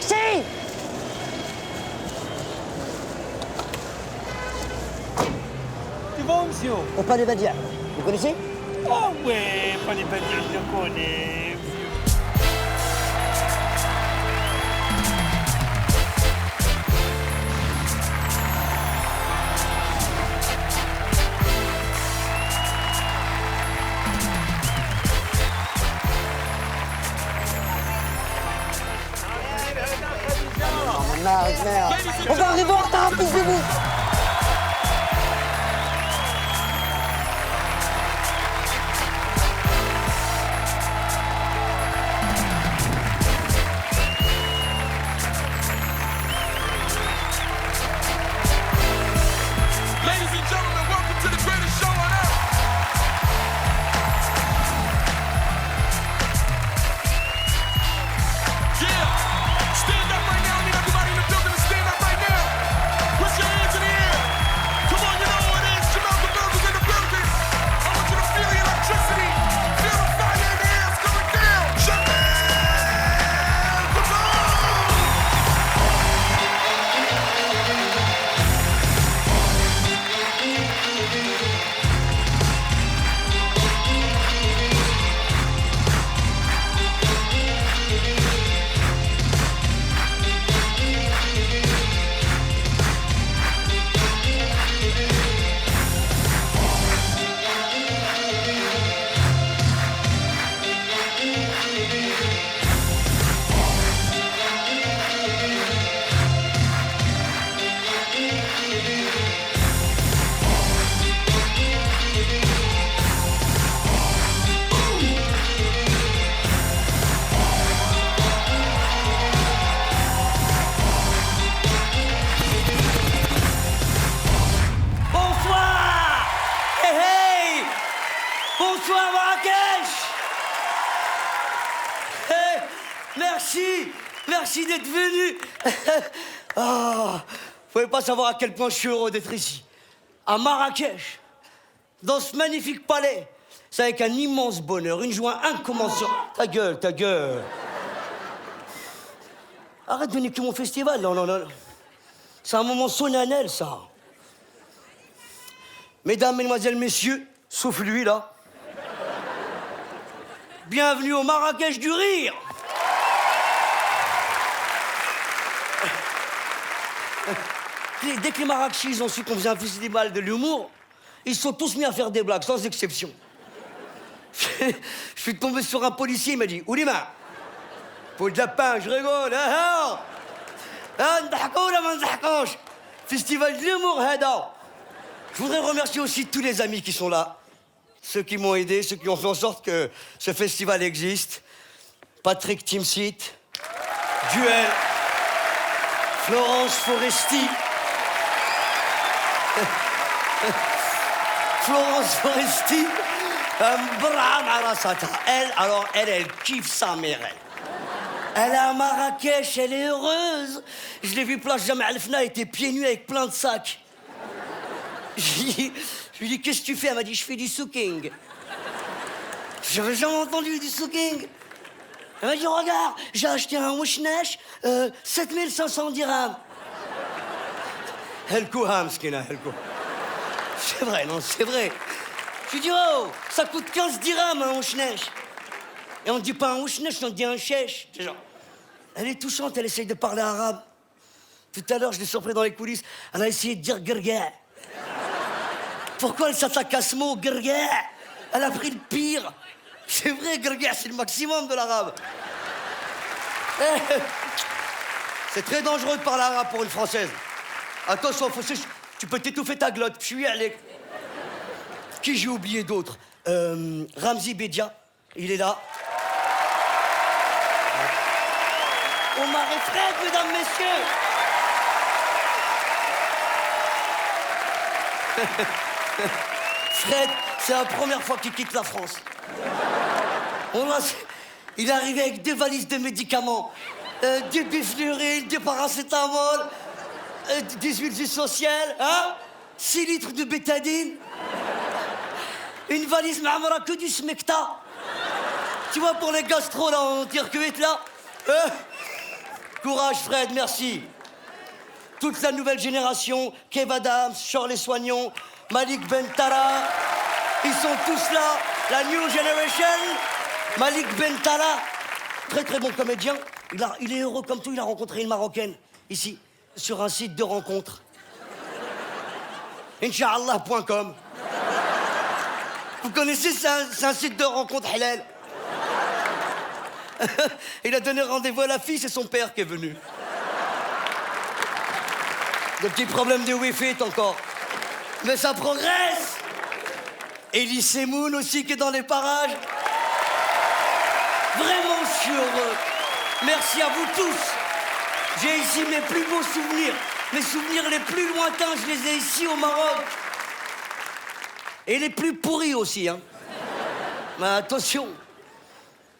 Taxi! Tu vas où, monsieur? Au Palais Badia. Vous connaissez? Oh ouais, pas les badias, je le connais. Merde. On va arriver en retard, fils de vous! Ladies and gentlemen, welcome to the greatest show on earth. Yeah, stand up right now. I need everybody in the building to stand up right now. Put your hands in the air. Come on, you know who it is. Jamel DeBurg is in the building. I want you to feel the electricity. Feel the fire in the air. It's going down. Jamel DeBurg. Bonsoir! Hey, hey! Bonsoir Marrakech! Hey, merci d'être venu. Oh, vous pouvez pas savoir à quel point je suis heureux d'être ici, à Marrakech, dans ce magnifique palais. C'est avec un immense bonheur, une joie incommensurable. Ta gueule. Arrête de niquer mon festival, non. C'est un moment solennel, ça. Mesdames, mesdemoiselles, messieurs, sauf lui, là. Bienvenue au Marrakech du rire. Dès que les Marrakechis ont su qu'on faisait un festival de l'humour, ils se sont tous mis à faire des blagues, sans exception. Je suis tombé sur un policier, il m'a dit « Oulima, pour de la pain, je rigole, hein, Festival de l'humour, hada. » Je voudrais remercier aussi tous les amis qui sont là, ceux qui m'ont aidé, ceux qui ont fait en sorte que ce festival existe. Patrick Timsit, Duel, Florence Foresti, Braham Arasata. Elle kiffe sa mère, elle. Elle est à Marrakech, elle est heureuse. Je l'ai vu place Jamal Al-Fna, elle était pieds nus avec plein de sacs. Je lui dis, qu'est-ce que tu fais? Elle m'a dit, je fais du sooking. J'avais jamais entendu du sooking. Elle m'a dit, regarde, j'ai acheté un wishnesh, 7500 dirhams. Helkouha, mskina, helkouha. C'est vrai, non, c'est vrai. Je lui dis, oh, ça coûte 15 dirhams un wishnesh. Et on ne dit pas un wishnesh, on dit un chèche. Genre. Elle est touchante, elle essaye de parler arabe. Tout à l'heure, je l'ai surpris dans les coulisses, elle a essayé de dire gerga. Pourquoi elle s'attaque à ce mot, gerga? Elle a pris le pire. C'est vrai, gerga, c'est le maximum de l'arabe. C'est très dangereux de parler arabe pour une Française. Attention, tu peux t'étouffer ta glotte. Je suis allé. Qui j'ai oublié d'autre? Ramzi Bedia, il est là. Omar et Fred, mesdames, messieurs. Fred, c'est la première fois qu'il quitte la France. Il est arrivé avec 2 valises de médicaments. Du bifluril, du paracétamol, des huiles essentielles, hein? 6 litres de bétadine. Une valise ma'amara que du smecta. Tu vois, pour les gastros, là, en Turquie, là. Courage, Fred, merci. Toute la nouvelle génération, Kev Adams, Shirley Soignon, Malik Bentala, ils sont tous là. La New Generation, Malik Bentala, très très bon comédien. Il est heureux comme tout, il a rencontré une Marocaine, ici, sur un site de rencontre. Inch'Allah.com. Vous connaissez, c'est un site de rencontre halal. Il a donné rendez-vous à la fille, c'est son père qui est venu. Des petits problèmes de Wi-Fi encore. Mais ça progresse. Elie Semoun aussi qui est dans les parages. Vraiment, je suis heureux. Merci à vous tous. J'ai ici mes plus beaux souvenirs. Mes souvenirs les plus lointains, je les ai ici au Maroc. Et les plus pourris aussi, hein. Mais attention.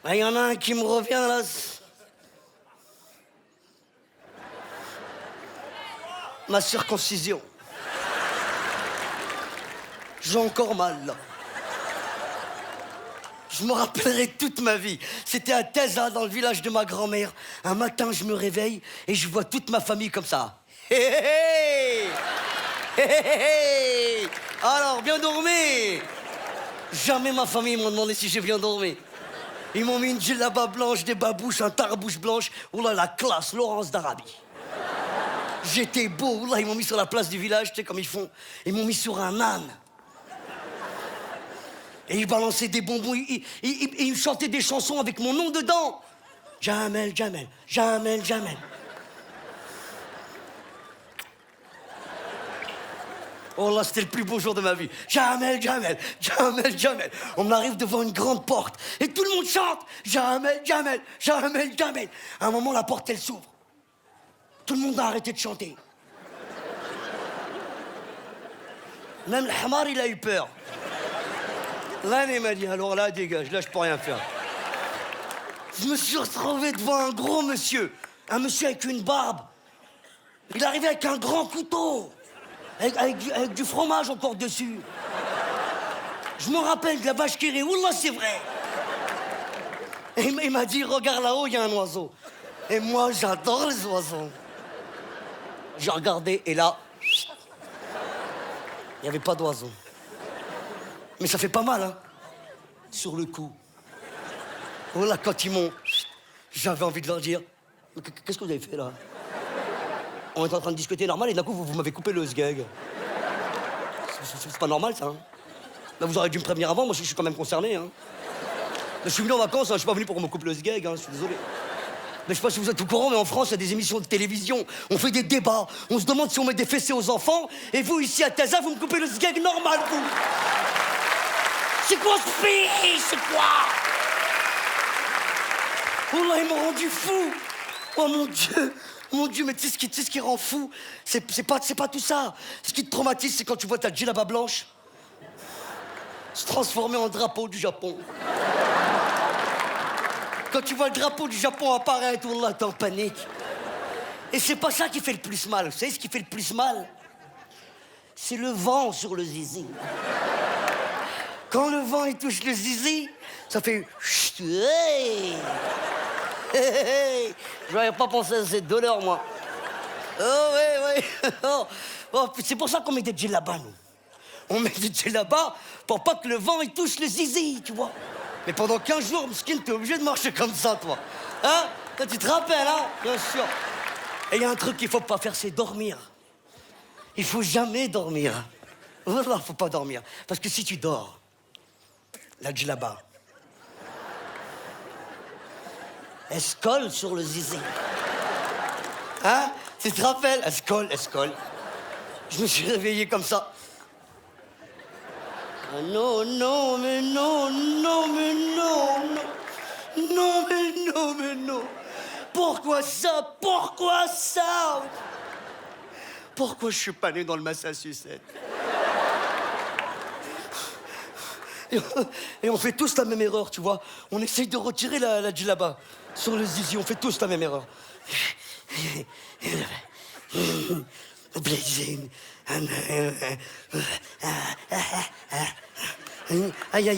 Il y en a un qui me revient là. Ma circoncision. J'ai encore mal, là. Je me rappellerai toute ma vie. C'était à Teza, dans le village de ma grand-mère. Un matin, je me réveille et je vois toute ma famille comme ça. Hé, hé, hé! Hé, hé, hé! Alors, bien dormi? Jamais ma famille m'a demandé si j'ai bien dormi. Ils m'ont mis une djellaba blanche, des babouches, un tarbouche blanche. Oula, la classe, Laurence d'Arabie. J'étais beau, oula, ils m'ont mis sur la place du village, tu sais comme ils font. Ils m'ont mis sur un âne. Et ils balançaient des bonbons, ils chantaient des chansons avec mon nom dedans. Jamel, Jamel, Jamel, Jamel. Oh là, c'était le plus beau jour de ma vie. Jamel, Jamel, Jamel, Jamel. On arrive devant une grande porte et tout le monde chante. Jamel, Jamel, Jamel, Jamel. À un moment, la porte, elle s'ouvre. Tout le monde a arrêté de chanter. Même le hamar, il a eu peur. L'âne, il m'a dit, alors là, dégage, là, je peux rien faire. Je me suis retrouvé devant un gros monsieur. Un monsieur avec une barbe. Il arrivait avec un grand couteau. Avec du fromage encore dessus. Je me rappelle de la vache qui rit. Wallah, c'est vrai. Et il m'a dit, regarde là-haut, il y a un oiseau. Et moi, j'adore les oiseaux. J'ai regardé et là, il n'y avait pas d'oiseau. Mais ça fait pas mal, hein, sur le coup. Voilà, quand ils m'ont... J'avais envie de leur dire, qu'est-ce que vous avez fait, là? On est en train de discuter normal et d'un coup, vous m'avez coupé le sgeg. C'est pas normal, ça, hein. Là, vous auriez dû me prévenir avant, moi, je suis quand même concerné, hein. Là, je suis venu en vacances, hein, je suis pas venu pour qu'on me coupe le sgeg, hein, je suis désolé. Mais je sais pas si vous êtes au courant, mais en France, il y a des émissions de télévision. On fait des débats. On se demande si on met des fessées aux enfants. Et vous, ici, à Taza, vous me coupez le sgeg normal, vous. C'est quoi ce pays? C'est quoi? Oh là, ils m'ont rendu fou. Oh mon Dieu, mais tu sais ce qui rend fou? C'est pas tout ça. Ce qui te traumatise, c'est quand tu vois ta djellaba blanche se transformer en drapeau du Japon. Quand tu vois le drapeau du Japon apparaître, wallah, t'es en panique. Et c'est pas ça qui fait le plus mal. Vous savez ce qui fait le plus mal? C'est le vent sur le zizi. Quand le vent il touche le zizi, ça fait... Hey, hey, hey. Je n'aurais pas pensé à cette douleur, moi. Oh, ouais. Oh, c'est pour ça qu'on met des djellabas, nous. On met des djellabas pour pas que le vent il touche le zizi, tu vois. Mais pendant 15 jours, Mskin, t'es obligé de marcher comme ça, toi. Hein? Toi, tu te rappelles, hein? Bien sûr. Et il y a un truc qu'il faut pas faire, c'est dormir. Il faut jamais dormir. Voilà, faut pas dormir. Parce que si tu dors, la djellaba, elle se colle sur le zizi. Hein? Tu te rappelles? Elle se colle. Je me suis réveillé comme ça. Ah non, mais non. Pourquoi ça? Pourquoi je suis pas né dans le Massachusetts? Et on fait tous la même erreur, tu vois. On essaye de retirer la djellaba sur le zizi. On fait tous la même erreur. Aïe.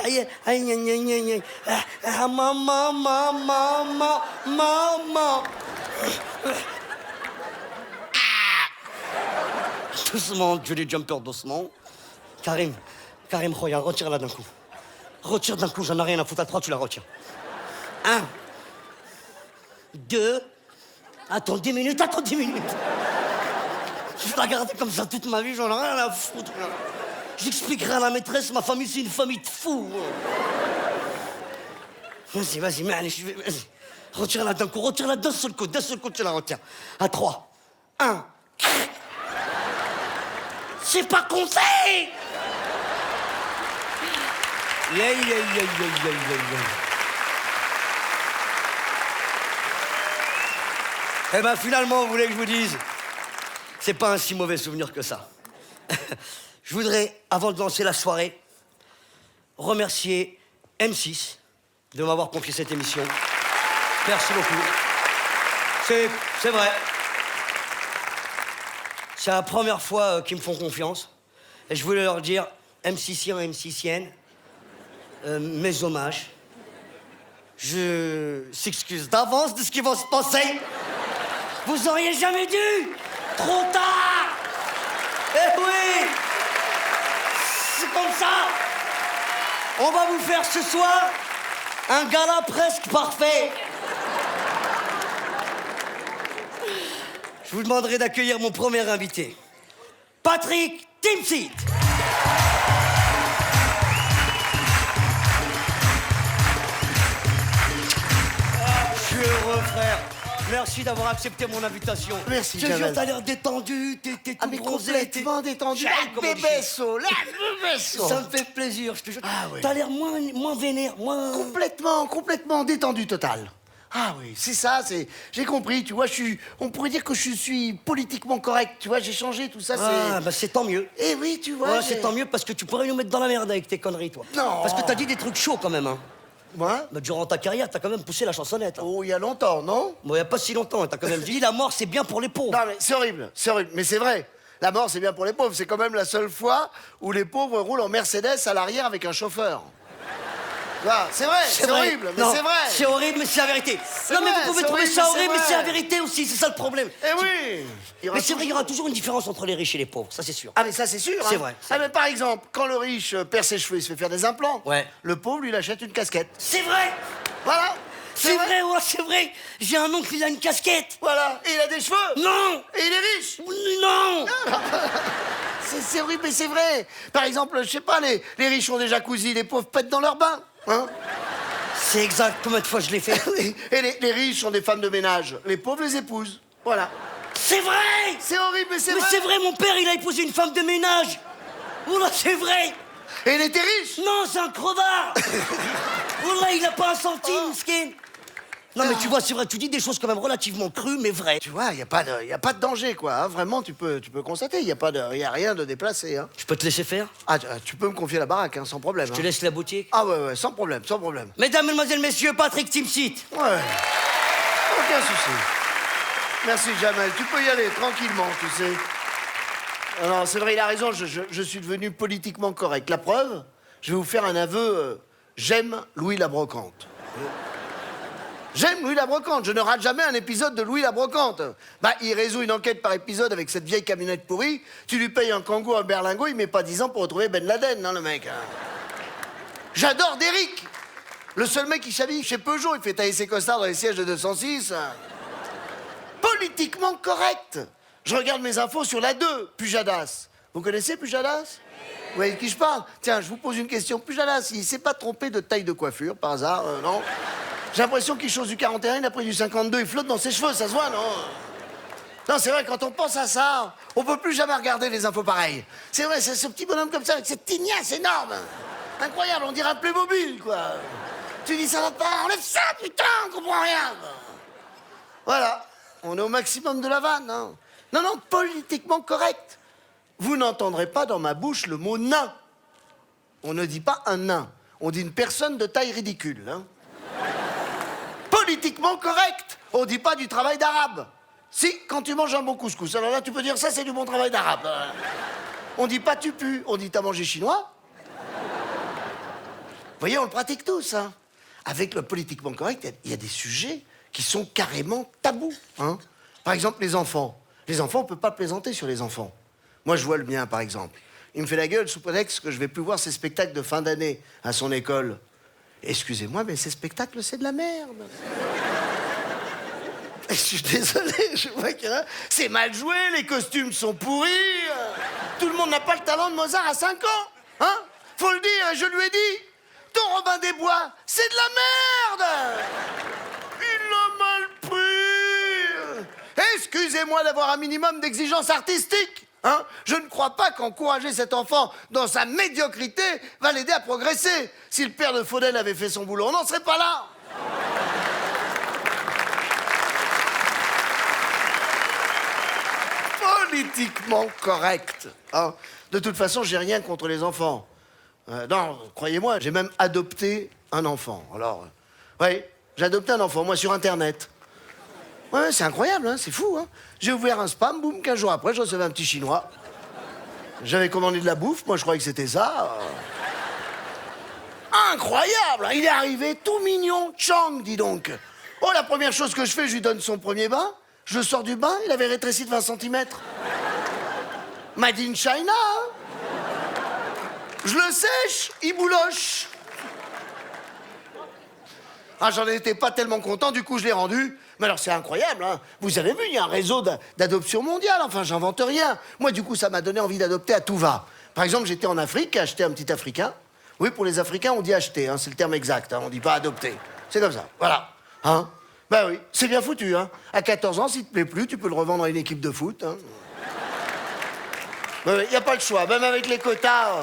Aïe, aïe, aïe, aïe, aïe, aïe. Maman, maman, maman, maman. Doucement, Julie Jumper, doucement. Karim, regarde, retire-la d'un coup. Retire d'un coup, j'en ai rien à foutre. À 3, tu la retires. 1, 2. Attends 10 minutes. Je vais la garder comme ça toute ma vie, j'en ai rien à foutre. J'expliquerai à la maîtresse, ma famille, c'est une famille de fous. Vas-y, vas-y. Retire-la d'un coup, retire-la d'un seul coup, tu la retires. À 3. 1. C'est pas compté. Eh ben finalement, vous voulez que je vous dise, c'est pas un si mauvais souvenir que ça. Je voudrais, avant de lancer la soirée, remercier M6 de m'avoir confié cette émission. Merci beaucoup. C'est vrai. C'est la première fois qu'ils me font confiance. Et je voulais leur dire, M6iens et M6iennes, mes hommages. Je s'excuse d'avance de ce qui va se passer. Vous auriez jamais dû. Trop tard. Eh oui. C'est comme ça. On va vous faire ce soir un gala presque parfait. Je vous demanderai d'accueillir mon premier invité, Patrick Timsit. Je suis heureux, frère. Merci d'avoir accepté mon invitation. Merci, Je te jure, Jamel. t'as l'air détendu, t'es tout mais bronzé. complètement détendu. J'aime La comment tu bébé-so, la bébé-so. Ça me fait plaisir, je te jure. Ah oui. T'as l'air moins vénère, moins... Complètement détendu total. Ah oui, c'est ça, j'ai compris, tu vois, on pourrait dire que je suis politiquement correct, tu vois, j'ai changé tout ça, Ah, bah c'est tant mieux. Eh oui, tu vois. Ouais, c'est tant mieux parce que tu pourrais nous mettre dans la merde avec tes conneries, toi. Non. Parce que t'as dit des trucs chauds quand même, hein. Moi? Bah, durant ta carrière, t'as quand même poussé la chansonnette. Hein. Oh, il y a longtemps, non? Bon, il y a pas si longtemps, hein, t'as quand même dit la mort, c'est bien pour les pauvres. Non, mais c'est horrible, mais c'est vrai. La mort, c'est bien pour les pauvres. C'est quand même la seule fois où les pauvres roulent en Mercedes à l'arrière avec un chauffeur. Voilà, c'est vrai, c'est vrai. horrible, mais Non, c'est vrai. C'est horrible, mais c'est la vérité. Non, mais vrai, vous pouvez c'est trouver horrible, ça mais horrible, c'est mais c'est la vrai. vérité aussi, c'est ça le problème. Eh oui. Mais c'est vrai, il y aura toujours une différence entre les riches et les pauvres, ça c'est sûr. Ah mais ça c'est sûr. C'est hein. vrai. Ah mais par exemple, quand le riche perd ses cheveux, il se fait faire des implants. Ouais. Le pauvre lui il achète une casquette. C'est vrai. Voilà. C'est vrai, ouais, c'est vrai. J'ai un oncle, il a une casquette. Voilà. Et il a des cheveux. Non. Et il est riche. Non. C'est horrible mais c'est vrai. Par exemple, je sais pas, les riches ont des jacuzzis, les pauvres pètent dans leur bain. Hein. C'est exact, combien de fois je l'ai fait. Et les riches ont des femmes de ménage, les pauvres les épousent. Voilà. C'est vrai. C'est horrible mais c'est Mais vrai. c'est vrai, mon père, il a épousé une femme de ménage. Oula, c'est vrai. Et il était riche. Non, c'est un crevard. Oula, il a pas un centime, skin. Non, mais tu vois, c'est vrai, tu dis des choses quand même relativement crues, mais vraies. Tu vois, il y a pas de danger quoi. Hein. Vraiment, tu peux constater, il y a rien de déplacé. Hein. Je peux te laisser faire? Ah, tu peux me confier la baraque, hein, sans problème. Je te hein. laisse la boutique. Ah ouais, sans problème. Mesdames, mesdemoiselles, messieurs, Patrick Timsit. Ouais, aucun souci. Merci Jamel, tu peux y aller tranquillement, tu sais. Alors c'est vrai, il a raison, je suis devenu politiquement correct. La preuve, je vais vous faire un aveu, j'aime Louis la Brocante. J'aime Louis la Brocante, je ne rate jamais un épisode de Louis la Brocante. Bah, il résout une enquête par épisode avec cette vieille camionnette pourrie, tu lui payes un Kangoo, un berlingot, il met pas 10 ans pour retrouver Ben Laden, non le mec. Hein. J'adore Derrick, le seul mec qui s'habille chez Peugeot, il fait tailler ses costards dans les sièges de 206. Politiquement correct. Je regarde mes infos sur la 2, Pujadas. Vous connaissez Pujadas? Vous voyez de qui je parle? Tiens, je vous pose une question. Pujadas, il s'est pas trompé de taille de coiffure, par hasard, non? J'ai l'impression qu'il chose du 41, il a pris du 52, il flotte dans ses cheveux, ça se voit, non? Non, c'est vrai, quand on pense à ça, on peut plus jamais regarder les infos pareilles. C'est vrai, c'est ce petit bonhomme comme ça, avec cette tignasse énorme. Incroyable, on dirait un Playmobil, quoi. Tu dis, ça va pas, enlève ça, putain, on comprend rien. Voilà, on est au maximum de la vanne, hein. Non, politiquement correct. Vous n'entendrez pas dans ma bouche le mot nain. On ne dit pas un nain, on dit une personne de taille ridicule, hein. Politiquement correct. On dit pas du travail d'arabe. Si, quand tu manges un bon couscous, alors là, tu peux dire ça, c'est du bon travail d'arabe. On dit pas tu pues, on dit t'as mangé chinois. Vous voyez, on le pratique tous, hein. Avec le politiquement correct, il y a des sujets qui sont carrément tabous, hein. Par exemple, les enfants. Les enfants, on peut pas plaisanter sur les enfants. Moi, je vois le mien, par exemple. Il me fait la gueule sous prétexte que je vais plus voir ses spectacles de fin d'année à son école. Excusez-moi, mais ces spectacles, c'est de la merde. Je suis désolé, je vois qu'il y en a... C'est mal joué, les costumes sont pourris. Tout le monde n'a pas le talent de Mozart à 5 ans. Hein? Faut le dire, je lui ai dit. Ton Robin des Bois, c'est de la merde. Il l'a mal pris. Excusez-moi d'avoir un minimum d'exigence artistique. Hein? Je ne crois pas qu'encourager cet enfant dans sa médiocrité va l'aider à progresser. Si le père de Faudel avait fait son boulot, on n'en serait pas là. Politiquement correct. Hein? De toute façon, j'ai rien contre les enfants. Non, croyez-moi, j'ai même adopté un enfant. Alors, oui, j'ai adopté un enfant, moi, sur Internet. Ouais, c'est incroyable, hein, c'est fou. Hein? J'ai ouvert un spam, boum, 15 jours après, je recevais un petit Chinois. J'avais commandé de la bouffe, moi, je croyais que c'était ça. Incroyable, hein, il est arrivé tout mignon, Chang, dis donc. Oh, la première chose que je fais, je lui donne son premier bain. Je sors du bain, il avait rétréci de 20 cm. Made in China, hein? Je le sèche, il bouloche. Ah, j'en étais pas tellement content, du coup je l'ai rendu. Mais alors c'est incroyable, hein. Vous avez vu, il y a un réseau d'adoption mondiale, enfin j'invente rien. Moi du coup ça m'a donné envie d'adopter à tout va. Par exemple j'étais en Afrique, acheté un petit Africain. Oui, pour les Africains on dit acheter, hein, c'est le terme exact, hein, on dit pas adopter. C'est comme ça, voilà. Hein? Bah oui, c'est bien foutu, hein. À 14 ans, s'il te plaît plus, tu peux le revendre à une équipe de foot, hein. Il n'y a pas le choix, même avec les quotas,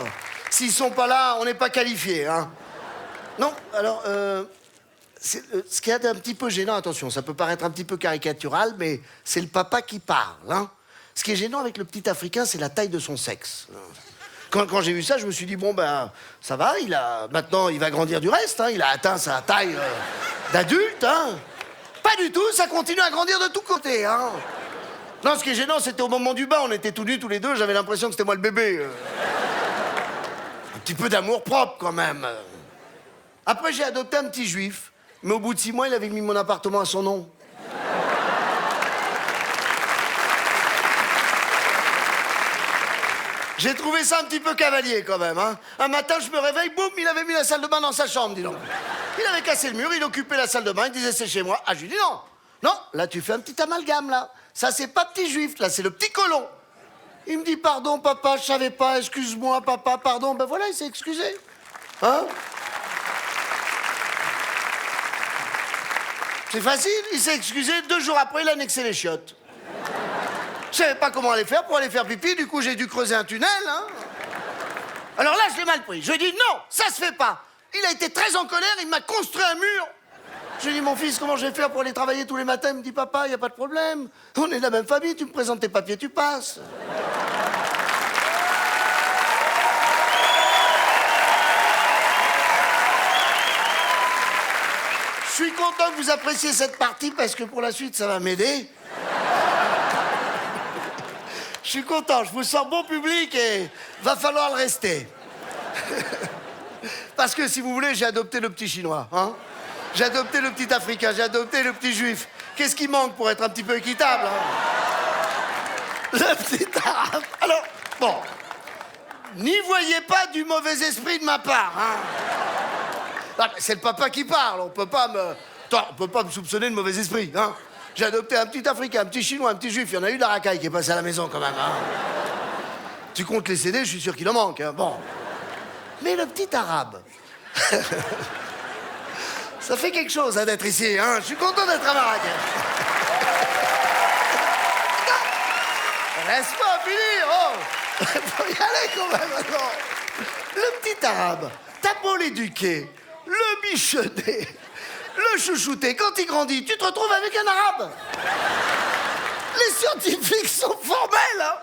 s'ils sont pas là, on n'est pas qualifiés, hein. Non, alors, ce qui est un petit peu gênant, attention, ça peut paraître un petit peu caricatural, mais c'est le papa qui parle, hein. Ce qui est gênant avec le petit Africain, c'est la taille de son sexe. Quand j'ai vu ça, je me suis dit, bon, ben, ça va, maintenant, il va grandir du reste, hein. Il a atteint sa taille d'adulte, hein. Pas du tout, ça continue à grandir de tous côtés, hein. Non, ce qui est gênant, c'était au moment du bain, on était tout nus tous les deux, j'avais l'impression que c'était moi le bébé. Un petit peu d'amour propre, quand même. Après, j'ai adopté un petit juif, mais au bout de 6 mois, il avait mis mon appartement à son nom. J'ai trouvé ça un petit peu cavalier, quand même, hein. Un matin, je me réveille, boum, il avait mis la salle de bain dans sa chambre, dis donc. Il avait cassé le mur, il occupait la salle de bain, il disait c'est chez moi. Ah, je lui dis non. Non, là, tu fais un petit amalgame, là. Ça, c'est pas petit juif, là, c'est le petit colon. Il me dit pardon, papa, je savais pas, excuse-moi, papa, pardon. Ben voilà, il s'est excusé. Hein? C'est facile, il s'est excusé, 2 jours après, il a annexé les chiottes. Je savais pas comment aller faire pour aller faire pipi, du coup, j'ai dû creuser un tunnel, hein. Alors là, je l'ai mal pris. Je lui ai dit non, ça se fait pas. Il a été très en colère, il m'a construit un mur. Je lui ai dit, mon fils, comment je vais faire pour aller travailler tous les matins? Il me dit, papa, il n'y a pas de problème. On est de la même famille, tu me présentes tes papiers, tu passes. Je suis content que vous appréciez cette partie parce que pour la suite, ça va m'aider. Je suis content, je vous sens bon public et va falloir le rester. Parce que si vous voulez, j'ai adopté le petit Chinois, hein. J'ai adopté le petit Africain, j'ai adopté le petit Juif. Qu'est-ce qui manque pour être un petit peu équitable, hein? Le petit Arabe. Alors, bon, n'y voyez pas du mauvais esprit de ma part, hein. C'est le papa qui parle, on peut pas me soupçonner de mauvais esprit, hein. J'ai adopté un petit Africain, un petit Chinois, un petit Juif. Il y en a eu de la racaille qui est passée à la maison, quand même, hein. Tu comptes les CD, je suis sûr qu'il en manque, hein. Bon. Mais le petit Arabe... Ça fait quelque chose, hein, d'être ici, hein. Je suis content d'être à Marrakech. Laisse-moi finir, oh. Faut y aller, quand même, maintenant. Le petit Arabe, t'as beau l'éduquer, le bichonner, le chouchouter, quand il grandit, tu te retrouves avec un Arabe. Les scientifiques sont formels, hein.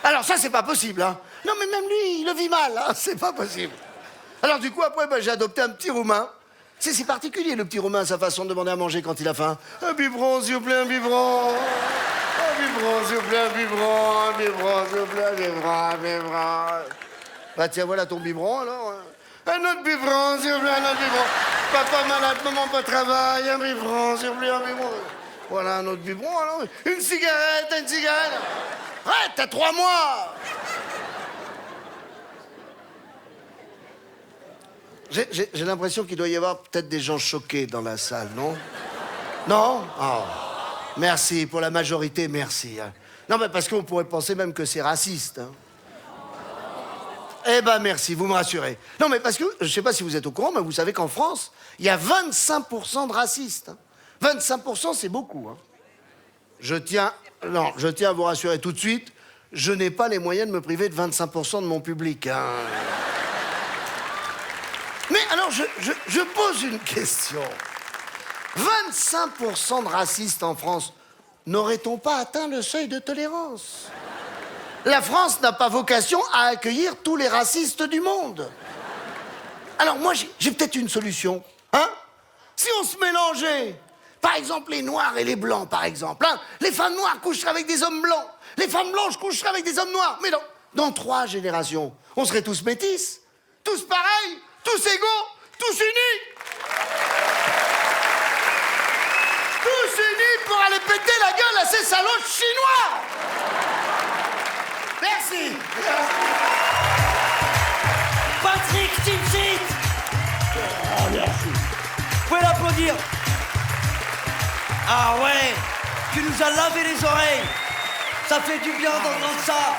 Alors ça, c'est pas possible, hein. Non, mais même lui, il le vit mal, hein. C'est pas possible. Alors du coup, après, j'ai adopté un petit Roumain. C'est particulier, le petit Roumain, sa façon de demander à manger quand il a faim. Un biberon, s'il vous plaît, un biberon. Un biberon, s'il vous plaît, un biberon. Un biberon, s'il vous plaît, un biberon, un biberon. Bah tiens, voilà ton biberon, alors. Un autre biberon, s'il vous plaît, un autre biberon. Papa malade, maman pas travail, un biberon, s'il vous plaît, un biberon. Voilà, un autre biberon, alors. Une cigarette, une cigarette. Ouais, t'as 3 mois. J'ai l'impression qu'il doit y avoir peut-être des gens choqués dans la salle, non? Non? Oh. Merci, pour la majorité, merci. Non, mais parce qu'on pourrait penser même que c'est raciste. Hein. Eh ben, merci, vous me rassurez. Non, mais parce que, je sais pas si vous êtes au courant, mais vous savez qu'en France, il y a 25% de racistes. Hein. 25%, c'est beaucoup. Hein. Je tiens à vous rassurer tout de suite, je n'ai pas les moyens de me priver de 25% de mon public. Hein. Mais alors, je pose une question. 25% de racistes en France, n'aurait-on pas atteint le seuil de tolérance? La France n'a pas vocation à accueillir tous les racistes du monde. Alors moi, j'ai peut-être une solution. Hein? Si on se mélangeait, par exemple les Noirs et les Blancs, par exemple. Hein? Les femmes noires coucheraient avec des hommes blancs. Les femmes blanches coucheraient avec des hommes noirs. Mais dans 3 générations, on serait tous métis. Tous pareils, tous égaux, tous unis. Tous unis pour aller péter la gueule à ces salauds chinois. Merci. Patrick Timsit. Ah, merci. Vous pouvez l'applaudir. Ah ouais, tu nous as lavé les oreilles. Ça fait du bien d'entendre ça.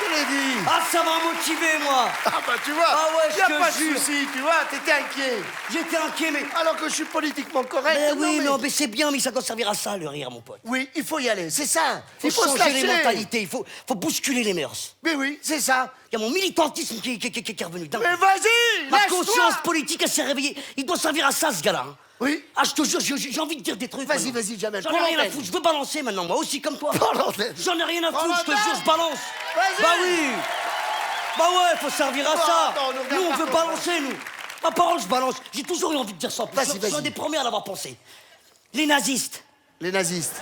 Je l'ai dit. Ah, ça m'a motivé, moi. Ah bah tu vois, Ah ouais, y a je te pas de jure. souci, tu vois, t'étais inquiet. J'étais inquiet, mais... Alors que je suis politiquement correct. Mais non, oui, non, mais c'est bien, mais ça doit servir à ça, le rire, mon pote. Oui, il faut y aller, c'est ça. Il Il faut se changer les lâcher. mentalités, il faut bousculer les mœurs. Mais oui, c'est ça. Il y a mon militantisme qui est revenu. D'un Mais coup. vas-y, Ma lâche-toi. conscience politique, elle s'est réveillée. Il doit servir à ça, ce gars-là. Hein. Oui. Ah, je te jure, j'ai envie de dire des trucs. Vas-y, maintenant. vas-y, Jamel, J'en ai prends rien à l'antenne. foutre. Je veux balancer maintenant, moi aussi, comme toi. Prends l'antenne. J'en ai rien à Prends foutre, je te l'antenne. jure, je balance. Vas-y. Bah oui. Bah ouais, faut servir à Non, ça. attends, nous regarde Nous, on pas veut comme ça. balancer, nous. Ma parole, je balance. J'ai toujours eu envie de dire ça. Vas-y, Je suis vas-y. un des premiers à l'avoir pensé. Les nazistes. Les nazistes.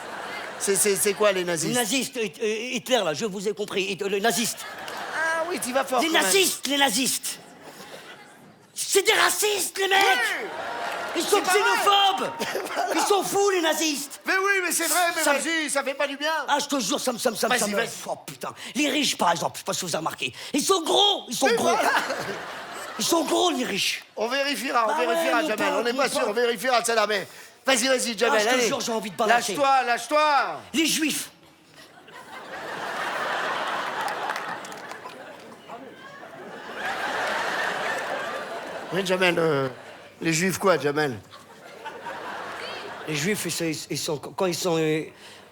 C'est quoi les Les nazistes? nazistes, Hitler, là, je vous ai compris. Le naziste. Ah oui, t'y vas fort. Les quand même. nazistes, les nazistes. C'est des racistes, les mecs. Oui. Ils sont C'est pas xénophobes. Ils sont fous, les nazistes. Mais oui, mais c'est vrai, mais Ça- vas-y, ça fait pas du bien. Ah, je te jure, ça me... Vas-y, vas-y. Oh, putain. Les riches, par exemple, je sais pas si vous avez remarqué. Ils sont gros. Ils sont Mais gros. voilà. Ils sont gros, les riches. On vérifiera, Bah ouais, Jamel. mon On pote, n'est pas mon sûr, pote. on vérifiera celle-là, mais... Vas-y, Jamel, je te allez. jure, j'ai envie de balancer. Lâche-toi, lâche-toi. Les juifs. Oui, Jamel, les juifs quoi, Jamel? Les juifs, ils sont... Quand ils sont...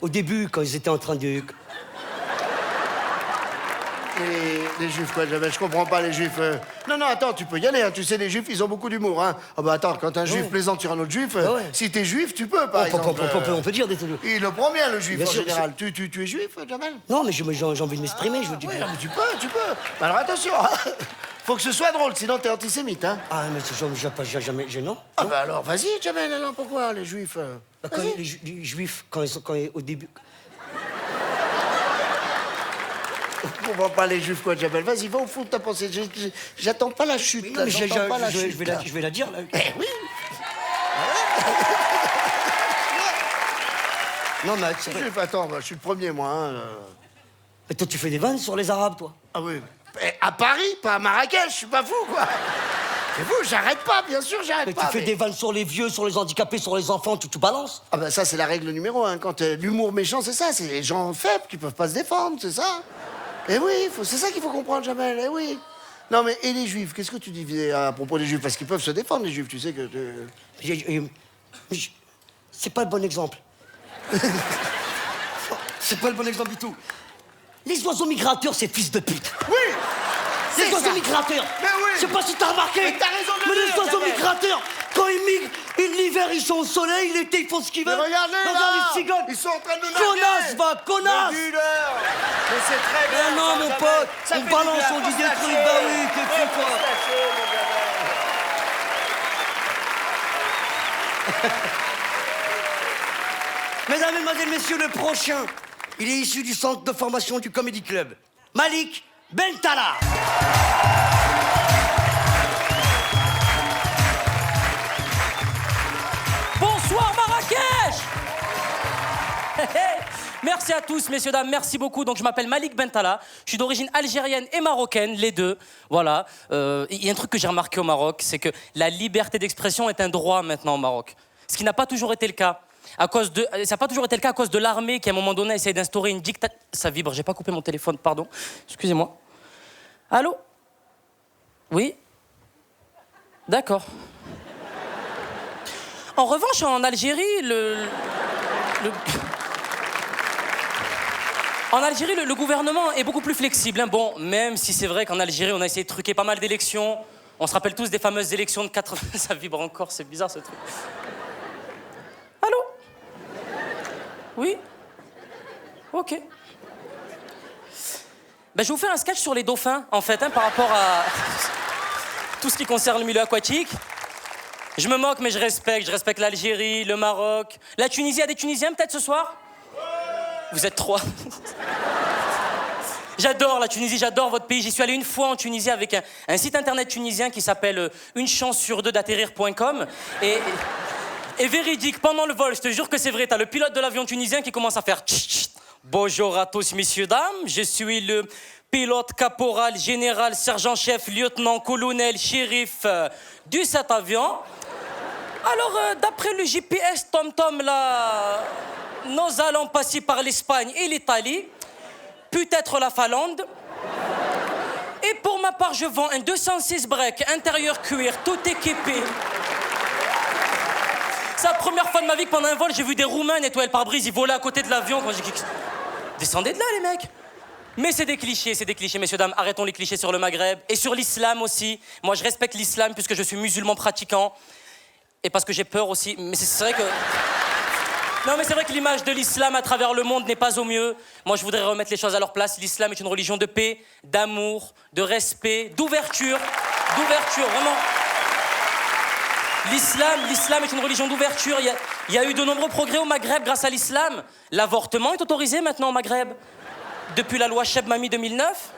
au début, quand ils étaient en train de... Les juifs quoi, Jamel? Je comprends pas, les juifs. Non, attends, tu peux y aller, hein. Tu sais, les juifs, ils ont beaucoup d'humour, hein. Ah bah attends, quand un juif plaisante sur un autre juif, Ah ouais. si t'es juif, tu peux, par exemple. On peut dire des trucs. Il le prend bien, le juif, Bien en sûr, général. Tu es juif, Jamel? Non, mais j'ai envie de m'exprimer, je veux dire. Oui, mais tu peux. Mais alors attention, faut que ce soit drôle, sinon t'es antisémite, hein. Ah, mais j'ai jamais... Non. Ah bah alors, vas-y, Jamel, alors pourquoi, les juifs Bah, quand vas-y. les juifs, au début... Je comprends pas les juifs quoi, Jamel. Vas-y, va au fond de ta pensée. J'attends pas la chute, Mais là. non, mais J'entends pas la je chute. là. vais la dire, là. Eh oui. Non, mais c'est vrai. Juif, attends, bah, je suis le premier, moi. Hein. Mais toi, tu fais des vannes sur les Arabes, toi. Ah oui. Eh, à Paris, pas à Marrakech, je suis pas fou, quoi. C'est fou, j'arrête pas, bien sûr, Mais j'arrête tu pas. fais des vannes sur les vieux, sur les handicapés, sur les enfants, tu balances. Ah bah ça, c'est la règle numéro 1. Quand l'humour méchant, c'est ça. C'est les gens faibles qui peuvent pas se défendre, c'est ça. Eh oui, c'est ça qu'il faut comprendre, Jamel, eh oui. Non, mais et les juifs, qu'est-ce que tu dis à propos des juifs? Parce qu'ils peuvent se défendre, les juifs, tu sais que... C'est pas le bon exemple. C'est pas le bon exemple du tout. Les oiseaux migrateurs, c'est fils de pute. Oui. Les c'est oiseaux ça. migrateurs. Mais oui. Je sais pas si t'as remarqué. Mais t'as raison de Mais le les dire, oiseaux Jamel. migrateurs, quand ils migrent, l'hiver ils sont au soleil, l'été ils font ce qu'ils Mais veulent. regardez, Regarde là. les cigognes. Ils sont en train de nous narguer. Connasse, va, connasse. Le dealer. Mais c'est très bien. Mais non, ça, mon Jamel. pote, Ça on fait du balance, bien, on faut dit se des lâcher. trucs, bah oui, t'es fou, Ouais, toi. faut se lâcher, mon Jamel. Mesdames, Mesdemoiselles, Messieurs, le prochain, il est issu du centre de formation du Comedy Club. Malik Bentala. Merci à tous, messieurs, dames, merci beaucoup. Donc, je m'appelle Malik Bentala, je suis d'origine algérienne et marocaine, les deux. Voilà. Il y a un truc que j'ai remarqué au Maroc, c'est que la liberté d'expression est un droit maintenant au Maroc. Ce qui n'a pas toujours été le cas. Ça n'a pas toujours été le cas à cause de l'armée qui, à un moment donné, a essayé d'instaurer une dictature. Ça vibre, j'ai pas coupé mon téléphone, pardon. Excusez-moi. Allô? Oui? D'accord. En revanche, en Algérie, En Algérie, le gouvernement est beaucoup plus flexible. Hein. Bon, même si c'est vrai qu'en Algérie, on a essayé de truquer pas mal d'élections. On se rappelle tous des fameuses élections de 80... Ça vibre encore, c'est bizarre ce truc. Allô? Oui? Ok. Ben, je vais vous faire un sketch sur les dauphins, en fait, hein, par rapport à tout ce qui concerne le milieu aquatique. Je me moque, mais je respecte l'Algérie, le Maroc. La Tunisie, il y a des Tunisiens peut-être ce soir? Vous êtes 3. J'adore la Tunisie, j'adore votre pays. J'y suis allé une fois en Tunisie avec un site internet tunisien qui s'appelle une chance sur deux d'atterrir.com. Et véridique, pendant le vol, je te jure que c'est vrai, t'as le pilote de l'avion tunisien qui commence à faire tch, tch. Bonjour à tous, messieurs, dames. Je suis le pilote caporal, général, sergent-chef, lieutenant, colonel, shérif du cet avion. Alors, d'après le GPS TomTom, là, nous allons passer par l'Espagne et l'Italie, peut-être la Finlande. Et pour ma part, je vends un 206 break, intérieur cuir, tout équipé. C'est la première fois de ma vie que pendant un vol, j'ai vu des Roumains nettoyer le pare-brise, ils volaient à côté de l'avion quand j'ai dit... Descendez de là, les mecs. Mais c'est des clichés, messieurs, dames. Arrêtons les clichés sur le Maghreb et sur l'islam aussi. Moi, je respecte l'islam puisque je suis musulman pratiquant. Et parce que j'ai peur aussi. Mais c'est vrai que... Non, mais c'est vrai que l'image de l'islam à travers le monde n'est pas au mieux. Moi, je voudrais remettre les choses à leur place. L'islam est une religion de paix, d'amour, de respect, d'ouverture. D'ouverture, vraiment. L'islam est une religion d'ouverture. Il y a eu de nombreux progrès au Maghreb grâce à l'islam. L'avortement est autorisé maintenant au Maghreb. Depuis la loi Cheb Mami 2009.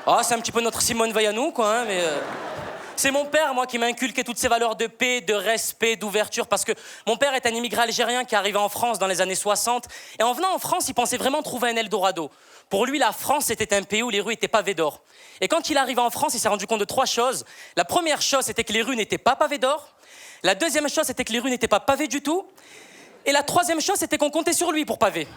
Ah, c'est un petit peu notre Simone Veil à nous, quoi, hein, mais... C'est mon père, moi, qui m'a inculqué toutes ces valeurs de paix, de respect, d'ouverture, parce que mon père est un immigré algérien qui est arrivé en France dans les années 60. Et en venant en France, il pensait vraiment trouver un Eldorado. Pour lui, la France, c'était un pays où les rues étaient pavées d'or. Et quand il est arrivé en France, il s'est rendu compte de 3 choses. La première chose, c'était que les rues n'étaient pas pavées d'or. La deuxième chose, c'était que les rues n'étaient pas pavées du tout. Et la troisième chose, c'était qu'on comptait sur lui pour paver.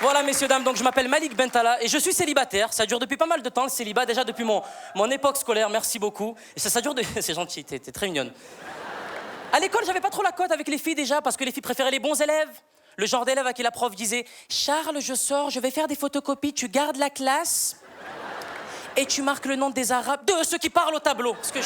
Voilà, messieurs, dames, donc je m'appelle Malik Bentala et je suis célibataire. Ça dure depuis pas mal de temps, le célibat, déjà depuis mon époque scolaire, merci beaucoup. Et ça dure de... C'est gentil, t'es très mignonne. À l'école, j'avais pas trop la cote avec les filles déjà, parce que les filles préféraient les bons élèves. Le genre d'élève à qui la prof disait « Charles, je sors, je vais faire des photocopies, tu gardes la classe et tu marques le nom des Arabes, de ceux qui parlent au tableau. » Parce que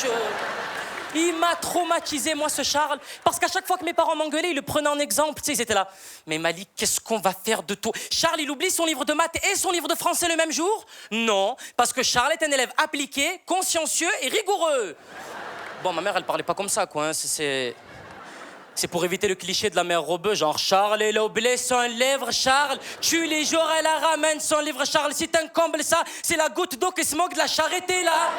Il m'a traumatisé, moi, ce Charles, parce qu'à chaque fois que mes parents m'engueulaient, ils le prenaient en exemple. Tu sais, ils étaient là. Mais Malik, qu'est-ce qu'on va faire de toi? Charles, il oublie son livre de maths et son livre de français le même jour? Non, parce que Charles est un élève appliqué, consciencieux et rigoureux. Bon, ma mère, elle parlait pas comme ça, quoi. Hein. C'est pour éviter le cliché de la mère Robeux, genre Charles, il a oublié son livre, Charles. Tu les jours, elle la ramène son livre, Charles. C'est un comble, ça. C'est la goutte d'eau qui se moque de la charité, là.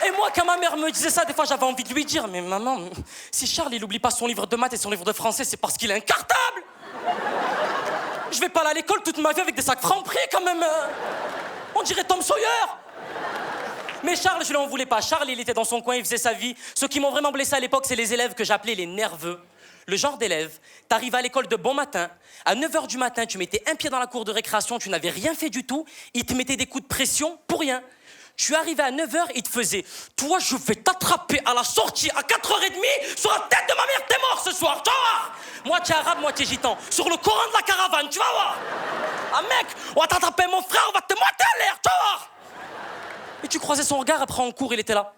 Et moi, quand ma mère me disait ça, des fois, j'avais envie de lui dire « Mais maman, si Charles, il oublie pas son livre de maths et son livre de français, c'est parce qu'il est incartable. Je vais pas aller à l'école toute ma vie avec des sacs Franprix, quand même. On dirait Tom Sawyer. » Mais Charles, je lui en voulais pas. Charles, il était dans son coin, il faisait sa vie. Ceux qui m'ont vraiment blessé à l'époque, c'est les élèves que j'appelais les nerveux. Le genre d'élève, t'arrivais à l'école de bon matin, à 9h du matin, tu mettais un pied dans la cour de récréation, tu n'avais rien fait du tout, ils te mettaient des coups de pression pour rien. Tu arrivais à 9h, il te faisait « Toi, je vais t'attraper à la sortie à 4h30 sur la tête de ma mère, t'es mort ce soir, tu vas voir !» Moitié arabe, moitié gitan, sur le Coran de la caravane, tu vas voir. Ah mec, on va t'attraper mon frère, on va te moiter à l'air, tu vas voir. Et tu croisais son regard, après en cours, il était là.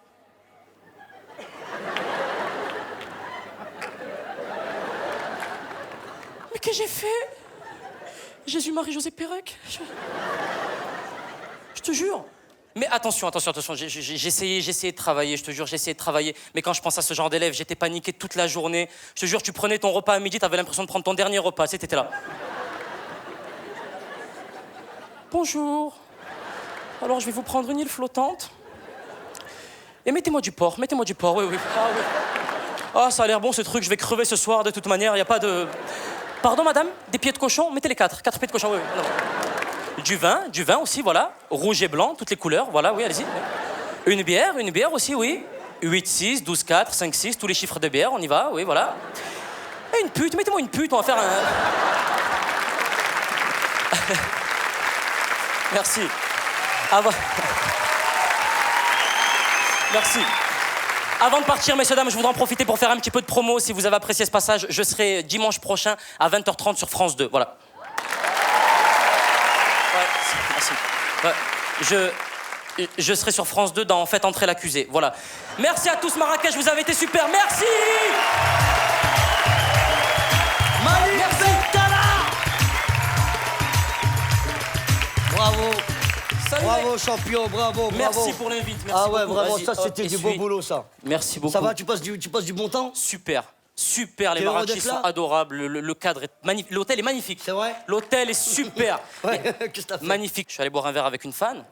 Mais qu'est-ce que j'ai fait? Jésus-Marie-José Pérec. Je te jure. Mais attention, j'ai essayé de travailler, je te jure, j'ai essayé de travailler. Mais quand je pense à ce genre d'élève, j'étais paniqué toute la journée. Je te jure, tu prenais ton repas à midi, t'avais l'impression de prendre ton dernier repas, tu sais, t'étais là. Bonjour. Alors, je vais vous prendre une île flottante. Et mettez-moi du porc, oui, oui. Ah, oui. Ah, ça a l'air bon ce truc, je vais crever ce soir de toute manière, il n'y a pas de... Pardon, madame, des pieds de cochon, mettez les 4 pieds de cochon, oui, oui. Alors. Du vin aussi, voilà. Rouge et blanc, toutes les couleurs, voilà, oui, allez-y. Une bière aussi, oui. 8, 6, 12, 4, 5, 6, tous les chiffres de bière, on y va, oui, voilà. Et une pute, mettez-moi une pute, on va faire un... Merci. Merci. Avant de partir, messieurs, dames, je voudrais en profiter pour faire un petit peu de promo. Si vous avez apprécié ce passage, je serai dimanche prochain à 20h30 sur France 2, voilà. Ouais, merci. Ouais, je serai sur France 2 dans Faites entrer l'accusé. Voilà. Merci à tous, Marrakech, vous avez été super. Merci. Malik Bentala. Bravo. Salut, Bravo, mec. champion, bravo. Merci pour l'invite. Merci Ah ouais, beaucoup. vraiment, Vas-y, ça, hop, c'était du beau essuie. boulot, ça. Merci beaucoup. Ça va, tu passes du bon temps? Super. Super, les T'es heureux marachis d'être sont là adorables, le cadre est magnifique, l'hôtel est magnifique. C'est vrai? L'hôtel est super. Ouais, qu'est-ce que t'as fait? Magnifique. Je suis allé boire un verre avec une fan.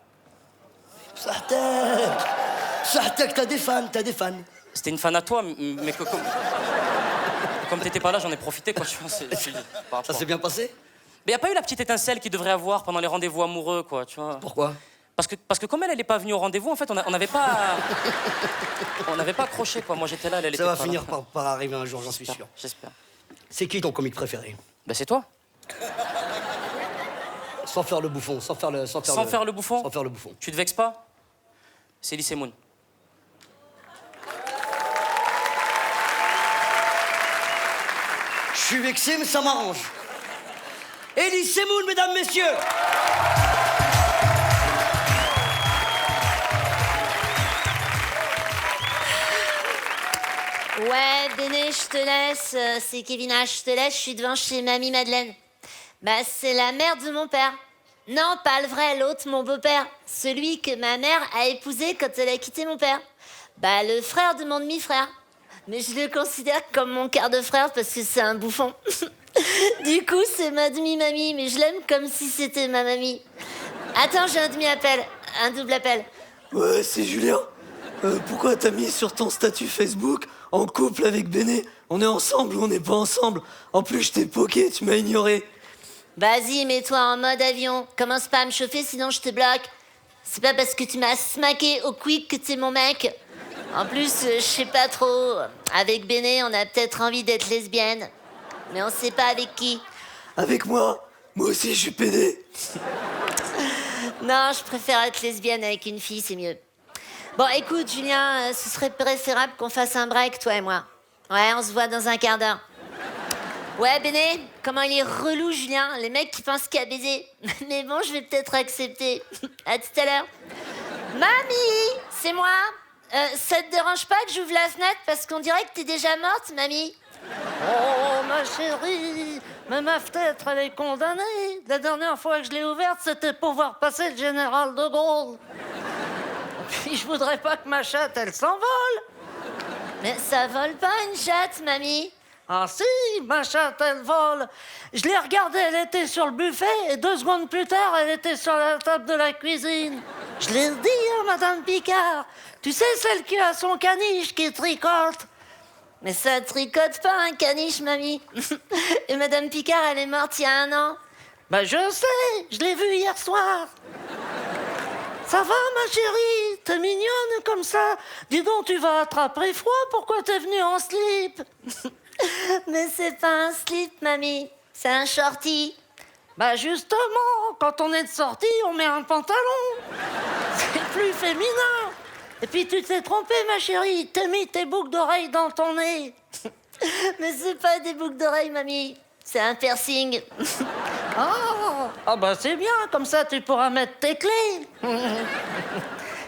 Sartek, t'as des fans. C'était une fan à toi, mais comme t'étais pas là, j'en ai profité, quoi. Tu vois, par Ça rapport. s'est bien passé? Mais y a pas eu la petite étincelle qu'il devrait avoir pendant les rendez-vous amoureux, quoi, tu vois. Pourquoi? Parce que comme elle est pas venue au rendez-vous, en fait, on n'avait pas... on n'avait pas accroché, quoi. Moi, j'étais là, elle était Ça va pas finir là. par arriver un jour, j'en suis sûr. J'espère. C'est qui ton comique préféré? Ben, c'est toi. Sans faire le bouffon, sans faire le bouffon. Sans faire le bouffon. Tu te vexes pas? C'est Elise Moon. Je suis vexé, mais ça m'arrange. Elie Semoun, mesdames, messieurs. Ouais, Béné, je te laisse. C'est Kevina, je te laisse. Je suis devant chez Mamie Madeleine. Bah, c'est la mère de mon père. Non, pas le vrai, l'autre, mon beau-père. Celui que ma mère a épousé quand elle a quitté mon père. Bah, le frère de mon demi-frère. Mais je le considère comme mon quart de frère parce que c'est un bouffon. Du coup, c'est ma demi-mamie, mais je l'aime comme si c'était ma mamie. Attends, j'ai un demi-appel, un double appel. Ouais, c'est Julien. Pourquoi t'as mis sur ton statut Facebook en couple avec Béné? On est ensemble ou on n'est pas ensemble? En plus, je t'ai poké, tu m'as ignoré. Vas-y, mets-toi en mode avion. Commence pas à me chauffer, sinon je te bloque. C'est pas parce que tu m'as smacké au quick que t'es mon mec. En plus, je sais pas trop. Avec Béné, on a peut-être envie d'être lesbienne. Mais on sait pas avec qui. Avec moi? Moi aussi, je suis pédé. Non, je préfère être lesbienne avec une fille, c'est mieux. Bon, écoute, Julien, ce serait préférable qu'on fasse un break, toi et moi. Ouais, on se voit dans un quart d'heure. Ouais, Béné, comment il est relou, Julien. Les mecs qui pensent qu'à baiser. Mais bon, je vais peut-être accepter. À tout à l'heure. Mamie, c'est moi. Ça te dérange pas que j'ouvre la fenêtre parce qu'on dirait que t'es déjà morte, mamie? Oh, ma chérie, mais ma fenêtre, elle est condamnée. La dernière fois que je l'ai ouverte, c'était pour voir passer le général de Gaulle. Puis je voudrais pas que ma chatte, elle s'envole. Mais ça vole pas une chatte, mamie. Ah si, ma chatte, elle vole. Je l'ai regardée, elle était sur le buffet, et 2 secondes plus tard, elle était sur la table de la cuisine. Je l'ai dit, hein, Madame Picard. Tu sais, celle qui a son caniche qui tricote. Mais ça tricote pas un caniche, mamie. Et Madame Picard, elle est morte il y a 1 an. Ben je sais, je l'ai vue hier soir. Ça va, ma chérie? T'es mignonne comme ça. Dis donc, tu vas attraper froid. Pourquoi t'es venue en slip? Mais c'est pas un slip, mamie. C'est un shorty. Bah justement, quand on est de sortie, on met un pantalon. C'est plus féminin. Et puis tu t'es trompée, ma chérie. T'as mis tes boucles d'oreilles dans ton nez. Mais c'est pas des boucles d'oreilles, mamie. C'est un piercing. Ah bah c'est bien, comme ça tu pourras mettre tes clés.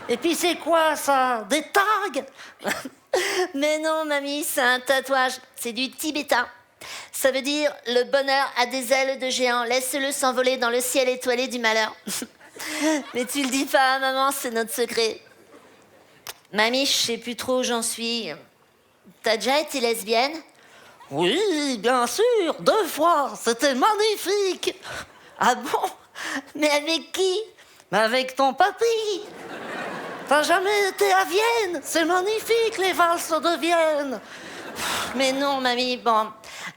Et puis c'est quoi ça? Des tags? Mais non, mamie, c'est un tatouage. C'est du tibétain. Ça veut dire le bonheur a des ailes de géant. Laisse-le s'envoler dans le ciel étoilé du malheur. Mais tu le dis pas à maman, c'est notre secret. Mamie, je sais plus trop où j'en suis. T'as déjà été lesbienne? Oui, bien sûr, 2 fois. C'était magnifique. Ah bon? Mais avec qui? Mais avec ton papy. T'as jamais été à Vienne? C'est magnifique, les valses de Vienne. Mais non, mamie, bon.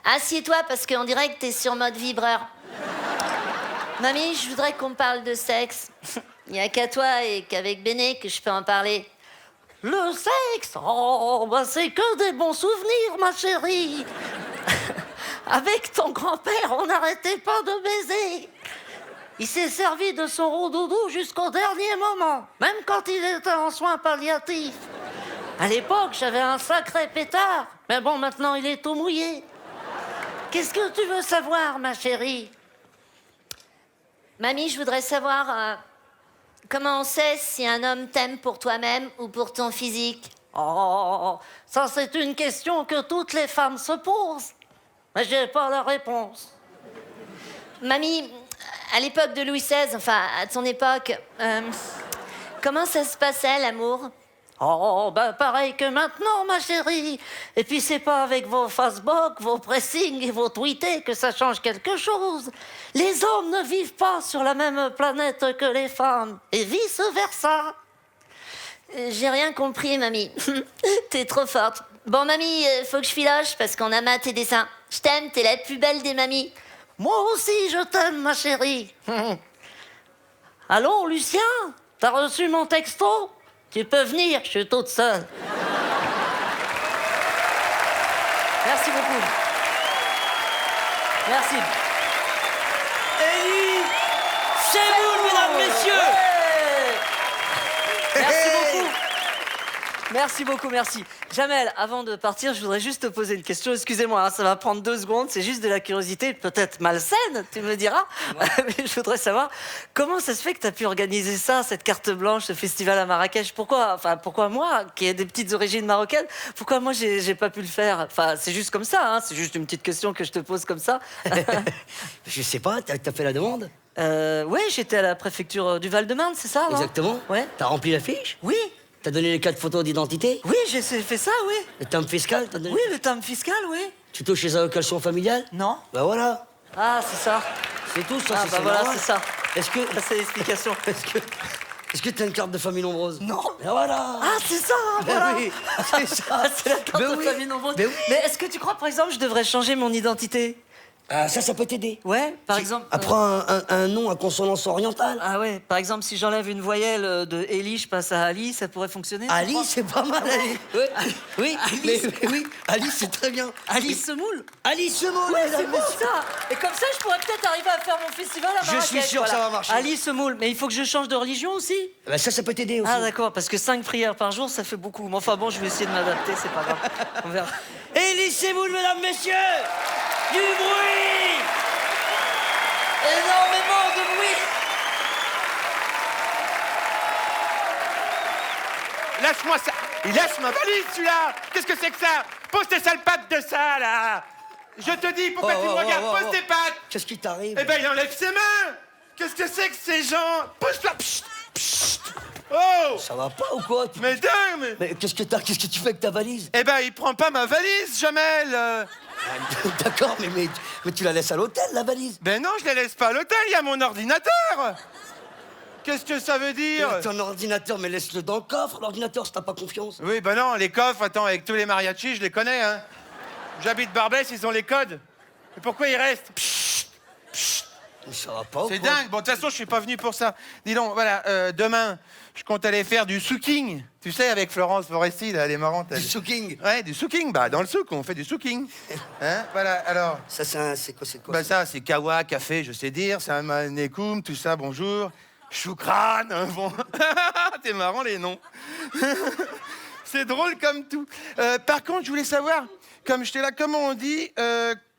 Assieds-toi parce qu'on dirait que t'es sur mode vibreur. Mamie, je voudrais qu'on parle de sexe. Il n'y a qu'à toi et qu'avec Béné que je peux en parler. Le sexe? Oh, bah c'est que des bons souvenirs, ma chérie. Avec ton grand-père, on n'arrêtait pas de baiser. Il s'est servi de son roux-doudou jusqu'au dernier moment, même quand il était en soins palliatifs. À l'époque, j'avais un sacré pétard, mais bon, maintenant il est tout mouillé. Qu'est-ce que tu veux savoir, ma chérie? Mamie, je voudrais savoir comment on sait si un homme t'aime pour toi-même ou pour ton physique. Oh, ça c'est une question que toutes les femmes se posent. Mais j'ai pas la réponse. Mamie, à l'époque de Louis XVI, enfin à ton époque, comment ça se passait l'amour? Oh, ben pareil que maintenant, ma chérie. Et puis c'est pas avec vos Facebook, vos pressings et vos tweetés que ça change quelque chose. Les hommes ne vivent pas sur la même planète que les femmes, et vice-versa. J'ai rien compris, mamie. T'es trop forte. Bon, mamie, faut que je filoche parce qu'on a tes dessins. Je t'aime, t'es la plus belle des mamies. Moi aussi, je t'aime, ma chérie. Allô, Lucien? T'as reçu mon texto? Tu peux venir, je suis toute seule. Merci beaucoup. Merci. Élie Semoun, mesdames, messieurs. Merci beaucoup. Merci beaucoup, merci. Jamel, avant de partir, je voudrais juste te poser une question. Excusez-moi, hein, ça va prendre 2 secondes. C'est juste de la curiosité, peut-être malsaine, tu me diras. Mais je voudrais savoir, comment ça se fait que tu as pu organiser ça, cette carte blanche, ce festival à Marrakech? Pourquoi moi, qui ai des petites origines marocaines, pourquoi moi, j'ai pas pu le faire? Enfin, c'est juste comme ça, hein, c'est juste une petite question que je te pose comme ça. Je sais pas, t'as fait la demande? Oui, j'étais à la préfecture du Val-de-Marne, c'est ça, non? Exactement. Ouais. T'as rempli la fiche? Oui. T'as donné les 4 photos d'identité? Oui, j'ai fait ça, oui. Le timbre fiscal, t'as donné? Oui, le timbre fiscal, oui. Tu touches les allocations familiales? Non. Bah voilà. Ah, c'est ça. C'est tout, ça, Ah, c'est bah voilà, normal. c'est ça. Est-ce que... Ça, c'est l'explication. Est-ce que t'as une carte de famille nombreuse? Non. Ben voilà. Ah, c'est ça, Ben voilà. oui, c'est ça. Ah, c'est la carte Ben de oui. famille nombreuse. Ben oui. Mais est-ce que tu crois, par exemple, je devrais changer mon identité? Ah, ça peut t'aider. Ouais, par exemple... Apprends un nom à consonance orientale. Ah ouais, par exemple, si j'enlève une voyelle de Ellie, je passe à Ali, ça pourrait fonctionner? tu Ali, crois? c'est pas mal, Ali. Oui, Alice. mais oui, Ali, c'est très bien. Alice Semoule? Alice Semoule, Ouais, mesdames, c'est bon messieurs. ça. Et comme ça, je pourrais peut-être arriver à faire mon festival à Je Marrakech. suis sûr que ça va marcher. Alice Semoule, mais il faut que je change de religion aussi? Ben ça peut t'aider aussi. Ah d'accord, parce que 5 prières par jour, ça fait beaucoup. Mais enfin bon, je vais essayer de m'adapter, c'est pas grave. On verra. Alice Semoule, mesdames, messieurs. Du bruit. Énormément de bruit. Lâche-moi ça. Il lâche ma valise, celui-là. Qu'est-ce que c'est que ça? Pose tes sales pattes de ça, là. Je te dis, pourquoi tu me regardes? Pose tes pattes. Qu'est-ce qui t'arrive? Eh ben, il enlève ses mains. Qu'est-ce que c'est que ces gens? Pose-toi. Psst, psst. Oh. Ça va pas ou quoi? Mais dingue. Mais qu'est-ce que tu fais avec ta valise? Eh ben, il prend pas ma valise, Jamel. D'accord, mais tu la laisses à l'hôtel, la valise. Ben non, je la laisse pas à l'hôtel, il y a mon ordinateur. Qu'est-ce que ça veut dire? Ton ordinateur, mais laisse-le dans le coffre, l'ordinateur, si t'as pas confiance. Oui, ben non, les coffres, attends, avec tous les mariachis, je les connais, hein. J'habite Barbès, ils ont les codes. Et pourquoi ils restent? Psst, psst. Mais ça va pas ou C'est quoi? dingue. Bon, de toute façon, je suis pas venu pour ça. Dis donc, voilà, demain, je compte aller faire du souking. Tu sais, avec Florence Foresti, là, elle est marrante. Du elle. souking. Ouais, du souking. Bah, dans le souk, on fait du souking. Hein? Voilà, alors. Ça, c'est quoi? Bah, ça, c'est kawa, café, je sais dire. C'est un manekoum, tout ça, bonjour. Choukran, hein, bon. T'es marrant, les noms. C'est drôle comme tout. Par contre, je voulais savoir, comme j'étais là, comment on dit,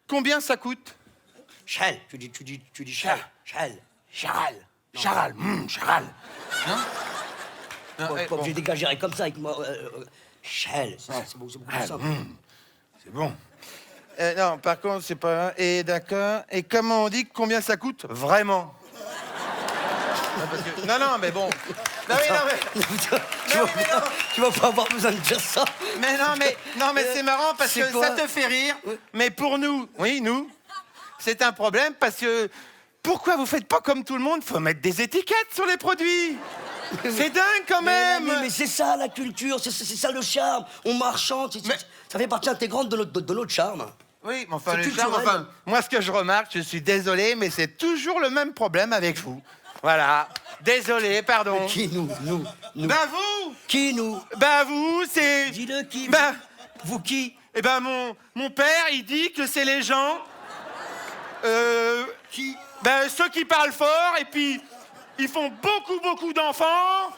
combien ça coûte? Chal. Tu dis chal. Chal. Charal. Charal. Charal. Hein? Pas obligé d'exagérer comme ça avec moi. Chal. C'est beaucoup plus simple. C'est bon. Non, par contre, c'est pas... Et d'accord. Et comment on dit combien ça coûte vraiment? Non, mais bon. Non, oui, non, mais... Tu vas pas avoir besoin de dire ça. Mais non, mais c'est marrant parce C'est que quoi? ça te fait rire. Mais pour nous, oui, nous, c'est un problème parce que... Pourquoi vous faites pas comme tout le monde? Faut mettre des étiquettes sur les produits. C'est dingue quand même. Mais c'est ça la culture, c'est ça le charme. On marchande, ça fait partie intégrante de notre charme. Oui, mais enfin, C'est le charme, culturel. enfin, moi, ce que je remarque, je suis désolé, mais c'est toujours le même problème avec vous. Voilà. Désolé, pardon. Qui nous Ben vous Qui nous Ben vous, c'est... Dis-le qui Ben, Vous qui eh ben, mon père, il dit que c'est les gens... Qui Ben, ceux qui parlent fort, et puis, ils font beaucoup d'enfants.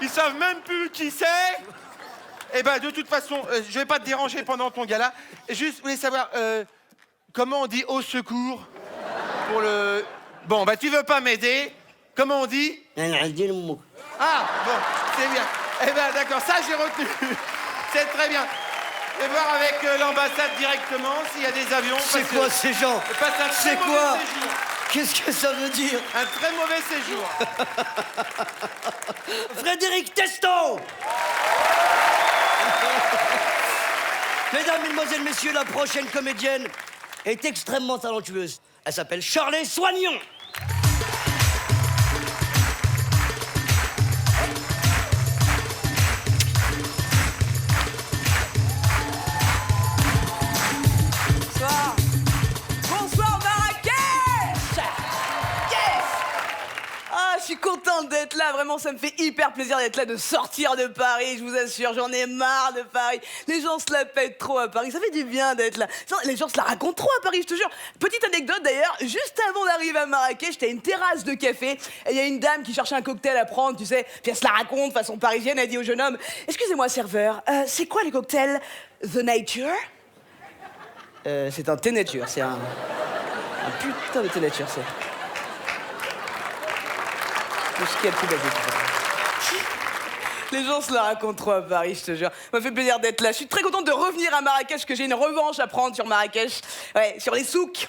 Ils savent même plus qui c'est. Eh ben, de toute façon, je vais pas te déranger pendant ton gala. Juste, je voulais savoir, comment on dit au secours pour le... Bon, bah, tu veux pas m'aider? Comment on dit? Dis le mot. Ah, bon, c'est bien. Eh ben, d'accord, ça, j'ai retenu. C'est très bien. Je vais voir avec l'ambassade directement s'il y a des avions. C'est quoi ces gens? Je passe un très C'est mauvais quoi? séjour. Qu'est-ce que ça veut dire? Un très mauvais séjour. Frédéric Teston. Mesdames, Mesdemoiselles, Messieurs, la prochaine comédienne est extrêmement talentueuse. Elle s'appelle Shirley Soignon. Bonsoir. Bonsoir Marrakech. Yes. Ah, je suis contente d'être là, vraiment ça me fait hyper plaisir d'être là, de sortir de Paris, je vous assure, j'en ai marre de Paris. Les gens se la pètent trop à Paris, ça fait du bien d'être là. Les gens se la racontent trop à Paris, je te jure. Petite anecdote d'ailleurs, juste avant d'arriver à Marrakech, j'étais à une terrasse de café, et il y a une dame qui cherchait un cocktail à prendre, tu sais, puis elle se la raconte façon parisienne, elle dit au jeune homme, excusez-moi serveur, c'est quoi les cocktails The Nature? C'est un thé nature, c'est un putain de thé nature, c'est... Le ce qu'il y a de plus basique. Les gens se la racontent trop à Paris, je te jure. Ça m'a fait plaisir d'être là. Je suis très contente de revenir à Marrakech, que j'ai une revanche à prendre sur Marrakech. Ouais, sur les souks.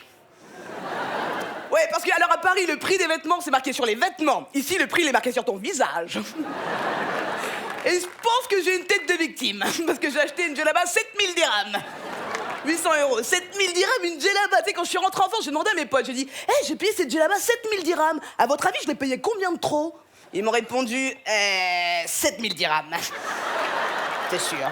Ouais, parce que alors à Paris, le prix des vêtements, c'est marqué sur les vêtements. Ici, le prix, il est marqué sur ton visage. Et je pense que j'ai une tête de victime. Parce que j'ai acheté une djellaba 7000 dirhams. 800 €. 7000 dirhams, une djellaba. Tu sais, quand je suis rentrée en France, j'ai demandé à mes potes, j'ai dit, hey, j'ai payé cette djellaba 7000 dirhams. À votre avis, je l'ai payé combien de trop? Ils m'ont répondu, 7000 dirhams. T'es sûr?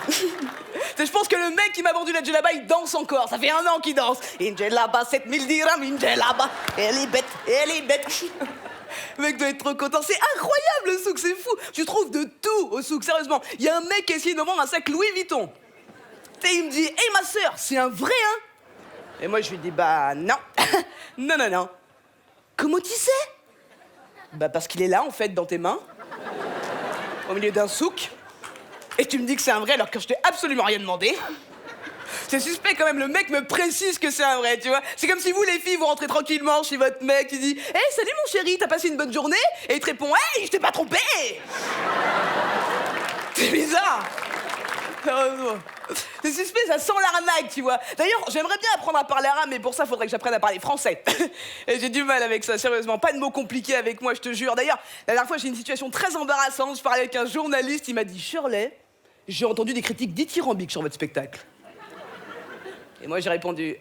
Je pense que le mec qui m'a vendu la djellaba, il danse encore. Ça fait 1 an qu'il danse. Une djellaba, 7000 dirhams, une djellaba. Elle est bête, elle est bête. Le mec doit être trop content. C'est incroyable le souk, c'est fou. Tu trouves de tout au souk, sérieusement. Il y a un mec qui a essayé de me vendre un sac Louis Vuitton. Et il me dit, hey ma sœur, c'est un vrai, hein? Et moi je lui dis, bah non. Non. Comment tu sais? Bah parce qu'il est là en fait dans tes mains, au milieu d'un souk. Et tu me dis que c'est un vrai alors que je t'ai absolument rien demandé. C'est suspect quand même, le mec me précise que c'est un vrai, tu vois. C'est comme si vous les filles, vous rentrez tranquillement chez votre mec, il dit, hey salut mon chéri, t'as passé une bonne journée? Et il te répond, hey, je t'ai pas trompé. C'est bizarre. C'est suspect, ça sent l'arnaque, tu vois. D'ailleurs, j'aimerais bien apprendre à parler arabe, mais pour ça, faudrait que j'apprenne à parler français. Et j'ai du mal avec ça, sérieusement. Pas de mots compliqués avec moi, je te jure. D'ailleurs, la dernière fois, j'ai une situation très embarrassante. Je parlais avec un journaliste, il m'a dit, Shirley, j'ai entendu des critiques dithyrambiques sur votre spectacle. Et moi, j'ai répondu,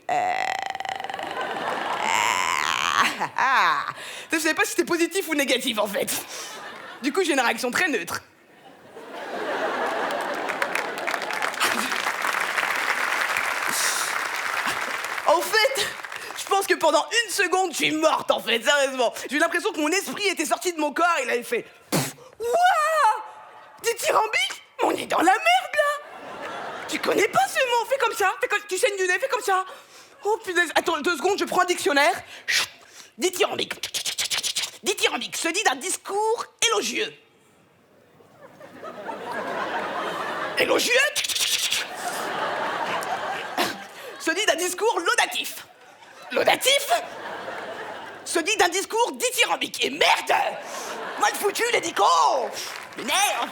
Je savais pas si c'était positif ou négatif, en fait. Du coup, j'ai une réaction très neutre. En fait, je pense que pendant 1 seconde, je suis morte, en fait, sérieusement. J'ai eu l'impression que mon esprit était sorti de mon corps et il avait fait... Wouah! Dithyrambique? On est dans la merde, là! Tu connais pas ce mot? Fais comme ça. Tu saignes du nez, fais comme ça. Oh, punaise. Attends, 2 secondes, je prends un dictionnaire. Chut. Dithyrambique. Dithyrambique se dit d'un discours élogieux. Élogieux? Se dit d'un discours laudatif. Laudatif se dit d'un discours dithyrambique. Et merde! Mal foutu, les dicos! M'énerve!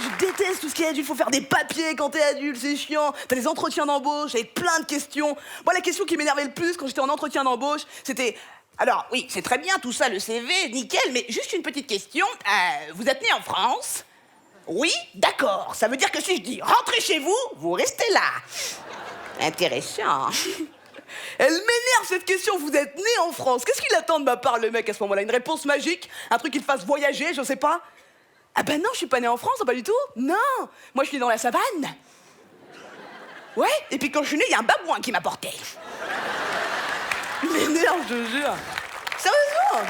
Je déteste tout ce qui est adulte. Faut faire des papiers quand t'es adulte, c'est chiant. T'as des entretiens d'embauche avec plein de questions. Moi, la question qui m'énervait le plus quand j'étais en entretien d'embauche, c'était... Alors, oui, c'est très bien tout ça, le CV, nickel, mais juste une petite question. Vous êtes né en France? Oui, d'accord. Ça veut dire que si je dis rentrez chez vous, vous restez là. Intéressant. Elle m'énerve cette question, vous êtes né en France. Qu'est-ce qu'il attend de ma part, le mec, à ce moment-là? Une réponse magique? Un truc qui te fasse voyager, je sais pas? Ah ben non, je suis pas né en France, pas du tout. Non, moi je suis né dans la savane. Ouais, et puis quand je suis né, il y a un babouin qui m'a porté. Il m'énerve, je te jure. Sérieusement.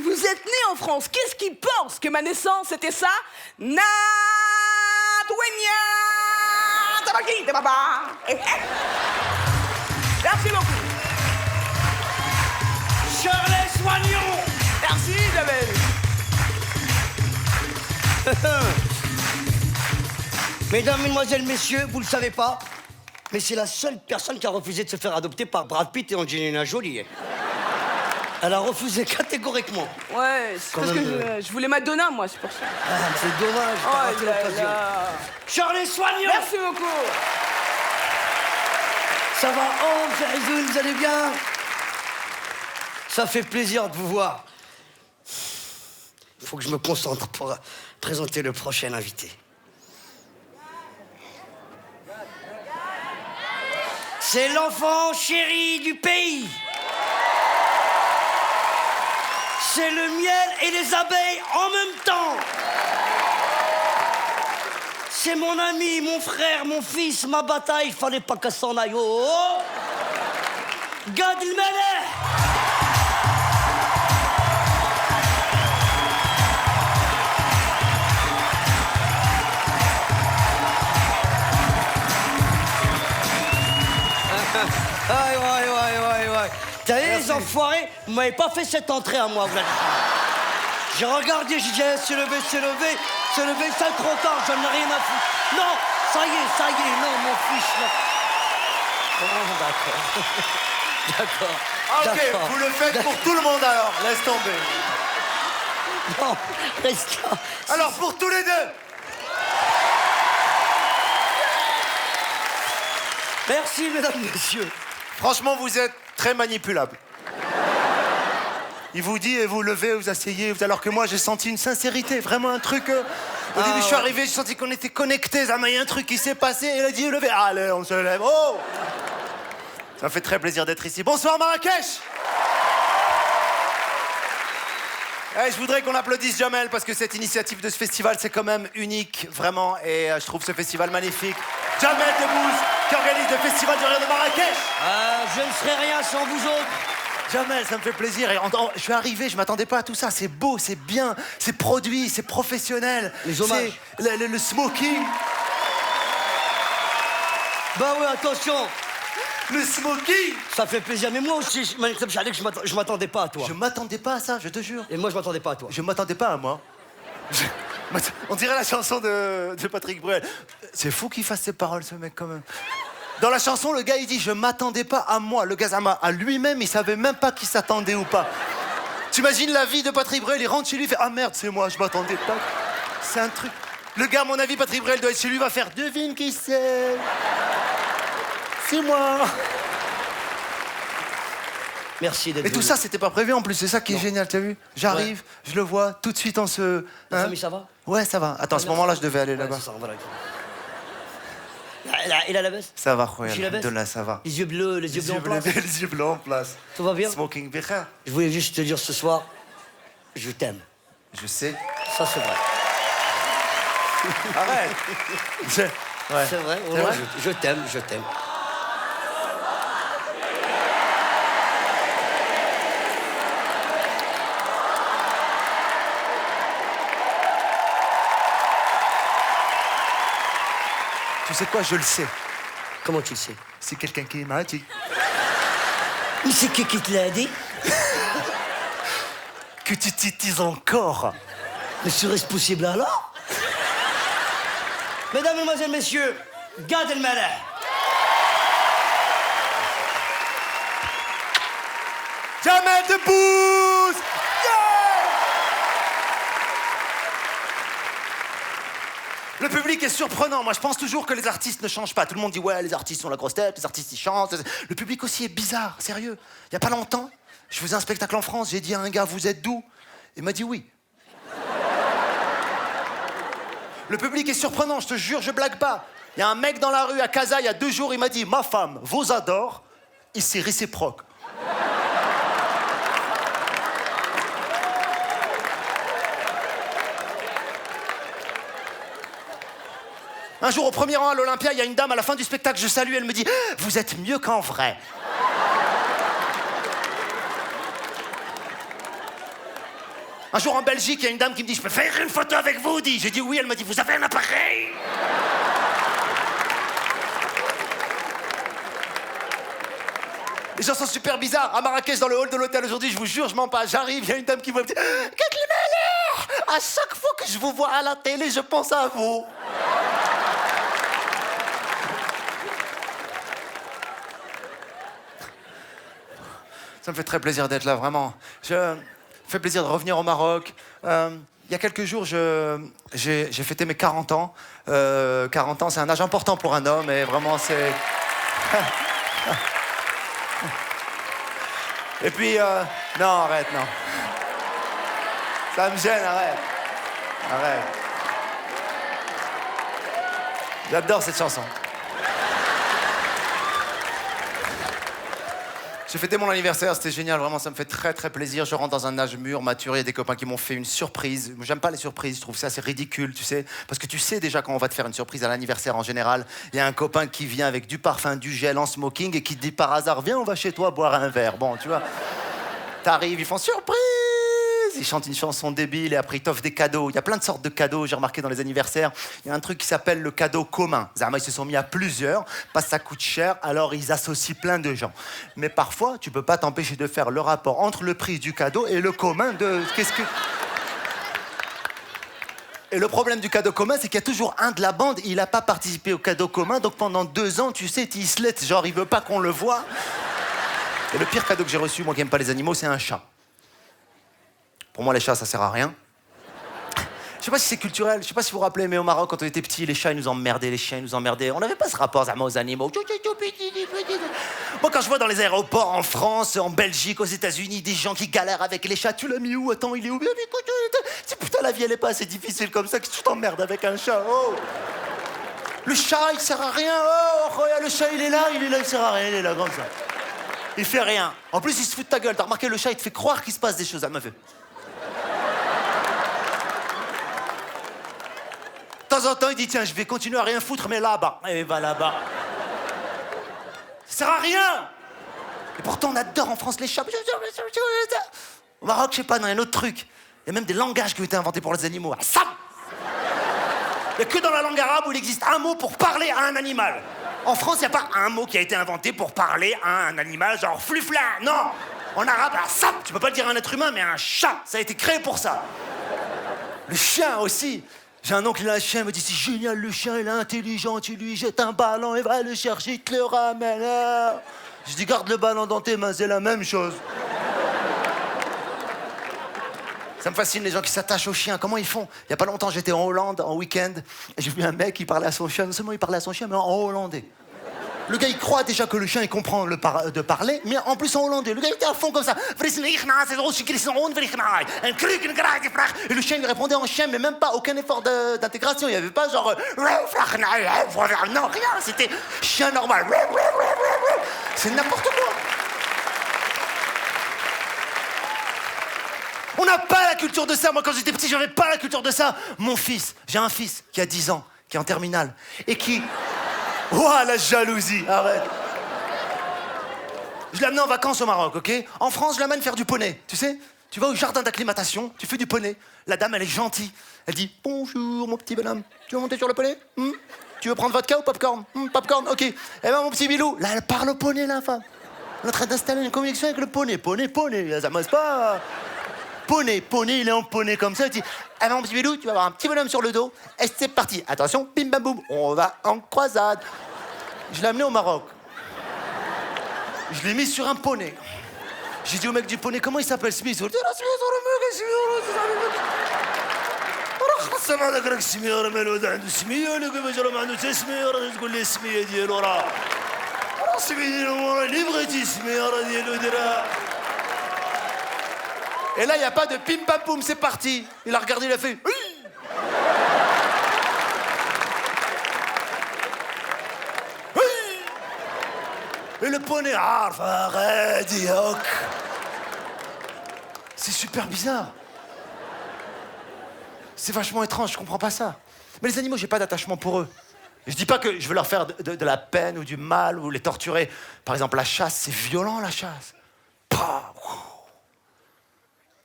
Vous êtes né en France, qu'est-ce qu'il pense? Que ma naissance, c'était ça? Merci beaucoup. Shirley Soignon. Merci, Isabelle. Mesdames, mesdemoiselles, messieurs, vous le savez pas, mais c'est la seule personne qui a refusé de se faire adopter par Brad Pitt et Angelina Jolie. Elle a refusé catégoriquement. Ouais, c'est Quand parce que même, je voulais Madonna, moi, c'est pour ça. Ah, c'est dommage, t'as raté Oh là l'occasion. là. Shirley Soignon. Merci beaucoup. Ça va, oh, Jérémy, vous allez bien? Ça fait plaisir de vous voir. Il faut que je me concentre pour présenter le prochain invité. C'est l'enfant chéri du pays. C'est le miel et les abeilles en même temps. C'est mon ami, mon frère, mon fils, ma bataille. Fallait pas qu'elle s'en aille. Oh, oh. Gad Elmaleh. Ouais. T'as vu, les enfoirés, vous m'avez pas fait cette entrée à moi, Vladimir. J'ai regardé, j'ai dit, c'est levé, 5 trop tard, j'en ai rien à foutre. Non, ça y est, non, mon fils, non. Oh, d'accord. Ok, vous le faites pour tout le monde alors, laisse tomber. Non, reste là. Alors pour tous les deux. Merci, mesdames, messieurs. Franchement, vous êtes très manipulable. Il vous dit et vous levez, vous asseyez, alors que moi j'ai senti une sincérité, vraiment un truc. Au début, je suis arrivé, j'ai senti qu'on était connectés, ça m'a y a un truc qui s'est passé, et il a dit levez. Allez, on se lève. Oh! Ça me fait très plaisir d'être ici. Bonsoir Marrakech! Je voudrais qu'on applaudisse Jamel parce que cette initiative de ce festival, c'est quand même unique, vraiment, et je trouve ce festival magnifique. Jamel Debbouze, qui organise le festival du rire de Marrakech. Je ne serais rien sans vous autres. Jamel, ça me fait plaisir. Et je suis arrivé, je m'attendais pas à tout ça. C'est beau, c'est bien, c'est produit, c'est professionnel. Les hommages. C'est le smoking. Bah oui, attention. Le smoking. Ça fait plaisir, mais moi aussi, je m'attendais pas à toi. Je m'attendais pas à ça, je te jure. Et moi, je m'attendais pas à toi. Je m'attendais pas à moi. On dirait la chanson de Patrick Bruel. C'est fou qu'il fasse ces paroles, ce mec, quand même. Dans la chanson, le gars, il dit « Je m'attendais pas à moi ». Le gars, à lui-même, il savait même pas qu'il s'attendait ou pas. T'imagines la vie de Patrick Bruel, il rentre chez lui, il fait « Ah merde, c'est moi, je m'attendais pas ». C'est un truc... Le gars, à mon avis, Patrick Bruel doit être chez lui, va faire « Devine qui c'est ». C'est moi. Merci d'être Et tout venu. ça, c'était pas prévu en plus, c'est ça qui est génial, t'as vu? J'arrive, je le vois, tout de suite on se... La famille, ça va? Ouais, ça va. Attends, à ce moment-là, je devais aller là-bas. Ouais, c'est ça, voilà. Il a la baisse? Ça va, Royal. J'ai la baisse? De là, ça va. Les yeux bleus, les yeux blancs en place. Les yeux blancs en place. Tout va bien? Smoking Becher. Je voulais juste te dire ce soir, je t'aime. Je sais. Ça, c'est vrai. Arrête. Ouais. C'est vrai, C'est ouais, vrai je t'aime, je t'aime. Tu sais quoi, je le sais. Comment tu le sais? C'est quelqu'un qui m'a dit. Mais c'est qui te l'a dit? Que tu t'utilises encore. Mais serait-ce possible alors? Mesdames, mesdemoiselles, messieurs, Gad Elmaleh. Jamel Debbouze. Le public est surprenant. Moi, je pense toujours que les artistes ne changent pas. Tout le monde dit, ouais, les artistes ont la grosse tête, les artistes, ils chantent. Le public aussi est bizarre, sérieux. Il y a pas longtemps, je faisais un spectacle en France. J'ai dit à un gars, vous êtes d'où? Il m'a dit oui. Le public est surprenant, je te jure, je blague pas. Il y a un mec dans la rue à Casa, il y a 2 jours, il m'a dit « Ma femme vous adore, et c'est réciproque. » Un jour, au premier rang à l'Olympia, il y a une dame, à la fin du spectacle, je salue, elle me dit « Vous êtes mieux qu'en vrai. » Un jour, en Belgique, il y a une dame qui me dit « Je peux faire une photo avec vous, dit. » J'ai dit « Oui », elle m'a dit « Vous avez un appareil ?» Les gens sont super bizarres. À Marrakech, dans le hall de l'hôtel aujourd'hui, je vous jure, je mens pas. J'arrive, il y a une dame qui me dit « À chaque fois que je vous vois à la télé, je pense à vous. » Ça me fait très plaisir d'être là, vraiment. Ça me fait plaisir de revenir au Maroc. Il y a quelques jours, j'ai fêté mes 40 ans. 40 ans, c'est un âge important pour un homme, et vraiment, c'est... Et puis, non, arrête, non. Ça me gêne, arrête. Arrête. J'adore cette chanson. J'ai fêté mon anniversaire, c'était génial, vraiment, ça me fait très très plaisir. Je rentre dans un âge mûr, mature, il y a des copains qui m'ont fait une surprise. J'aime pas les surprises, je trouve ça assez ridicule, tu sais. Parce que tu sais déjà quand on va te faire une surprise à l'anniversaire en général, il y a un copain qui vient avec du parfum, du gel en smoking et qui te dit par hasard, viens, on va chez toi boire un verre. Bon, tu vois, t'arrives, ils font surprise. Ils chantent une chanson débile et après ils t'offrent des cadeaux. Il y a plein de sortes de cadeaux, j'ai remarqué dans les anniversaires. Il y a un truc qui s'appelle le cadeau commun. Zama, ils se sont mis à plusieurs, parce que ça coûte cher, alors ils associent plein de gens. Mais parfois, tu peux pas t'empêcher de faire le rapport entre le prix du cadeau et le commun de... Et le problème du cadeau commun, c'est qu'il y a toujours un de la bande, il a pas participé au cadeau commun, donc pendant 2 ans, tu sais, il se lette, genre il veut pas qu'on le voit. Et le pire cadeau que j'ai reçu, moi qui aime pas les animaux, c'est un chat. Pour moi, les chats, ça sert à rien. Je sais pas si c'est culturel, je sais pas si vous vous rappelez, mais au Maroc, quand on était petits, les chats, ils nous emmerdaient, les chiens, ils nous emmerdaient. On n'avait pas ce rapport aux animaux. Moi, quand je vois dans les aéroports, en France, en Belgique, aux États-Unis, des gens qui galèrent avec les chats, tu l'as mis où? Attends, il est où? Putain, la vie, elle est pas assez difficile comme ça que tu t'emmerdes avec un chat. Oh. Le chat, il sert à rien. Oh, regarde, le chat, il est là, il sert à rien, il est là, comme ça. Il fait rien. En plus, il se fout de ta gueule. T'as remarqué, le chat, il te fait croire qu'il se passe des choses. Elle m'a fait. De temps en temps, il dit, tiens, je vais continuer à rien foutre, mais là-bas. Et il va là-bas. Ça sert à rien. Et pourtant, on adore en France les chats. Au Maroc, je sais pas, non, il y a un autre truc. Il y a même des langages qui ont été inventés pour les animaux. Assam. Il n'y a que dans la langue arabe où il existe un mot pour parler à un animal. En France, il n'y a pas un mot qui a été inventé pour parler à un animal, genre flufla. Non. En arabe, assam. Tu peux pas le dire à un être humain, mais à un chat. Ça a été créé pour ça. Le chien aussi. J'ai un oncle, il a un chien, il me dit, c'est génial, le chien, il est intelligent, tu lui jettes un ballon, il va le chercher, il te le ramène. Je dis, garde le ballon dans tes mains, c'est la même chose. Ça me fascine, les gens qui s'attachent aux chiens, comment ils font? Il y a pas longtemps, j'étais en Hollande, en week-end, et j'ai vu un mec qui parlait à son chien, non seulement il parlait à son chien, mais en hollandais. Le gars, il croit déjà que le chien, il comprend de parler, mais en plus en hollandais. Le gars, il était à fond comme ça. Et le chien, il répondait en chien, mais même pas aucun effort d'intégration. Il n'y avait pas genre... Non, rien, c'était chien normal. C'est n'importe quoi. On n'a pas la culture de ça. Moi, quand j'étais petit, j'avais pas la culture de ça. Mon fils, j'ai un fils qui a 10 ans, qui est en terminale, et qui... Ouah, la jalousie, arrête. Je l'ai amené en vacances au Maroc, ok? En France, je l'amène faire du poney, tu sais? Tu vas au jardin d'acclimatation, tu fais du poney. La dame, elle est gentille. Elle dit, bonjour, mon petit bonhomme. Tu veux monter sur le poney? Tu veux prendre vodka ou popcorn? Popcorn, ok. Eh ben, mon petit bilou, là, elle parle au poney, la femme. On est en train d'installer une communication avec le poney. Poney, ça m'ose pas... Poney, il est en poney comme ça, il dit « Ah mon petit bilou, tu vas avoir un petit bonhomme sur le dos, et c'est parti, attention, bim bam boum, on va en croisade. » Je l'ai amené au Maroc. Je l'ai mis sur un poney. J'ai dit au mec du poney, comment il s'appelle Smith? Il dit et là, il n'y a pas de pim pam poum, c'est parti. Il a regardé, il a fait... Et le poney, arrête, yoc. C'est super bizarre. C'est vachement étrange, je comprends pas ça. Mais les animaux, j'ai pas d'attachement pour eux. Je dis pas que je veux leur faire de la peine ou du mal ou les torturer. Par exemple, la chasse, c'est violent, la chasse. Pah,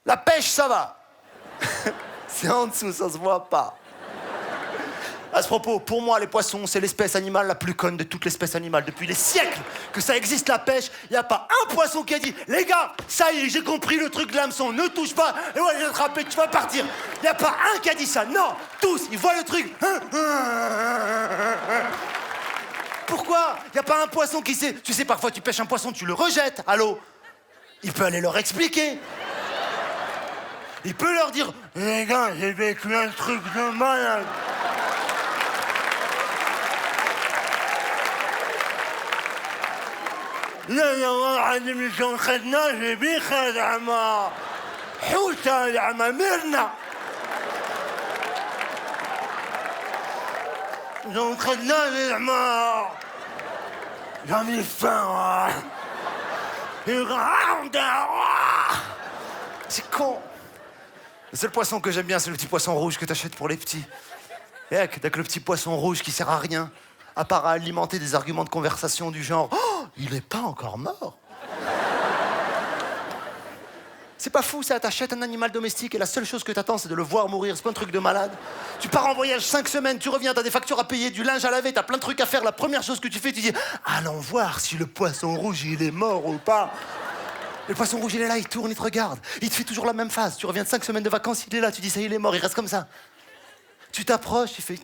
la pêche, ça va. C'est en dessous, ça se voit pas. À ce propos, pour moi, les poissons, c'est l'espèce animale la plus conne de toutes les espèces animales. Depuis les siècles que ça existe, la pêche, il n'y a pas un poisson qui a dit « Les gars, ça y est, j'ai compris le truc de l'hameçon, ne touche pas, et ouais, je vais te attraper, tu vas partir. » Il n'y a pas un qui a dit ça. Non, tous, ils voient le truc. Pourquoi il n'y a pas un poisson qui sait? Tu sais, parfois, tu pêches un poisson, tu le rejettes à l'eau. Il peut aller leur expliquer. Il peut leur dire « Les gars, j'ai vécu un truc de malade. » لا يا واحد من شون خدناه في بيخة زعما حوتة زعما ميرنا شون خدناه زعما j'en ai faim. C'est con. Le seul poisson que j'aime bien, c'est le petit poisson rouge que t'achètes pour les petits. T'as que le petit poisson rouge qui sert à rien, à part à alimenter des arguments de conversation du genre oh, il est pas encore mort. C'est pas fou ça, t'achètes un animal domestique et la seule chose que t'attends c'est de le voir mourir, c'est pas un truc de malade. Tu pars en voyage 5 semaines, tu reviens, t'as des factures à payer, du linge à laver, t'as plein de trucs à faire, la première chose que tu fais, tu dis allons voir si le poisson rouge il est mort ou pas. Le poisson rouge il est là, il tourne, il te regarde, il te fait toujours la même phase, tu reviens de 5 semaines de vacances, il est là, tu dis ça il est mort, il reste comme ça. Tu t'approches, il fait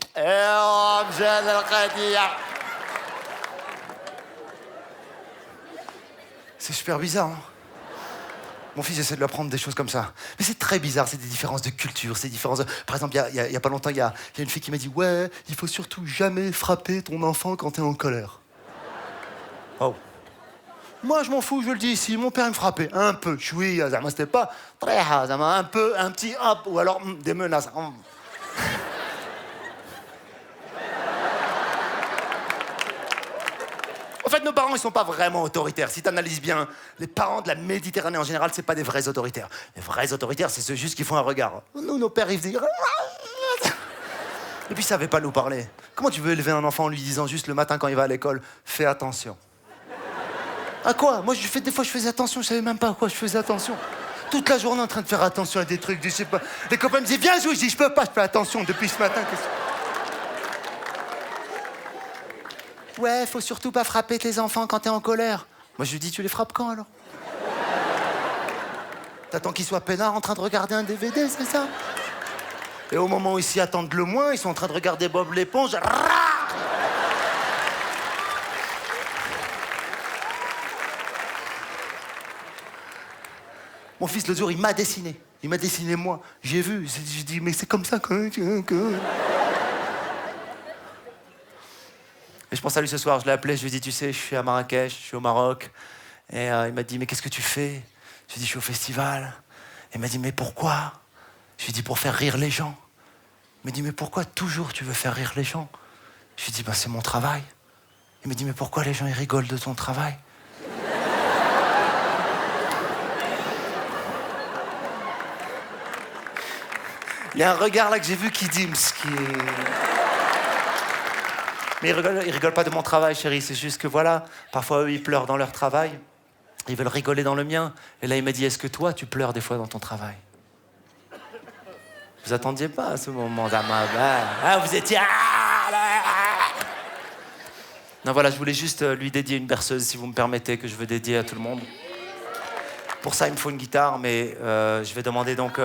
c'est super bizarre, hein. Mon fils essaie de lui apprendre des choses comme ça. Mais c'est très bizarre, c'est des différences de culture, c'est des différences de... Par exemple, il y a pas longtemps, il y a une fille qui m'a dit « Ouais, il faut surtout jamais frapper ton enfant quand t'es en colère. » Oh. Moi, je m'en fous, je le dis ici. Mon père, il me frappait un peu. Choui, c'était pas très un peu, un petit hop, ou alors des menaces. En fait, nos parents, ils sont pas vraiment autoritaires. Si t'analyses bien, les parents de la Méditerranée en général, c'est pas des vrais autoritaires. Les vrais autoritaires, c'est ceux juste qui font un regard. Nous, nos pères, ils faisaient... Et puis, ils savaient pas nous parler. Comment tu veux élever un enfant en lui disant juste le matin quand il va à l'école, fais attention? À quoi? Moi, des fois, je faisais attention, je savais même pas à quoi je faisais attention. Toute la journée en train de faire attention à des trucs, je sais pas. Les copains me disaient, viens jouer, je dis, je peux pas, je fais attention depuis ce matin. Ouais, faut surtout pas frapper tes enfants quand t'es en colère. Moi, je lui dis, tu les frappes quand, alors? T'attends qu'ils soient peinards en train de regarder un DVD, c'est ça? Et au moment où ils s'y attendent le moins, ils sont en train de regarder Bob l'éponge. Mon fils, l'autre jour, il m'a dessiné. Il m'a dessiné moi. J'ai vu, j'ai dit, mais c'est comme ça quand même. Et je pense à lui ce soir, je l'ai appelé, je lui ai dit, tu sais, je suis à Marrakech, je suis au Maroc. Et il m'a dit, mais qu'est-ce que tu fais? Je lui ai dit, je suis au festival. Et il m'a dit, mais pourquoi? Je lui ai dit, pour faire rire les gens. Il m'a dit, mais pourquoi toujours tu veux faire rire les gens? Je lui ai dit, ben, c'est mon travail. Il m'a dit, mais pourquoi les gens ils rigolent de ton travail? Il y a un regard là que j'ai vu qui dit, Mski. Mais ils rigolent pas de mon travail, chérie. C'est juste que voilà, parfois eux, ils pleurent dans leur travail. Ils veulent rigoler dans le mien. Et là, il m'a dit, est-ce que toi, tu pleures des fois dans ton travail? Vous attendiez pas à ce moment, Dama. Ah, vous étiez... Non, voilà, je voulais juste lui dédier une berceuse, si vous me permettez, que je veux dédier à tout le monde. Pour ça, il me faut une guitare, mais je vais demander donc...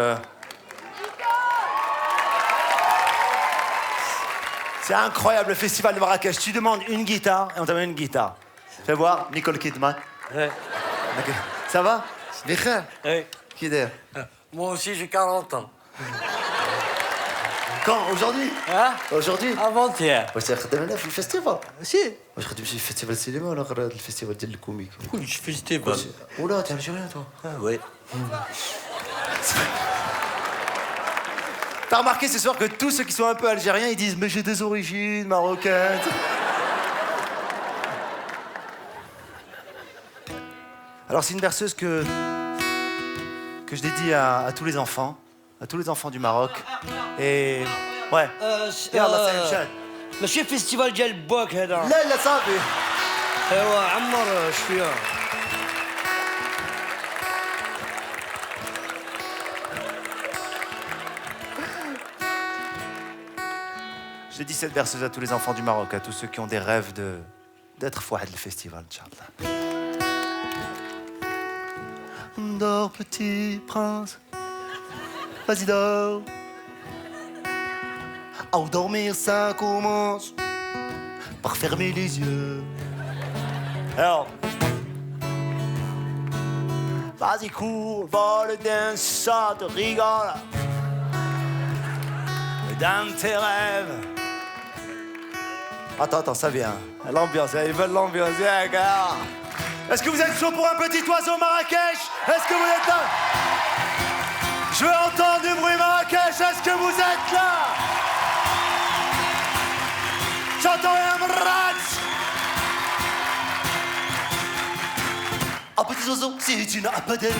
C'est incroyable, le festival de Marrakech. Tu demandes une guitare et on t'amène une guitare. Fais voir, Nicole Kidman. Ouais. Okay. Ça va? Bikhair? Ouais. Qui est? Moi aussi, j'ai 40 ans. Quand? Aujourd'hui? Hein? Aujourd'hui? Avant-hier. واش تخدم هنا في الفيستيفال؟ Si. واش خدمتي في فيستيفال السينما ولا غير الفيستيفال ديال الكوميك؟ Oui, je festival. ولا t'es algérien toi? Ah ouais. T'as remarqué ce soir que tous ceux qui sont un peu algériens, ils disent mais j'ai des origines marocaines. Alors c'est une berceuse que je dédie à tous les enfants du Maroc. Et ouais. يلا سيد مشاد. ماشي فيستيفال ديال باك هذا. لا لا صافي. ايوا عمر شويه. Je dédie cette berceuse à tous les enfants du Maroc, à tous ceux qui ont des rêves d'être fouad le festival, Inch'Allah. Dors, petit prince. Vas-y, dors. Oh, dormir, ça commence par fermer les yeux. Alors, vas-y, cours, vole d'un ça te rigole. Dans tes rêves. Attends, ça vient. L'ambiance, ils veulent l'ambiance, gars. Est-ce que vous êtes chaud pour un petit oiseau Marrakech? Est-ce que vous êtes là? Je veux entendre du bruit Marrakech, est-ce que vous êtes là? J'entends un bratch. Un petit oiseau, si tu n'as pas d'aile.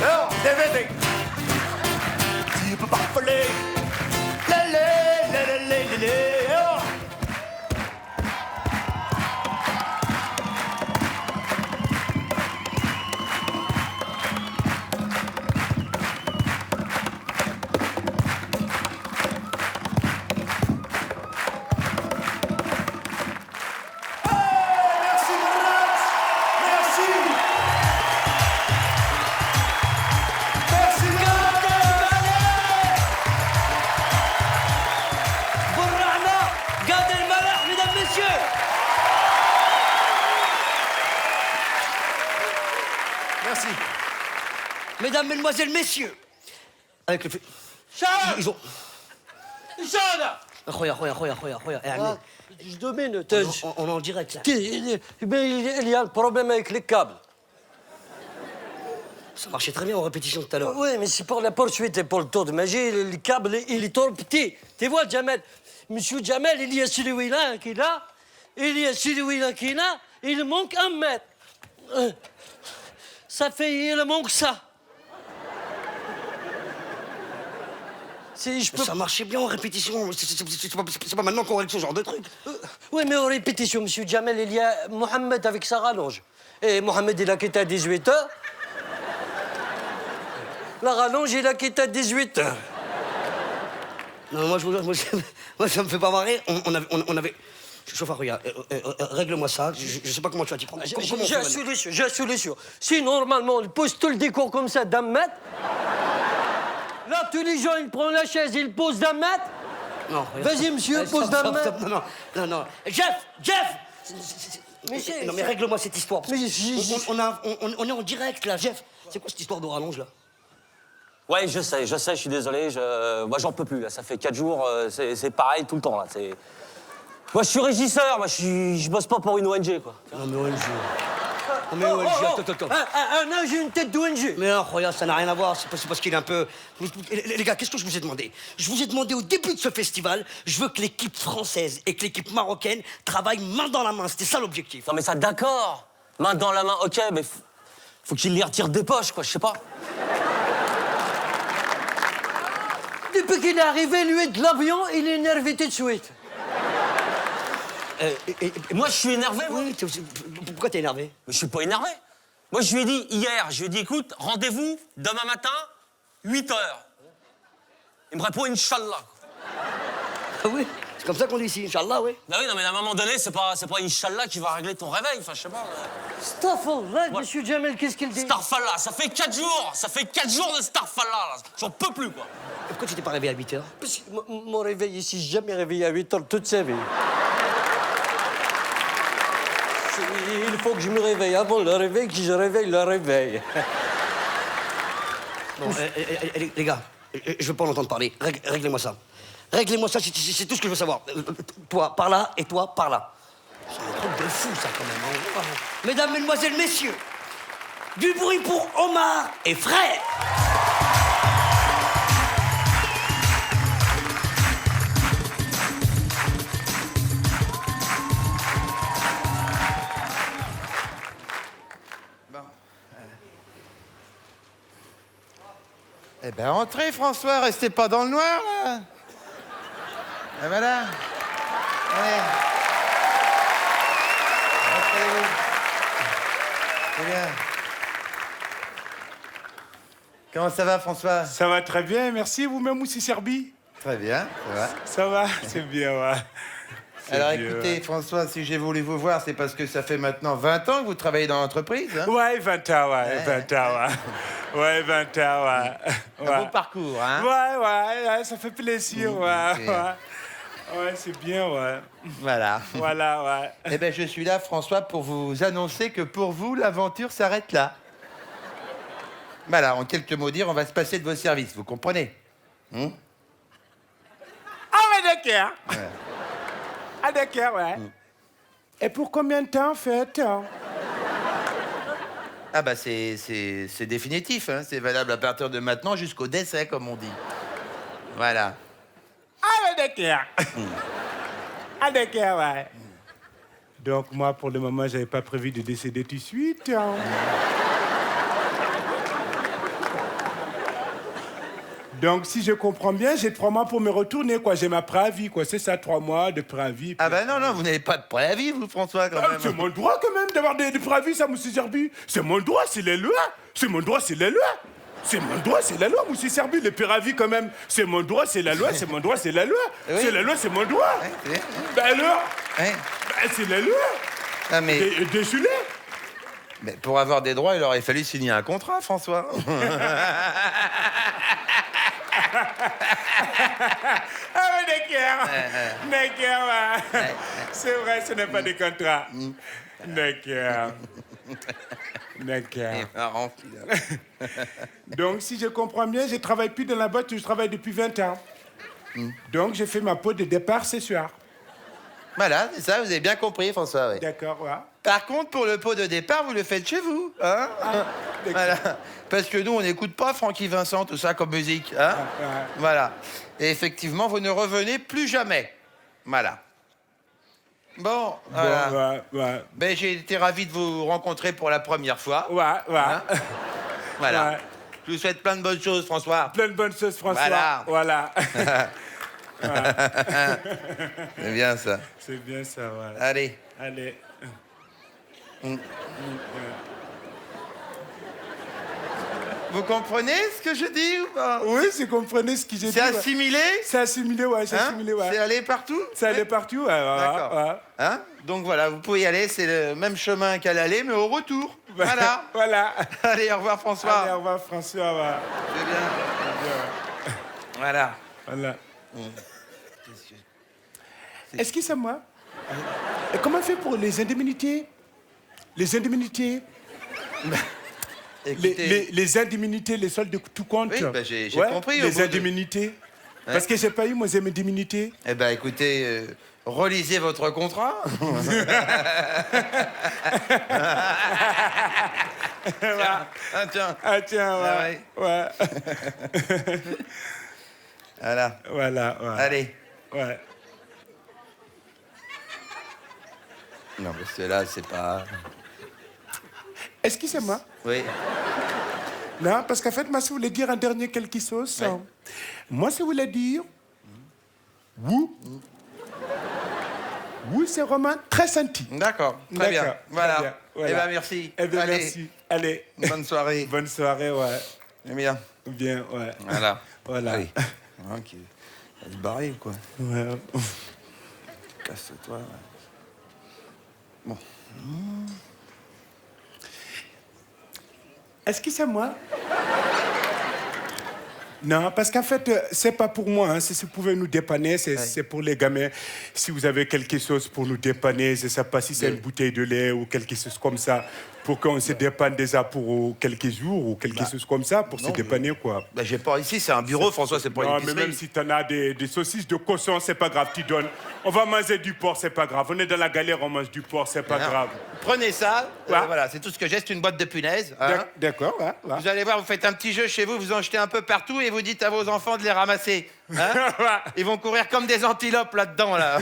Oh, DVD. Tu peux pas voler. Oh. Merci. Mesdames, mesdemoiselles, messieurs. Avec le... Ils ont... خويا يعني Je domine. on est en direct là. Il y a un problème avec les câbles. Ça marchait très bien en répétition tout à l'heure. Oui, mais c'est pour la poursuite et pour le tour de magie, le câble, il est trop petit. Tu vois, Jamel, Monsieur Jamel, il y a celui-là qui est là, il y a celui-là qui est là, il manque 1 mètre. Ça fait, il manque ça. Si je peux... Ça marchait bien en répétition. C'est pas maintenant qu'on règle ce genre de truc. Oui, mais en répétition, Monsieur Jamel, il y a Mohamed avec sa rallonge. Et Mohamed, il a quitté à 18h. La rallonge, il a quitté à 18h. Non, moi, ça me fait pas marrer. On avait... Chauffeur, regarde, règle-moi ça. Je sais pas comment tu vas t'y prendre. J'ai la solution. Si normalement, on pose tout le décor comme ça d'1 mètre, là, tous les gens, ils prennent la chaise, ils posent d'1 mètre. Non, vas-y, monsieur, pose d'1 mètre. Non. Jeff Non, mais règle-moi cette histoire. On est en direct, là, Jeff. C'est quoi cette histoire de rallonge, là? Ouais, je sais, je suis désolé. Moi, j'en peux plus, là. Ça fait 4 jours, c'est pareil tout le temps, là. Moi, je suis régisseur, moi, je bosse pas pour une ONG, quoi. Non, mais ONG... Non, mais ONG, attends. Un âge et une tête d'ONG. Mais non, regarde, ça n'a rien à voir. C'est parce qu'il est un peu... Les gars, qu'est-ce que je vous ai demandé? Je vous ai demandé au début de ce festival, je veux que l'équipe française et que l'équipe marocaine travaillent main dans la main. C'était ça l'objectif. Non, mais ça, d'accord. Main dans la main, ok, mais faut qu'il les retire des poches, quoi, je sais pas. Depuis qu'il est arrivé, lui, de l'avion, il est énervé tout de suite. Et moi, je suis énervé, moi. Oui, pourquoi t'es énervé? Mais je suis pas énervé. Moi, je lui ai dit hier, écoute, rendez-vous demain matin, 8h. Il me répond Inch'Allah. Ah oui, c'est comme ça qu'on dit ici, Inch'Allah, oui. Bah oui, non, mais à un moment donné, c'est pas Inch'Allah qui va régler ton réveil, enfin, je sais pas. Starfallah, monsieur Jamel, qu'est-ce qu'il dit? Starfallah, ça fait 4 jours. Ça fait 4 jours de Starfallah, là. J'en peux plus, quoi. Et pourquoi tu t'es pas réveillé à 8h? Parce que mon réveil ici, j'ai jamais réveillé à 8h toute sa vie. Il faut que je me réveille avant le réveil, que je réveille le réveil. Bon, les gars, je veux pas en entendre parler. Réglez-moi ça. Réglez-moi ça, c'est tout ce que je veux savoir. Toi, par là, et toi, par là. C'est un truc de fou, ça, quand même. Hein. Mesdames, mesdemoiselles, messieurs, du bruit pour Omar et Frère. Bon. Eh ben, entrez, François, restez pas dans le noir, là. Et voilà. Allez. Installez-vous. C'est bien. Comment ça va, François? Ça va très bien, merci. Vous-même aussi, Serbie? Très bien, ça va. Ça va, c'est bien, ouais. C'est Alors bien, écoutez, François, si j'ai voulu vous voir, c'est parce que ça fait maintenant 20 ans que vous travaillez dans l'entreprise. Hein? Ouais, 20 ans, ouais, 20 ans, ouais. Ouais, 20 ans, ouais. Un beau parcours, hein? Ouais, ça fait plaisir, ouais, ok. ouais. Ouais, c'est bien, ouais. Voilà. Voilà, ouais. Eh bien, je suis là, François, pour vous annoncer que pour vous, l'aventure s'arrête là. Voilà, en quelques mots dire, on va se passer de vos services, vous comprenez? Ah ouais, d'accord. Ouais. Ah d'accord, ouais. Et pour combien de temps, en fait? Ah bah c'est définitif, hein. C'est valable à partir de maintenant jusqu'au décès, comme on dit. Voilà. Ah ouais, d'accord. Ah d'accord, ouais. Donc moi, pour le moment, j'avais pas prévu de décéder tout de suite. Hein. Donc, si je comprends bien, j'ai 3 mois pour me retourner, quoi. J'ai ma préavis, quoi. C'est ça, 3 mois de préavis. Ah bah non, vous n'avez pas de préavis, vous, François, quand même. C'est mon droit, quand même, d'avoir des préavis, ça, monsieur Serbi. C'est mon droit, c'est les lois. C'est mon droit, c'est les lois. C'est mon droit, c'est la loi, monsieur Serbi. Les préavis, quand même, c'est mon droit, c'est la loi. C'est mon droit, c'est la loi. Oui. C'est la loi, c'est mon droit. Ben alors c'est la loi. Ah mais... Désolé. Mais pour avoir des droits, il aurait fallu signer un contrat, François. Ah oui, d'accord. D'accord, ouais. C'est vrai, ce n'est pas des contrats. D'accord. D'accord. C'est marrant, celui-là. Donc, si je comprends bien, je ne travaille plus dans la boîte où je travaille depuis 20 ans. Donc, j'ai fait ma peau de départ ce soir. Voilà, c'est ça, vous avez bien compris, François, oui. D'accord, ouais. Par contre, pour le pot de départ, vous le faites chez vous, hein? Voilà. Parce que nous, on n'écoute pas Francky Vincent, tout ça, comme musique, hein? Voilà. Et effectivement, vous ne revenez plus jamais. Voilà. Bon, voilà. Ouais. Ben, j'ai été ravi de vous rencontrer pour la première fois. Ouais. Voilà. Ouais. Je vous souhaite plein de bonnes choses, François. Plein de bonnes choses, François. Voilà. C'est bien, ça. C'est bien ça, voilà. Allez. Allez. Vous comprenez ce que je dis ou pas? Oui, je comprenez ce que j'ai dit. C'est assimilé? C'est assimilé, ouais, c'est assimilé, ouais. C'est allé partout? C'est allé partout, ouais. D'accord. Ouais. Hein? Donc voilà, vous pouvez y aller, c'est le même chemin qu'à l'aller, mais au retour. Voilà. Voilà. Allez, au revoir François. Allez, au revoir François, ouais. C'est bien. Voilà. Voilà. Excusez-moi. Et comment on fait pour les indemnités? Les indemnités? Écoutez... Les indemnités, les soldes de tout compte. Oui, bah j'ai compris. Les indemnités. Parce que j'ai pas eu mes indemnités. Eh ben écoutez, relisez votre contrat. Tiens. Ah tiens, ouais. Ah, Voilà. Voilà, ouais. Allez. Ouais. Non, parce que là, c'est pas... Excusez-moi. Oui. Non, parce qu'en fait, moi, ça voulait dire un dernier quelque chose. Ouais. Moi, ça voulait dire... Oui. Oui, c'est vraiment très senti. D'accord, très bien. D'accord, Voilà. très bien, voilà. Eh ben merci. Eh bien, Allez. merci. Allez. Bonne soirée. Bonne soirée, ouais. Eh bien. Bien, ouais. Voilà. Voilà. Allez. Hein, qui va se barrer ou quoi? Ouais. Casse-toi. Bon. Est-ce que c'est moi? Non, parce qu'en fait, c'est pas pour moi. Hein. Si vous pouvez nous dépanner, c'est pour les gamins. Si vous avez quelque chose pour nous dépanner, je ne sais pas si c'est une bouteille de lait ou quelque chose comme ça, pour qu'on se dépanne déjà pour quelques jours ou quelque chose comme ça, pour se dépanner, quoi. Bah, j'ai pas ici, c'est un bureau, François, c'est pas une Non, épicerie. mais même si t'en as des saucisses de cochon, c'est pas grave, tu donnes. On va manger du porc, c'est pas grave. On est dans la galère, on mange du porc, c'est pas grave. Prenez ça, Ouais. voilà, c'est tout ce que j'ai, c'est une boîte de punaises. Hein. D'accord, ouais. Vous allez voir, vous faites un petit jeu chez vous, vous en jetez un peu partout et vous dites à vos enfants de les ramasser. Hein. Ils vont courir comme des antilopes là-dedans, là.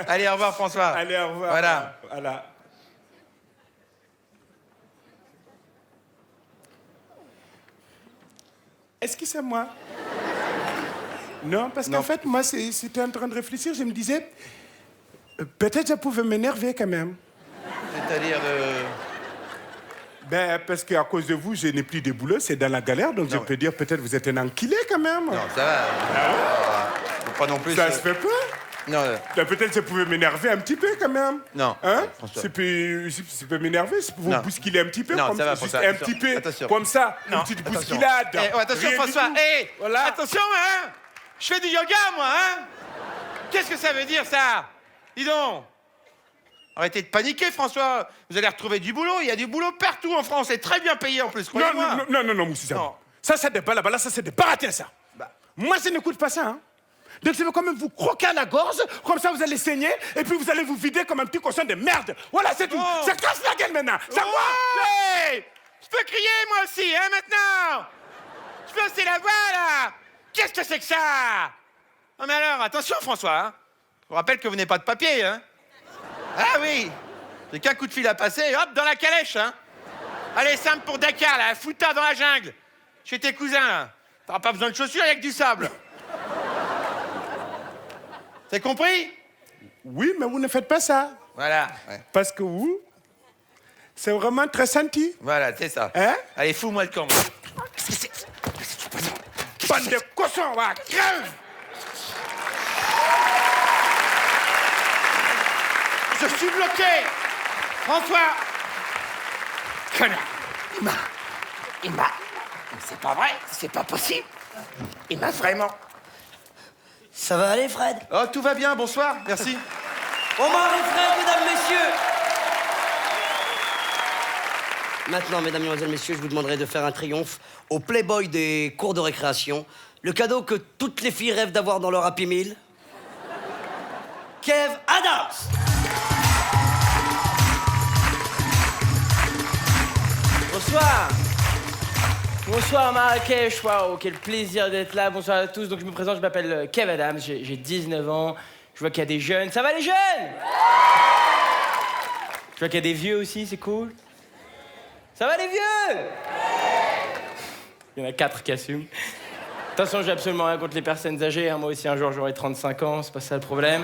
Allez, au revoir, François. Allez, au revoir. Voilà. Voilà. Est-ce que c'est moi? Non, parce qu'en fait, moi, c'était en train de réfléchir, je me disais, peut-être je pouvais m'énerver quand même. C'est-à-dire de... Ben, parce qu'à cause de vous, je n'ai plus de boulot, c'est dans la galère, donc je peux dire peut-être vous êtes un enculé quand même. Non, ça va. Faut pas non plus... Ça se fait pas? Non. Ben, peut-être je pouvais m'énerver un petit peu quand même. Non. Hein? François. Ça peut m'énerver, vous Non. bousculer un petit peu, Non, comme ça va, juste François, un petit peu, attention. comme ça, Non, une petite attention. bousculade. Attention, Rien du François. tout. Voilà. Attention, hein. Je fais du yoga, moi, hein. Qu'est-ce que ça veut dire, ça? Dis donc. Arrêtez de paniquer, François. Vous allez retrouver du boulot. Il y a du boulot partout en France. Et très bien payé, en plus, croyez-moi. Non, Moussa. Ça, c'est des balles là-bas, ça, c'est des baratin, ça. Moi, je n'écoute pas ça, hein. Donc, je vais quand même vous croquer à la gorge, comme ça, vous allez saigner, et puis vous allez vous vider comme un petit cochon de merde. Voilà, c'est tout. Ça casse la gueule maintenant. Ça va? Hey, je peux crier, moi aussi, hein, maintenant. Je peux hausser la voix, là. Qu'est-ce que c'est que ça? Non, mais alors, attention, François, hein. Je vous rappelle que vous n'avez pas de papier, hein. Ah oui. J'ai qu'un coup de fil à passer, et hop, dans la calèche, hein. Allez, simple pour Dakar, là, fouta dans la jungle. Chez tes cousins, là. T'auras pas besoin de chaussures, il y a que du sable. T'as compris? Oui, mais vous ne faites pas ça. Voilà. Ouais. Parce que vous, c'est vraiment très senti. Voilà, c'est ça. Hein? Allez, fous-moi le camp. Bande de cochons, va, crève! Je suis bloqué! François! Connard! Il m'a... C'est pas vrai, c'est pas possible. Il m'a vraiment... Ça va aller, Fred? Oh, tout va bien, bonsoir, merci. Omar et Fred, mesdames, messieurs! Maintenant, mesdames, mesdemoiselles, messieurs, je vous demanderai de faire un triomphe au playboy des cours de récréation. Le cadeau que toutes les filles rêvent d'avoir dans leur Happy Meal. Kev Adams! Bonsoir. Bonsoir Marrakech, waouh, quel plaisir d'être là. Bonsoir à tous. Donc je me présente, je m'appelle Kev Adams, j'ai 19 ans. Je vois qu'il y a des jeunes. Ça va les jeunes? Je vois qu'il y a des vieux aussi, c'est cool. Ça va les vieux? Il y en a 4 qui assument. Attention, j'ai absolument rien contre les personnes âgées. Hein. Moi aussi, un jour, j'aurai 35 ans, c'est pas ça le problème.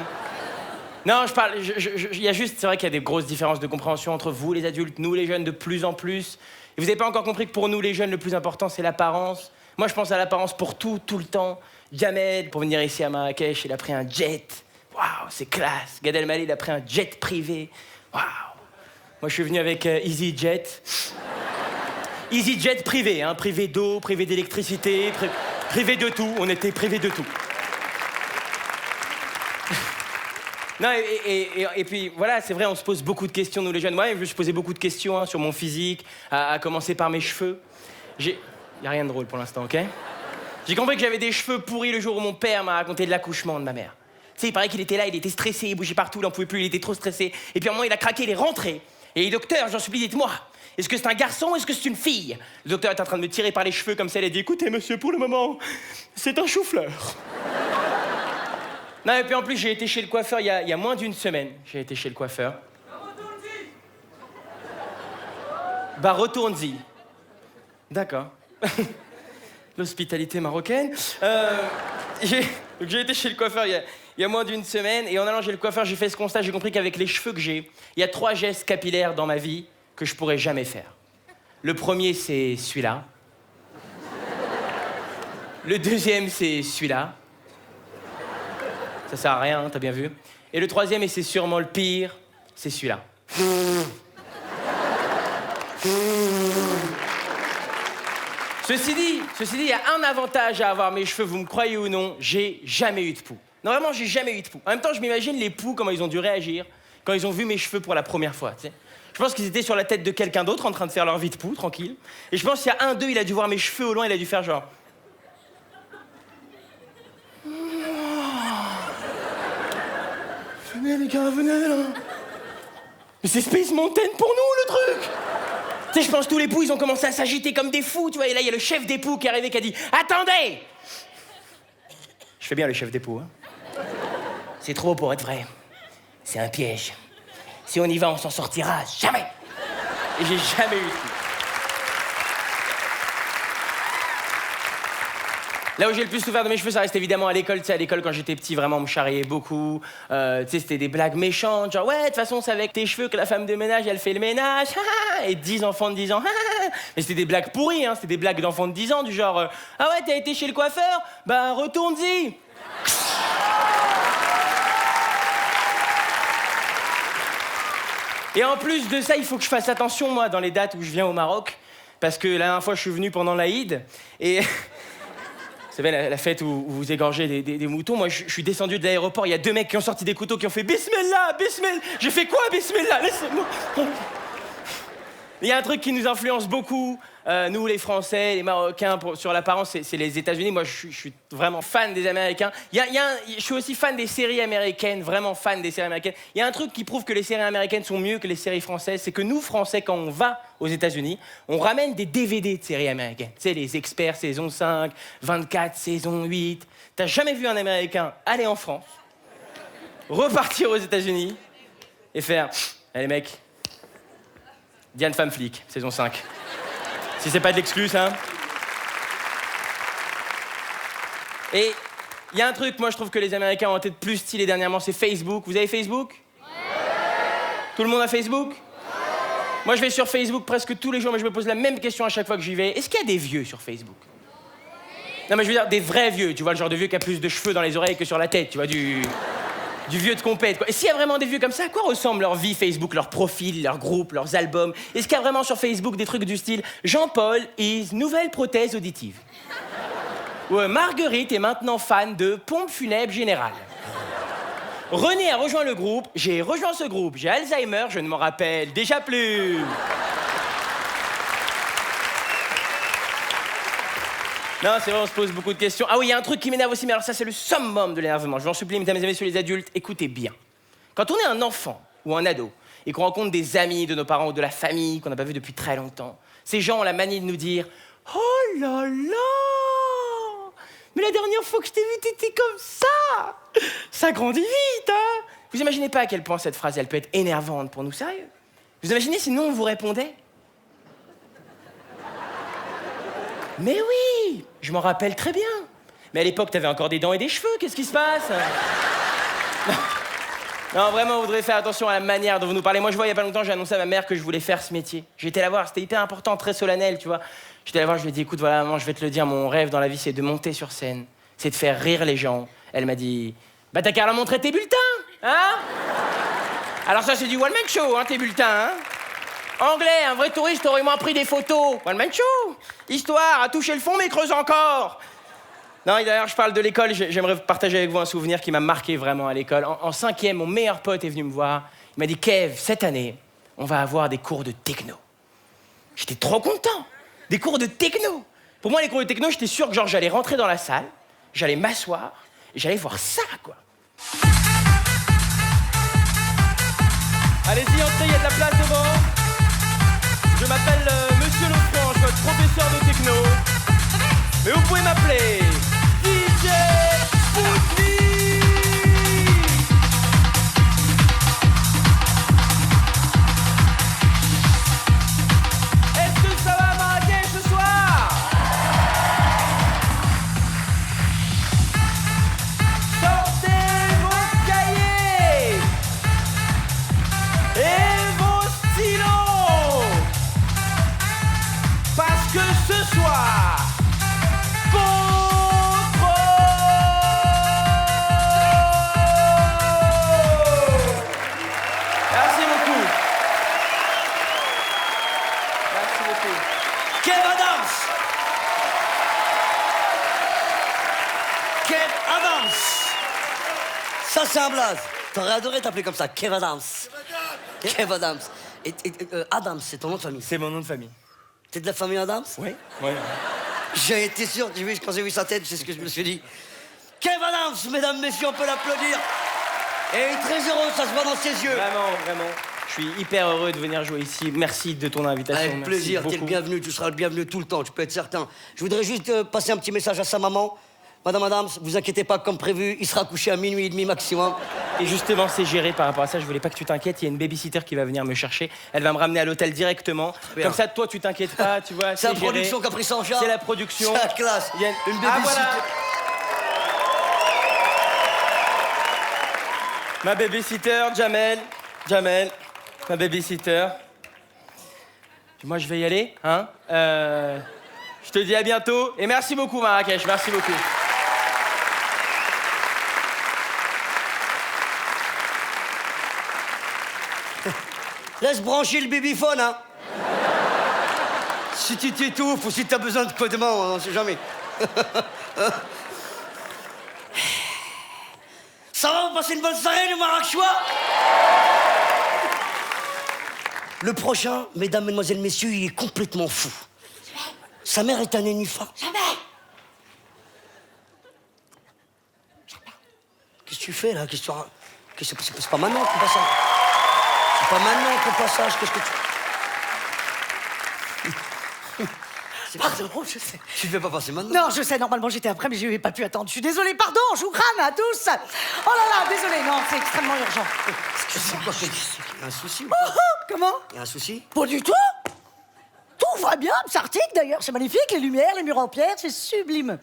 Non, je parle... Il y a juste... C'est vrai qu'il y a des grosses différences de compréhension entre vous, les adultes, nous, les jeunes, de plus en plus. Et vous n'avez pas encore compris que pour nous, les jeunes, le plus important, c'est l'apparence. Moi, je pense à l'apparence pour tout le temps. Jamel, pour venir ici à Marrakech, il a pris un jet. Waouh, c'est classe. Gad Elmaleh, il a pris un jet privé. Waouh. Moi, je suis venu avec EasyJet. EasyJet privé, hein. Privé d'eau, privé d'électricité, privé de tout. On était privé de tout. Non, et puis, voilà, c'est vrai, on se pose beaucoup de questions, nous les jeunes. Moi, je me suis posé beaucoup de questions hein, sur mon physique, à commencer par mes cheveux. Y a rien de drôle pour l'instant, ok? J'ai compris que j'avais des cheveux pourris le jour où mon père m'a raconté de l'accouchement de ma mère. Tu sais, il paraît qu'il était là, il était stressé, il bougeait partout, il n'en pouvait plus, il était trop stressé. Et puis à un moment, il a craqué, il est rentré. Et docteur, j'en supplie, dites-moi, est-ce que c'est un garçon ou est-ce que c'est une fille? Le docteur est en train de me tirer par les cheveux comme ça, il a dit, écoutez, monsieur, pour le moment, c'est un chou-fleur. Non, et puis en plus, j'ai été chez le coiffeur il y a moins d'une semaine. J'ai été chez le coiffeur. Bah, retourne-y. D'accord. L'hospitalité marocaine. J'ai été chez le coiffeur il y a moins d'une semaine, et en allant chez le coiffeur, j'ai fait ce constat, j'ai compris qu'avec les cheveux que j'ai, il y a 3 gestes capillaires dans ma vie que je pourrais jamais faire. Le premier, c'est celui-là. Le deuxième, c'est celui-là. Ça sert à rien, hein, t'as bien vu. Et le troisième, et c'est sûrement le pire, c'est celui-là. Ceci dit, il y a un avantage à avoir mes cheveux, vous me croyez ou non, j'ai jamais eu de poux. Non, vraiment, j'ai jamais eu de poux. En même temps, je m'imagine les poux, comment ils ont dû réagir quand ils ont vu mes cheveux pour la première fois, tu sais. Je pense qu'ils étaient sur la tête de quelqu'un d'autre en train de faire leur vie de poux, tranquille. Et je pense qu'il y a un d'eux, il a dû voir mes cheveux au loin, il a dû faire genre... Venez les gars, venez là. Mais c'est Space Mountain pour nous, le truc. Tu sais, je pense que tous les poux, ils ont commencé à s'agiter comme des fous, tu vois. Et là, il y a le chef des poux qui est arrivé, qui a dit « Attendez !» Je fais bien le chef des poux, hein. C'est trop beau pour être vrai. C'est un piège. Si on y va, on s'en sortira jamais. Et j'ai jamais eu de poux. Là où j'ai le plus souffert de mes cheveux, ça reste évidemment à l'école. Tu sais, à l'école, quand j'étais petit, vraiment, on me charriait beaucoup. Tu sais, c'était des blagues méchantes. Genre, ouais, de toute façon, c'est avec tes cheveux que la femme de ménage, elle fait le ménage. Et 10 enfants de 10 ans. Mais c'était des blagues pourries, hein. C'était des blagues d'enfants de 10 ans, du genre, ah ouais, t'as été chez le coiffeur? Bah, retourne-y. Et en plus de ça, il faut que je fasse attention, moi, dans les dates où je viens au Maroc. Parce que la dernière fois, je suis venu pendant l'Aïd. Et... Vous savez, la fête où vous égorgez des moutons, moi, je suis descendu de l'aéroport, il y a 2 mecs qui ont sorti des couteaux, qui ont fait « Bismillah, Bismillah !» J'ai fait quoi, Bismillah? Laissez-moi. Il y a un truc qui nous influence beaucoup, nous, les Français, les Marocains, sur l'apparence, c'est les États-Unis. Moi, je suis vraiment fan des Américains. Je suis aussi fan des séries américaines, vraiment fan des séries américaines. Il y a un truc qui prouve que les séries américaines sont mieux que les séries françaises, c'est que nous, Français, quand on va aux États-Unis, on ramène des DVD de séries américaines. Tu sais, les Experts, saison 5, 24, saison 8. T'as jamais vu un Américain aller en France, repartir aux États-Unis et faire « Allez, mec, Diane femme flic, saison 5. » Si c'est pas de l'exclu, ça. Et il y a un truc, moi, je trouve que les Américains ont été de plus stylés dernièrement, c'est Facebook. Vous avez Facebook? Ouais. Tout le monde a Facebook? Ouais. Moi, je vais sur Facebook presque tous les jours, mais je me pose la même question à chaque fois que j'y vais. Est-ce qu'il y a des vieux sur Facebook? Non, mais je veux dire, des vrais vieux. Tu vois, le genre de vieux qui a plus de cheveux dans les oreilles que sur la tête. Tu vois, du vieux de compète, quoi. Et s'il y a vraiment des vieux comme ça, à quoi ressemble leur vie Facebook, leur profil, leur groupe, leurs albums? Est-ce qu'il y a vraiment sur Facebook des trucs du style Jean-Paul is nouvelle prothèse auditive? Ou Marguerite est maintenant fan de pompe funèbre générale. René a rejoint le groupe, j'ai rejoint ce groupe, j'ai Alzheimer, je ne m'en rappelle déjà plus. Non, c'est vrai, on se pose beaucoup de questions. Ah oui, il y a un truc qui m'énerve aussi, mais alors ça, c'est le summum de l'énervement. Je vous en supplie, mesdames et messieurs les adultes, écoutez bien. Quand on est un enfant ou un ado et qu'on rencontre des amis de nos parents ou de la famille qu'on n'a pas vu depuis très longtemps, ces gens ont la manie de nous dire « Oh là là! Mais la dernière fois que je t'ai vu, t'étais comme ça! Ça grandit vite, hein !» Vous imaginez pas à quel point cette phrase, elle peut être énervante pour nous, sérieux? Vous imaginez si nous, on vous répondait? Mais oui, je m'en rappelle très bien. Mais à l'époque, t'avais encore des dents et des cheveux, qu'est-ce qui se passe? Non, vraiment, vous devrez faire attention à la manière dont vous nous parlez. Moi, je vois, il y a pas longtemps, j'ai annoncé à ma mère que je voulais faire ce métier. J'étais la voir, c'était hyper important, très solennel, tu vois. J'étais la voir, je lui ai dit, écoute, voilà, maman, je vais te le dire, mon rêve dans la vie, c'est de monter sur scène, c'est de faire rire les gens. Elle m'a dit, bah t'as qu'à leur montrer tes bulletins, hein? Alors ça, c'est du one-man show, hein, tes bulletins, hein? Anglais, un vrai touriste aurait moins pris des photos. One-man show. Histoire, à toucher le fond, mais creuse encore. Non, et d'ailleurs, je parle de l'école. J'aimerais partager avec vous un souvenir qui m'a marqué vraiment à l'école. En 5e, mon meilleur pote est venu me voir. Il m'a dit, Kev, cette année, on va avoir des cours de techno. J'étais trop content. Des cours de techno. Pour moi, les cours de techno, j'étais sûr que genre, j'allais rentrer dans la salle, j'allais m'asseoir, et j'allais voir ça, quoi. Allez-y, entrez, il y a de la place devant. Je m'appelle Monsieur Lefranche, votre professeur de techno. Mais vous pouvez m'appeler DJ Spoutnik. Est-ce que ça va à Marrakech ce soir? Sortez vos cahiers et vos stylos, parce que ce soir, merci beaucoup. Merci beaucoup. Kev Adams! Kev Adams! Ça, c'est un blaze. T'aurais adoré t'appeler comme ça, Kev Adams. Kev Adams. Et Adams, c'est ton nom de famille? C'est mon nom de famille. T'es de la famille Adams? Oui. Oui. J'ai été sûr, quand j'ai vu sa tête, c'est ce que je me suis dit. Kev Adams, mesdames, messieurs, on peut l'applaudir. Et très heureux, ça se voit dans ses yeux. Vraiment, vraiment. Je suis hyper heureux de venir jouer ici. Merci de ton invitation. Avec plaisir, t'es le bienvenu, tu seras le bienvenu tout le temps, tu peux être certain. Je voudrais juste passer un petit message à sa maman. Madame, vous inquiétez pas, comme prévu, il sera couché à minuit et demi maximum. Et justement, c'est géré par rapport à ça. Je voulais pas que tu t'inquiètes. Il y a une babysitter qui va venir me chercher. Elle va me ramener à l'hôtel directement. Bien. Comme ça, toi, tu t'inquiètes pas, tu vois. C'est la géré. production qui a pris ça en charge. C'est la production. C'est la classe. Il y a Une Ah, babysitter. voilà. Ma babysitter, Jamel. Jamel, ma babysitter. Moi, je vais y aller, hein. Je te dis à bientôt. Et merci beaucoup, Marrakech. Merci beaucoup. Laisse brancher le babyphone, hein. Si tu t'étouffes ou si t'as besoin de coup de main, on sait jamais. Ça va, vous passez une bonne soirée, les Marrakchois? Le prochain, mesdames, mesdemoiselles, messieurs, il est complètement fou. Sa mère est un nénuphar. Jamais. Qu'est-ce que tu fais, là? C'est pas maintenant qu'on passe ça. C'est pas maintenant qu'on passe ça. Qu'est-ce que tu... Pardon, je sais. Tu ne fais pas passer maintenant? Non, je sais, normalement j'étais après, mais je n'ai pas pu attendre. Je suis désolée, pardon, je vous crâne à tous. Oh là là, désolée, non, c'est extrêmement urgent. Excusez-moi, il y a un souci ou Oh, pas? oh, comment? Il y a un souci? Pas du tout. Tout va bien, c'est arctique d'ailleurs, c'est magnifique, les lumières, les murs en pierre, c'est sublime.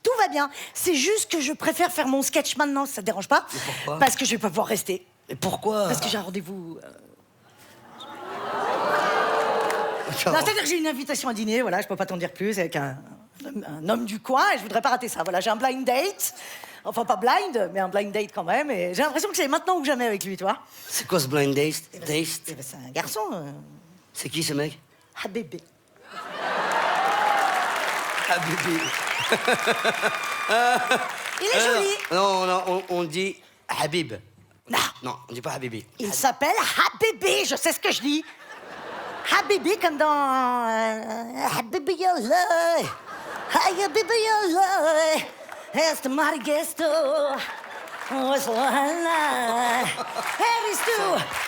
Tout va bien, c'est juste que je préfère faire mon sketch maintenant, si ça te dérange pas. Mais pourquoi? Parce que je vais pas pouvoir rester. Et pourquoi? Parce que j'ai un rendez-vous... Non, c'est-à-dire que j'ai une invitation à dîner, voilà, je peux pas t'en dire plus, avec un homme du coin, et je voudrais pas rater ça. Voilà, j'ai un blind date, enfin pas blind, mais un blind date quand même, et j'ai l'impression que c'est maintenant ou jamais avec lui, toi. C'est quoi ce blind date? C'est un garçon. C'est qui ce mec? Ah bébé. Ah bébé. Il est joli. Non, on dit Habib. Non, on dit pas Habibi. Il s'appelle Habibi, je sais ce que je dis. Habibi comme dans Habibi Allah. Habibi Allah. Este marigesto.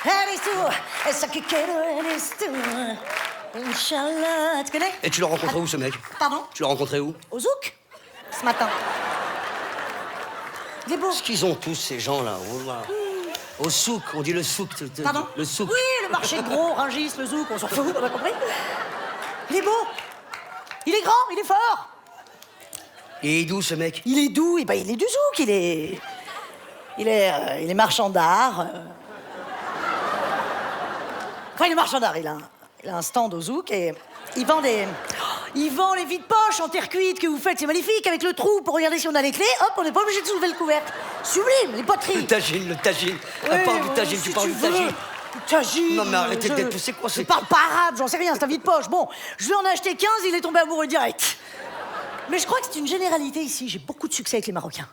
Eres tú. Esa que quiero eres tú. Inch'Allah. Tu connais? Et tu l'as rencontré où ce mec? Pardon? Tu l'as rencontré où? Au Zouk. Ce matin. Il est beau. Qu'est-ce qu'ils ont tous ces gens-là? Au souk, on dit le souk. Pardon? Le souk. Oui, le marché de gros, Rungis, le Zouk, on s'en fout, on a compris. Il est beau. Il est grand, il est fort. Et il est d'où ce mec? Il est doux, et ben il est du Zouk, il est marchand d'art. Enfin, il est marchand d'art, il a un stand au Zouk et il vend les vides poches en terre cuite que vous faites, c'est magnifique, avec le trou pour regarder si on a les clés, hop, on n'est pas obligé de soulever le couvercle. Sublime, les poteries. Le tagine. Oui, Parle du tagine, si tu parles tu du veux. tagine. Tagine. Non mais arrêtez d'être... C'est quoi Je c'est... parle pas arabe, j'en sais rien, c'est un vide-poche. Bon, je lui en ai acheté 15, il est tombé amoureux direct. Mais je crois que c'est une généralité ici, j'ai beaucoup de succès avec les Marocains.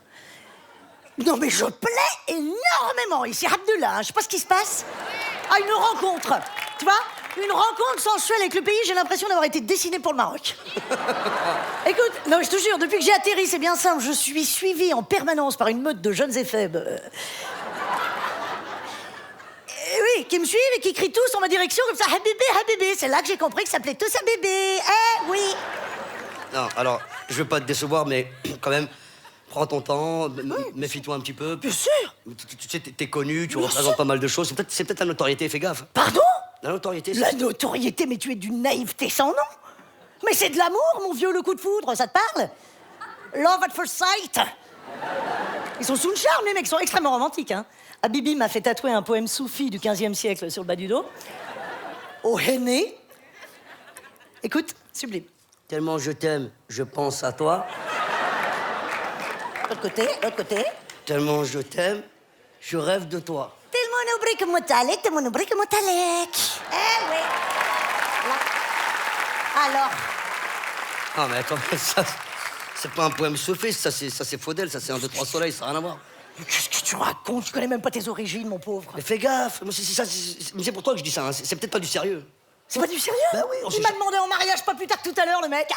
Non mais je plais énormément ici, Abdullah, je sais pas ce qui se passe. Ah, une rencontre, tu vois? Une rencontre sensuelle avec le pays, j'ai l'impression d'avoir été dessiné pour le Maroc. Écoute, non je te jure, depuis que j'ai atterri, c'est bien simple, je suis suivie en permanence par une meute de jeunes et faibles. Oui, qui me suivent et qui crient tous en ma direction comme ça, Habibi, Habibi. C'est là que j'ai compris que ça s'appelait tous Habibi. Oui. Non, alors, je veux pas te décevoir, mais quand même, prends ton temps, méfie-toi un petit peu. Bien sûr. Tu sais, t'es connu, tu représentes pas mal de choses. C'est peut-être la notoriété, fais gaffe. Pardon? La notoriété, La notoriété, mais tu es d'une naïveté sans nom. Mais c'est de l'amour, mon vieux, le coup de foudre, ça te parle? Love at first sight. Ils sont sous le charme, les mecs, ils sont extrêmement romantiques, hein. Habibi m'a fait tatouer un poème soufi du 15e siècle sur le bas du dos. Au henné. Écoute, sublime. Tellement je t'aime, je pense à toi. L'autre côté. Tellement je t'aime, je rêve de toi. Tellement oubrik motalek. Eh oui. Là. Alors, Ah mais attends, ça, c'est pas un poème sophiste, ça c'est Faudel, ça c'est 1, 2, 3 soleil, ça n'a rien à voir. mais qu'est-ce que tu racontes? Tu connais même pas tes origines, mon pauvre. Mais fais gaffe, mais c'est pour toi que je dis ça, hein. C'est peut-être pas du sérieux. C'est pas du sérieux? Bah oui, on Il sait m'a jamais. demandé en mariage pas plus tard que tout à l'heure, le mec.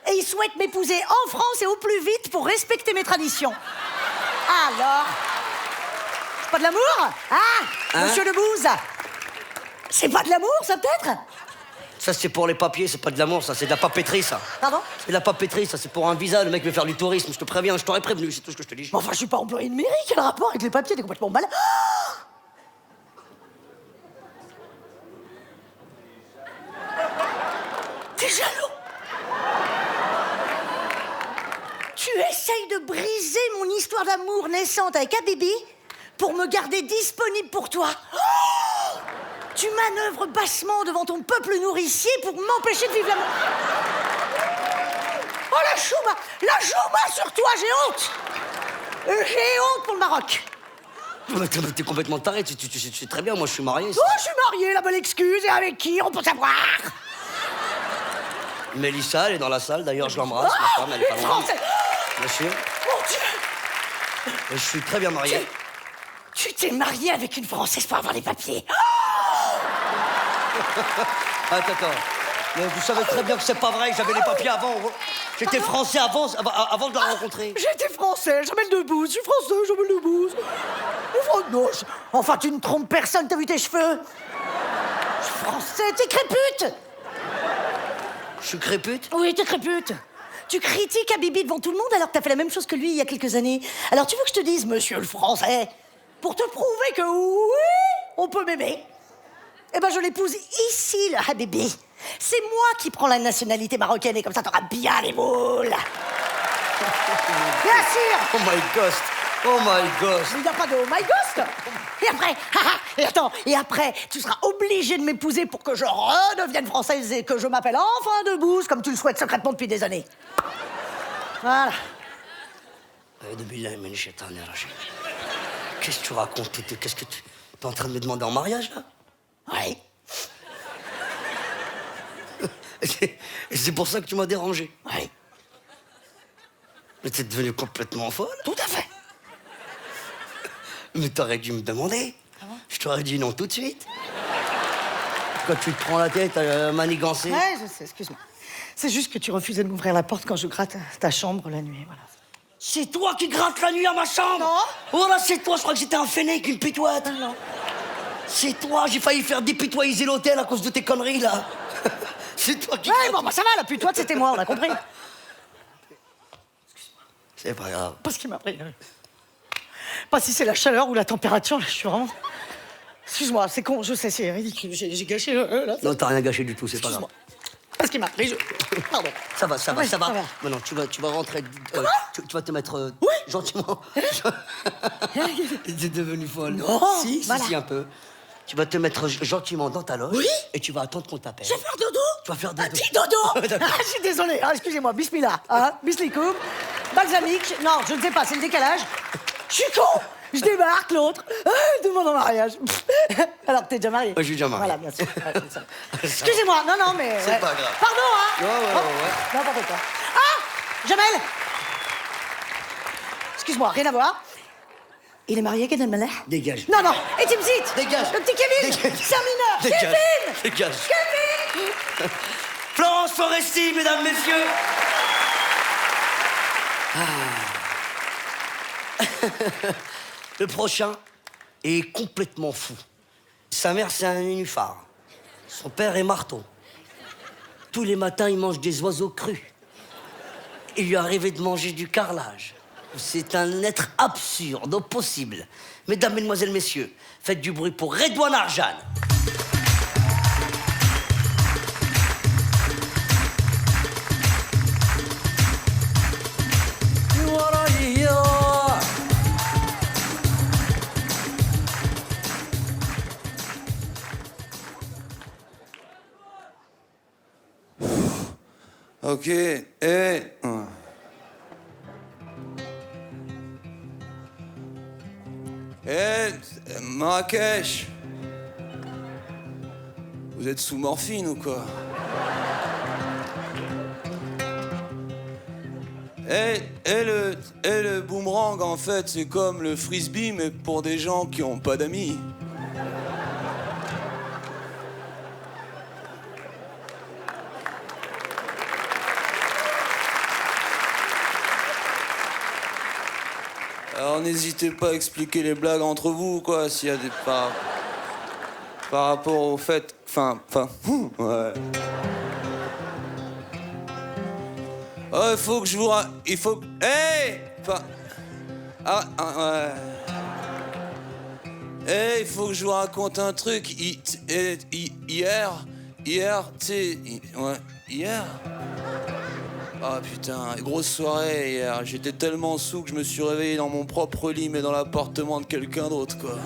Et il souhaite m'épouser en France et au plus vite pour respecter mes traditions. Alors, c'est pas de l'amour? Ah, Hein? monsieur Lebouze, c'est pas de l'amour, ça peut-être? Ça, c'est pour les papiers, c'est pas de l'amour, ça, c'est de la papeterie, ça. Pardon? C'est de la papeterie, ça, c'est pour un visa, le mec veut faire du tourisme, je te préviens, je t'aurais prévenu, c'est tout ce que je te dis. Mais enfin, je suis pas employé de mairie, quel rapport avec les papiers? T'es complètement malade. T'es jaloux? Tu essayes de briser mon histoire d'amour naissante avec Habibi pour me garder disponible pour toi. Oh, tu manœuvres bassement devant ton peuple nourricier pour m'empêcher de vivre l'amour. Oh, la chouma sur toi, j'ai honte. J'ai honte pour le Maroc. T'es complètement taré, tu sais très bien, moi je suis marié. Oh, je suis marié, la bonne excuse, et avec qui, on peut savoir. Mélissa, elle est dans la salle, d'ailleurs je l'embrasse, ma femme, elle est pas une loin. Française. Bien sûr. Mon Dieu. Et je suis très bien marié. Tu t'es marié avec une Française pour avoir les papiers. Attends. Mais vous savez très bien que c'est pas vrai, j'avais les papiers avant. J'étais français avant de la rencontrer. J'étais français, Jamel Debbouze, je suis français, Jamel Debbouze. Non, enfin, tu ne trompes personne, t'as vu tes cheveux? Je suis français, t'es crépute. Je suis crépute? Oui, t'es crépute. Tu critiques Habibi devant tout le monde alors que t'as fait la même chose que lui il y a quelques années. Alors tu veux que je te dise, monsieur le français, pour te prouver que oui, on peut m'aimer, eh ben je l'épouse ici, le Habibi. C'est moi qui prends la nationalité marocaine et comme ça t'auras bien les moules. Bien sûr. Oh my ghost. Oh my ghost. Il n'y a pas de oh my ghost. Et après, et après, tu seras obligé de m'épouser pour que je redevienne française et que je m'appelle enfin Debbouze, comme tu le souhaites secrètement depuis des années. Voilà. Qu'est-ce que tu racontes? Qu'est-ce que tu... T'es en train de me demander en mariage, là? Oui. Et c'est pour ça que tu m'as dérangé? Oui. Mais t'es devenue complètement folle? Tout à fait. Mais t'aurais dû me demander. Je t'aurais dit non tout de suite. Quand tu te prends la tête à manigancer. Ouais, je sais, excuse-moi. C'est juste que tu refusais de m'ouvrir la porte quand je gratte ta chambre la nuit, voilà. C'est toi qui grattes la nuit à ma chambre? Non. Voilà, c'est toi, je crois que c'était un fennec, une pitoite. Non. C'est toi, j'ai failli faire dépitoiser l'hôtel à cause de tes conneries, là. C'est toi qui... Ouais, bon, bah ça va, la pitoite, c'était moi, on a compris. C'est pas grave. Parce qu'il m'a pris. Pas si c'est la chaleur ou la température, là, je suis vraiment... Excuse-moi, c'est con, je sais, c'est ridicule, j'ai gâché là. Non, t'as rien gâché du tout, c'est pas grave. Parce qu'il m'a pris, Pardon. Ça va, ça va, Ouais, ça va. ça va. Maintenant, tu vas rentrer... tu vas te mettre gentiment. T'es devenue folle. Non, si, voilà. si, un peu. Tu vas te mettre gentiment dans ta loge. Oui. Et tu vas attendre qu'on t'appelle. Je vais faire dodo. Tu vas faire dodo. Dis dodo. Ah, je suis désolé, excusez-moi, bismillah. Bislikoum, balsamique, non, je ne sais pas, c'est le décalage. Je suis con. Je débarque, l'autre, demande en mariage. Alors que t'es déjà marié. Ouais, je suis déjà marié. Voilà, bien sûr. Ouais, c'est ça. Excusez-moi, non, mais... C'est pas grave. Pardon, hein. Ouais. N'importe quoi. Ah, Jamel. Excuse-moi, rien à voir. Il est marié, Gad Elmaleh? Dégage. Non, et Timsit. Dégage. Le petit Kevin. Dégage. C'est un mineur. Dégage. Kevin. Dégage. Kevin. Florence Foresti, mesdames, messieurs. Le prochain est complètement fou. Sa mère, c'est un nénuphar. Son père est marteau. Tous les matins, il mange des oiseaux crus. Il lui est arrivé de manger du carrelage. C'est un être absurde, au possible. Mesdames, mesdemoiselles, messieurs, faites du bruit pour Redouane Arjan. Ok, Marrakech. Vous êtes sous morphine ou quoi? Le boomerang, en fait, c'est comme le frisbee, mais pour des gens qui ont pas d'amis. Alors n'hésitez pas à expliquer les blagues entre vous, quoi, s'il y a des par rapport au fait ouais. Oh, il faut que je vous... Il faut... Hey! Ouais. Hey, il faut que je vous raconte un truc. Hier, tu sais... Ouais, hier... Ah putain, grosse soirée hier. J'étais tellement saoul que je me suis réveillé dans mon propre lit, mais dans l'appartement de quelqu'un d'autre, quoi.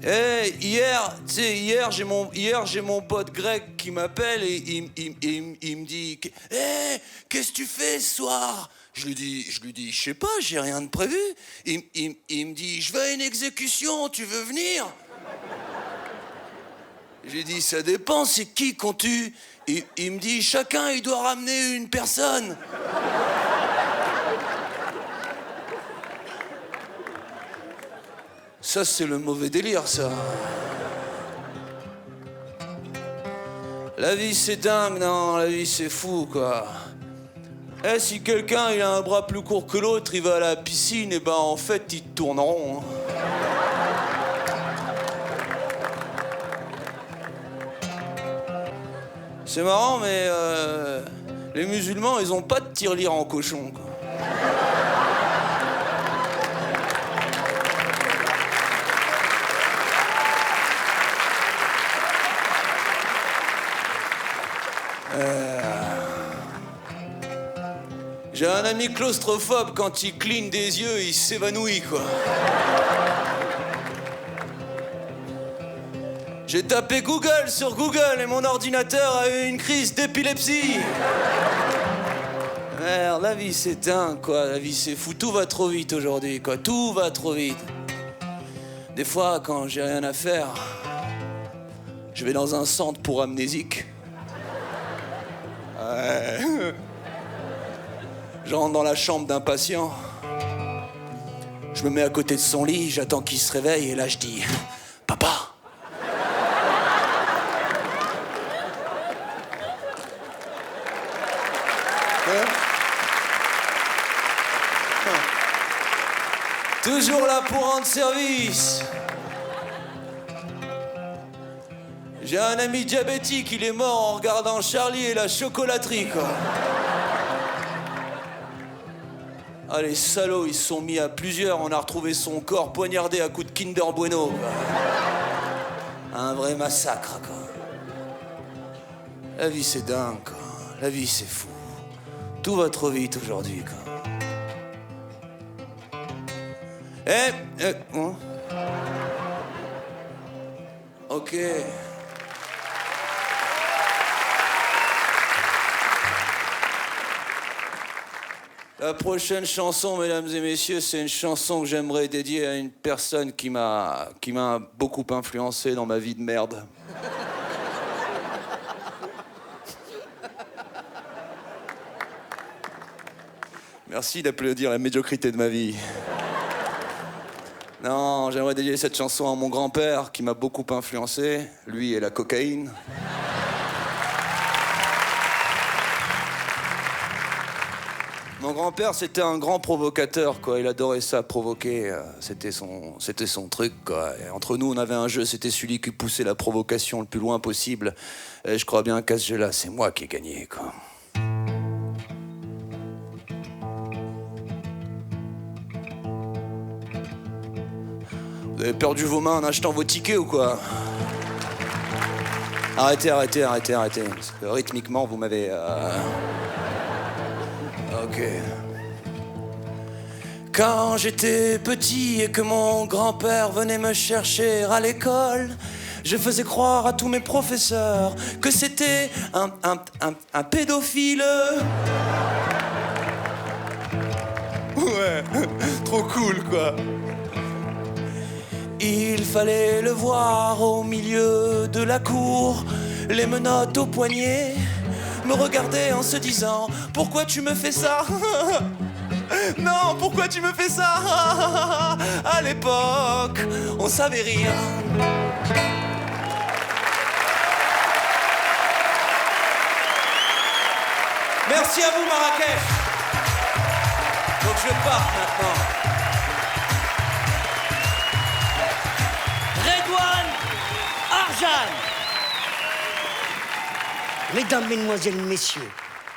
Hey, hier, tu sais, hier j'ai mon pote Greg qui m'appelle et il me dit hey, qu'est-ce que tu fais ce soir? Je lui dis, je sais pas, j'ai rien de prévu. Il me dit, je vais à une exécution, tu veux venir? J'ai dit, ça dépend, c'est qui qu'on tue? Il me dit, chacun, il doit ramener une personne. Ça, c'est le mauvais délire, ça. La vie, c'est dingue, non, la vie, c'est fou, quoi. Eh, si quelqu'un, il a un bras plus court que l'autre, il va à la piscine, et ben, en fait, il tourne en rond, hein. C'est marrant, mais les musulmans, ils ont pas de tirelire en cochon, quoi. J'ai un ami claustrophobe, quand il cligne des yeux, il s'évanouit, quoi. J'ai tapé Google sur Google et mon ordinateur a eu une crise d'épilepsie. Merde, la vie c'est dingue, quoi. La vie c'est fou. Tout va trop vite aujourd'hui, quoi. Tout va trop vite. Des fois, quand j'ai rien à faire, je vais dans un centre pour amnésiques. Ouais. Je rentre dans la chambre d'un patient. Je me mets à côté de son lit, j'attends qu'il se réveille et là je dis « Papa !» Toujours là pour rendre service. J'ai un ami diabétique, il est mort en regardant Charlie et la chocolaterie, quoi. Ah, les salauds, ils se sont mis à plusieurs. On a retrouvé son corps poignardé à coups de Kinder Bueno, quoi. Un vrai massacre, quoi. La vie, c'est dingue, quoi. La vie, c'est fou. Tout va trop vite aujourd'hui, quoi. Hein? Ok. La prochaine chanson, mesdames et messieurs, c'est une chanson que j'aimerais dédier à une personne qui m'a beaucoup influencé dans ma vie de merde. Merci d'applaudir la médiocrité de ma vie. Non, j'aimerais dédier cette chanson à mon grand-père qui m'a beaucoup influencé, lui et la cocaïne. Mon grand-père, c'était un grand provocateur, quoi. Il adorait ça, provoquer. C'était son truc, quoi. Et entre nous, on avait un jeu, c'était celui qui poussait la provocation le plus loin possible. Et je crois bien qu'à ce jeu-là, c'est moi qui ai gagné, quoi. Vous avez perdu vos mains en achetant vos tickets ou quoi? Arrêtez. Parce que rythmiquement, vous m'avez... Ok. Quand j'étais petit et que mon grand-père venait me chercher à l'école, je faisais croire à tous mes professeurs que c'était un pédophile. Ouais, trop cool, quoi. Il fallait le voir au milieu de la cour, les menottes au poignet, me regarder en se disant « Pourquoi tu me fais ça ?» Non, pourquoi tu me fais ça? À l'époque, on savait rire. Merci à vous, Marrakech. Donc je parte maintenant. Redouane calme. Mesdames, mesdemoiselles, messieurs,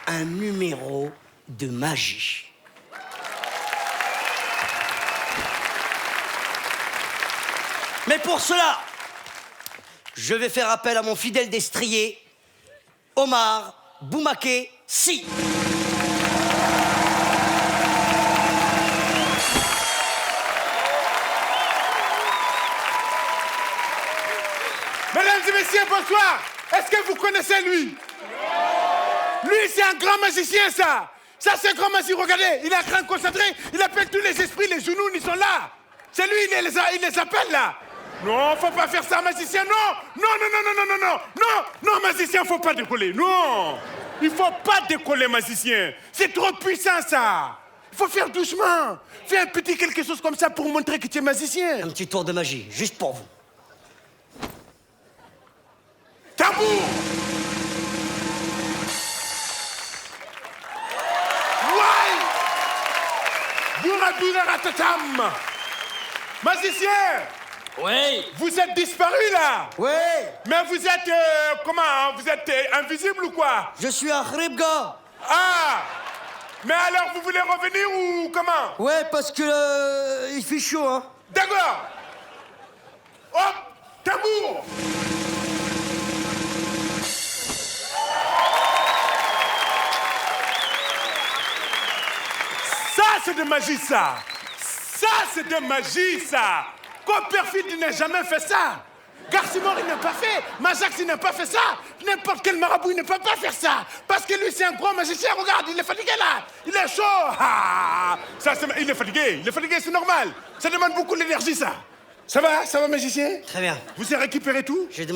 un numéro de magie. Mais pour cela, je vais faire appel à mon fidèle destrier, Omar Boumaké Sy. Mesdames et messieurs, bonsoir. Est-ce que vous connaissez lui? Lui, c'est un grand magicien, ça. Ça, c'est un grand magicien. Regardez, il est en train de concentrer. Il appelle tous les esprits, les genoux, ils sont là. C'est lui, il les appelle, là. Non, faut pas faire ça, magicien. Non, non, magicien, faut pas décoller. Non, il faut pas décoller, magicien. C'est trop puissant, ça. Il faut faire doucement. Fais un petit quelque chose comme ça pour montrer que tu es magicien. Un petit tour de magie, juste pour vous. Tambour! Ouais! Boura boura ratatam! Magicien! Oui! Vous êtes disparu là! Oui! Mais vous êtes. Comment? Vous êtes invisible ou quoi? Je suis un Khribga! Ah! Mais alors vous voulez revenir ou comment? Ouais, parce que il fait chaud, hein! D'accord! Hop! Tambour! Ça, c'est de magie, ça. Ça, c'est de magie, ça. Copperfield, il n'a jamais fait ça. Garcimore, il n'a pas fait. Majax, il n'a pas fait ça. N'importe quel marabout, il ne peut pas faire ça. Parce que lui, c'est un grand magicien. Regarde, il est fatigué, là. Il est chaud. Ah, ça, il est fatigué, c'est normal. Ça demande beaucoup d'énergie, ça. Ça va, magicien? Très bien. Vous avez récupéré tout? J'ai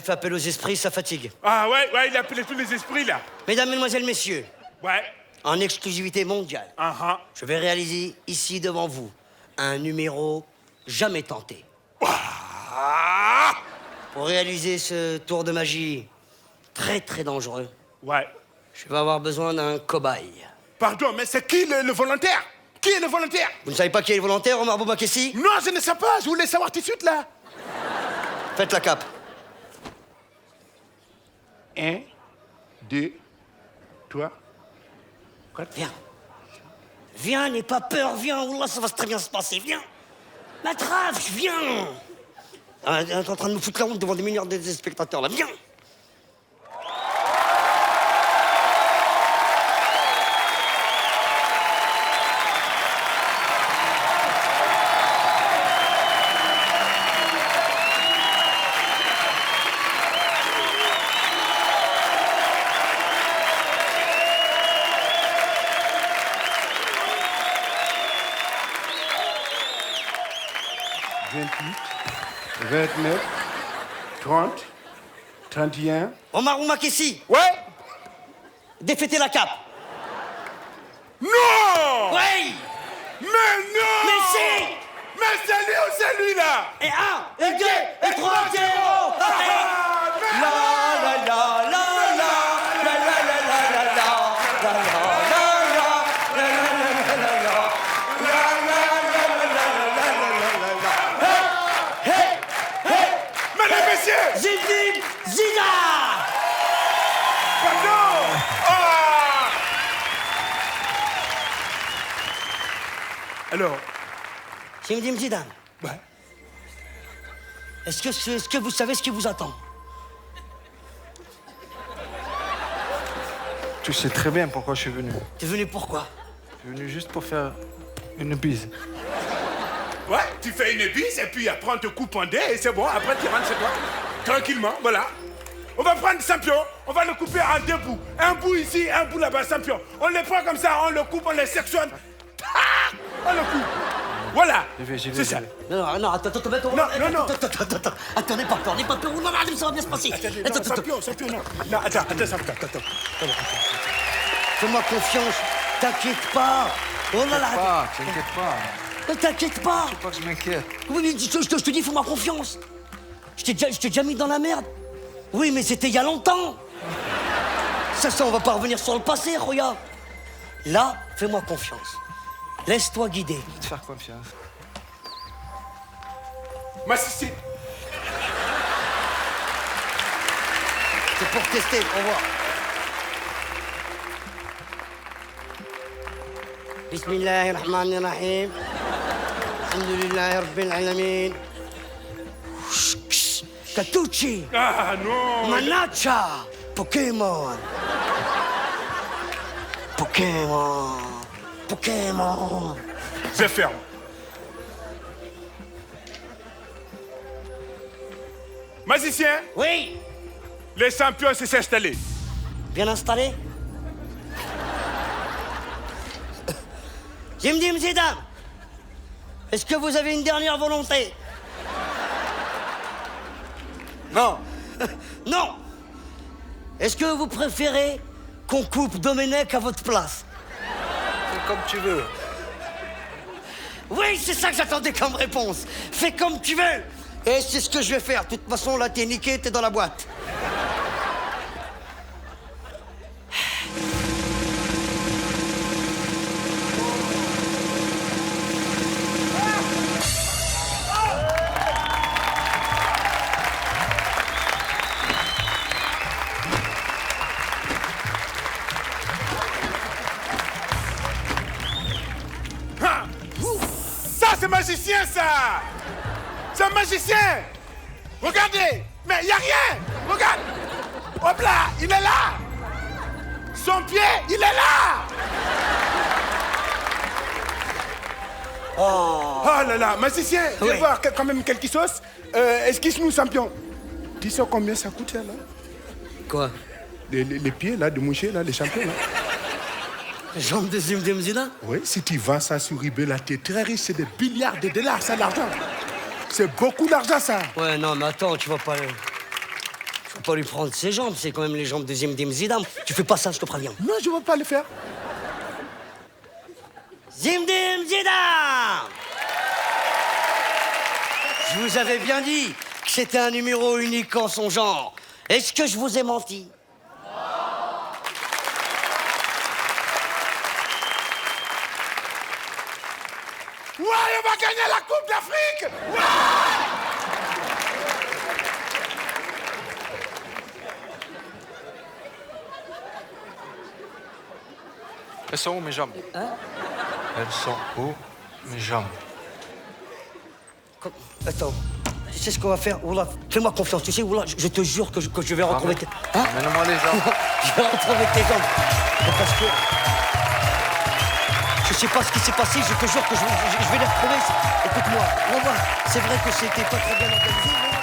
fait appel aux esprits, ça fatigue. Ah ouais, il a appelé tous les esprits, là. Mesdames, mesdemoiselles, messieurs. Ouais. En exclusivité mondiale, je vais réaliser ici devant vous un numéro jamais tenté. Pour réaliser ce tour de magie très très dangereux, je vais avoir besoin d'un cobaye. Pardon, mais c'est qui le volontaire? Qui est le volontaire? Vous ne savez pas qui est le volontaire, Omar Boumaké Sy? Non, je ne sais pas, je voulais savoir tout de suite là. Faites la cape. 1, 2, 3. Viens. Viens, n'aie pas peur, viens. Wallah, ça va très bien se passer, viens. M'attrape, viens. T'es en train de me foutre la honte devant des milliards de spectateurs, là, viens. « 29, 30, 31... Omar Boumaké Sy. Ouais. Défêtez la cape. Non. Oui. Mais non. Mais si. Mais c'est lui ou c'est lui là? Et 1, et 2, et 3, 0. Zidane Zidane. Pardon. Alors, Zinedine Zidane. Ouais. Est-ce que vous savez ce qui vous attend? Tu sais très bien pourquoi je suis venu. T'es venu pourquoi? Je suis venu juste pour faire une bise. Ouais, tu fais une bise et puis après on te coupe en deux et c'est bon, après tu rentres chez toi. Tranquillement, voilà. On va prendre champion, on va le couper en deux bouts. Un bout ici, un bout là-bas, champion. On le prend comme ça, on le coupe, on le sectionne. Ah, on le coupe. Voilà, c'est ça. Non, attends, Non. Attends, n'aie pas peur, non, ça va bien se passer. Attends, champion, non. Non, attends, champion. Fais-moi confiance, t'inquiète pas. Oh là là. T'inquiète pas. T'inquiète pas. C'est pas que je m'inquiète. Oui, mais je te dis, fais-moi confiance. Je t'ai déjà mis dans la merde. Oui, mais c'était il y a longtemps. Ça, on va pas revenir sur le passé, regarde. Là, fais-moi confiance. Laisse-toi guider. Je vais te faire confiance. Ma Sissi. pour tester. Au revoir. Bismillahirrahmanirrahim. Alhamdulillahi Rabbil Alamin. Catucci. Ah non. Mannaggia. Pokémon. Pokémon. Pokémon. Je ferme. Magicien. Oui. Les champions se sont installés. Bien installé. Zinedine Zidane. Est-ce que vous avez une dernière volonté? Non. Non. Est-ce que vous préférez qu'on coupe Domenech à votre place? Fais comme tu veux. Oui, c'est ça que j'attendais comme réponse. Fais comme tu veux. Et c'est ce que je vais faire. De toute façon, là, t'es niqué, t'es dans la boîte. Ça, c'est magicien, ça. C'est un magicien. Regardez. Mais il n'y a rien. Regarde. Hop là, il est là. Son pied, il est là. Oh là là, magicien, viens voir quand même quelque chose. Excuse-nous, champion. Tu sais combien ça coûte, là? Quoi? Les pieds, là, de moucher, là, les champions, là. Les jambes de Zinedine Zidane? Oui, si tu vends ça sur eBay, là, t'es très riche, c'est des milliards de dollars, ça, l'argent. C'est beaucoup d'argent, ça. Ouais, non, mais attends, tu vas pas lui prendre ses jambes, c'est quand même les jambes de Zinedine Zidane. Tu fais pas ça, je te préviens. Non, je veux pas le faire. Zinedine Zidane! Je vous avais bien dit que c'était un numéro unique en son genre. Est-ce que je vous ai menti? Ouais, on va gagner la Coupe d'Afrique! Ouais! Elles sont où mes jambes? Hein? Elles sont où mes jambes? Attends, tu sais ce qu'on va faire? Oula, fais-moi confiance, tu sais, Oula, je te jure que je vais retrouver tes... Hein? Amène-moi les jambes. Je vais retrouver tes jambes. Parce que... Je sais pas ce qui s'est passé, je te jure que je vais les retrouver. Écoute-moi, on va voir. C'est vrai que c'était pas très bien organisé, mais...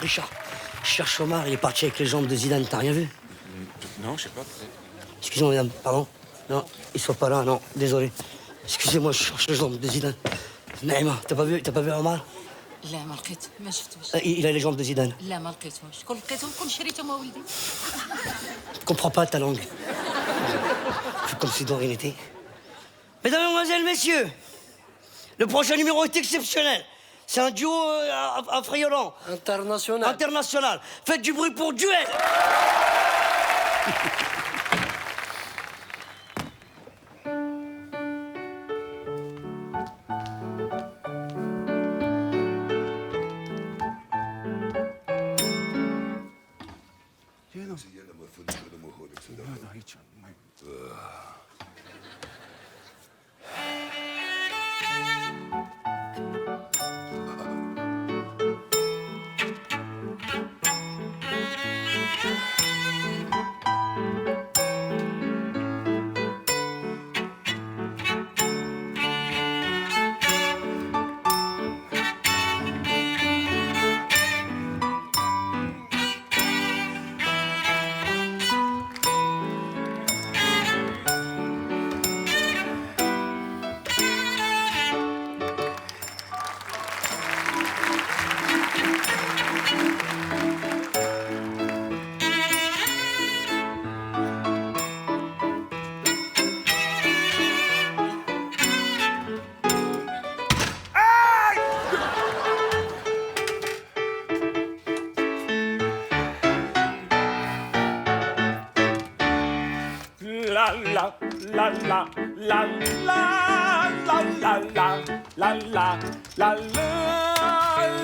Richard, je cherche Omar, il est parti avec les jambes de Zidane, t'as rien vu? Non, je sais pas. Excusez-moi, madame, pardon. Non, il soit pas là, non, désolé. Excusez-moi, je cherche les jambes de Zidane. Naïma, t'as pas vu Omar? لا ما لقيت ما شفتوش. Il a les jambes de Zidane. لا ما لقيتهمش كون لقيتهم كون شريتهم ولدي. Je comprends pas ta langue. Fais comme si de rien n'était. Mesdames, Mesdemoiselles, Messieurs, le prochain numéro est exceptionnel. C'est un duo affriolant. International. International. Faites du bruit pour Duel.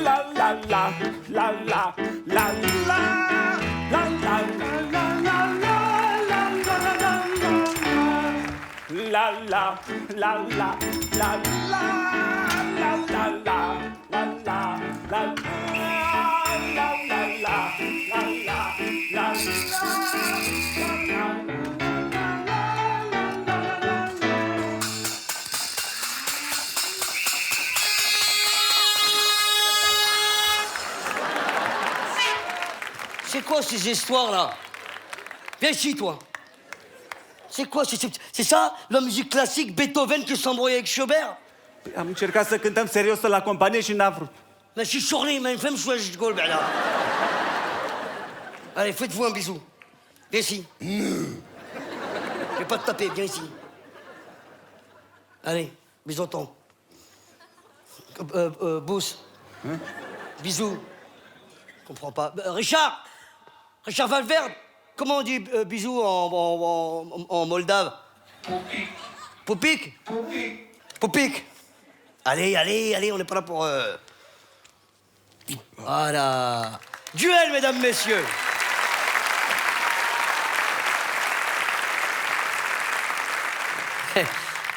la la la la la la la la la la la la C'est quoi ces histoires-là? Viens ici, toi. C'est quoi? C'est ça, la musique classique, Beethoven qui s'embrouille avec Schubert? Am încercat să cântăm serios să-l acompanie și n-a vrut. Mais je suis chourlé, mais fais-moi jouer, je gueule, là. Allez, faites-vous un bisou. Viens ici. Je vais pas te taper, viens ici. Allez, bisous-ton. Bousse. Hein? Bisous. Je comprends pas. Richard! Richard Valverde! Comment on dit bisous en moldave? Poupik. Poupik? Poupik. Allez, allez, allez, on n'est pas là pour... Voilà. Duel, mesdames, messieurs.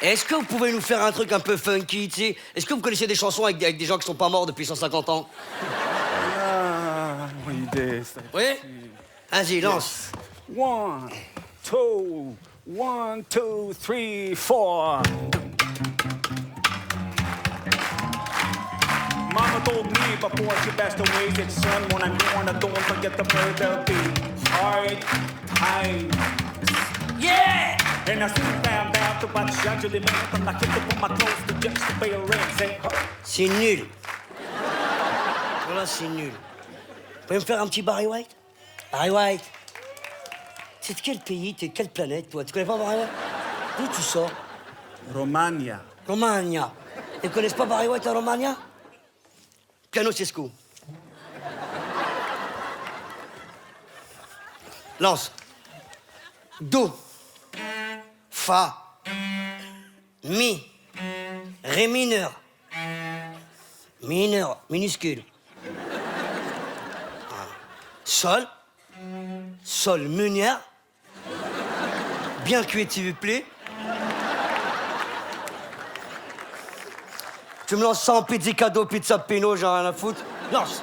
Est-ce que vous pouvez nous faire un truc un peu funky, tu sais? Est-ce que vous connaissez des chansons avec des gens qui sont pas morts depuis 150 ans? Ah, bonne idée. Oui? Vas-y, lance. 1, 2, 1, 2, 3, 4. Mama told me before she passed away that son, when I'm gone, don't forget the murder beat. Hard times. Yeah! And I sit down to watch Angela May from the kid to put my clothes to just to pay a rent. Say, c'est nul. Voilà, c'est nul. Vous pouvez me faire un petit Barry White? Barry White. C'est de quel pays? T'es de quelle planète, toi? Tu connais pas Barry White? D'où tu sors? Romagna. Romagna. Ils connaissent pas Barry White en Romagna? Piano Cesco. Lance. Do. Fa. Mi. Ré mineur. Mineur, minuscule. Sol. Sol meunière. Bien cuit, s'il vous plaît. Tu me lances ça en pizzicado, pizza pino, j'ai rien à foutre. Lance.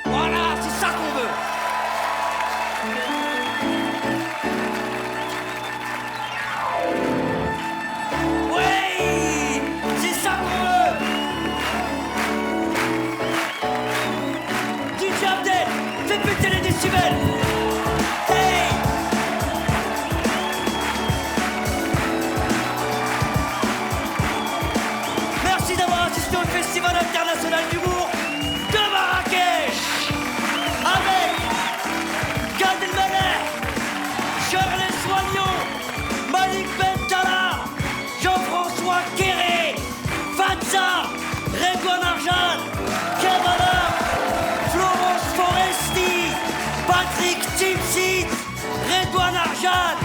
Voilà, c'est ça qu'on veut. Oui, c'est ça qu'on veut. DJ Abdel, fais péter les décibels. Hey! Merci d'avoir assisté au Festival international d'humour de Marrakech avec Gad Elmaleh, Shirley Soignon, Malik Bentala, Jean-François Quéré, Fadza, Redouane Arjan, Kevada, Florence Foresti, Patrick Timsit, Redouane Arjan,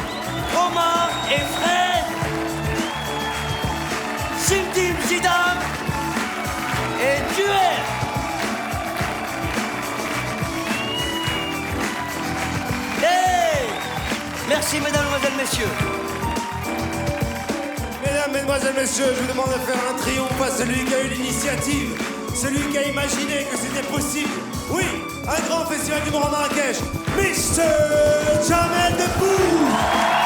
Omar et Fred, Simdim Zidane et Duel. Hey! Merci, mesdames, mesdemoiselles, messieurs. Mesdames, mesdemoiselles, messieurs, je vous demande de faire un triomphe à celui qui a eu l'initiative, celui qui a imaginé que c'était possible. Oui, un grand festival d'humour à Marrakech, Mr. Jamel Debbouze.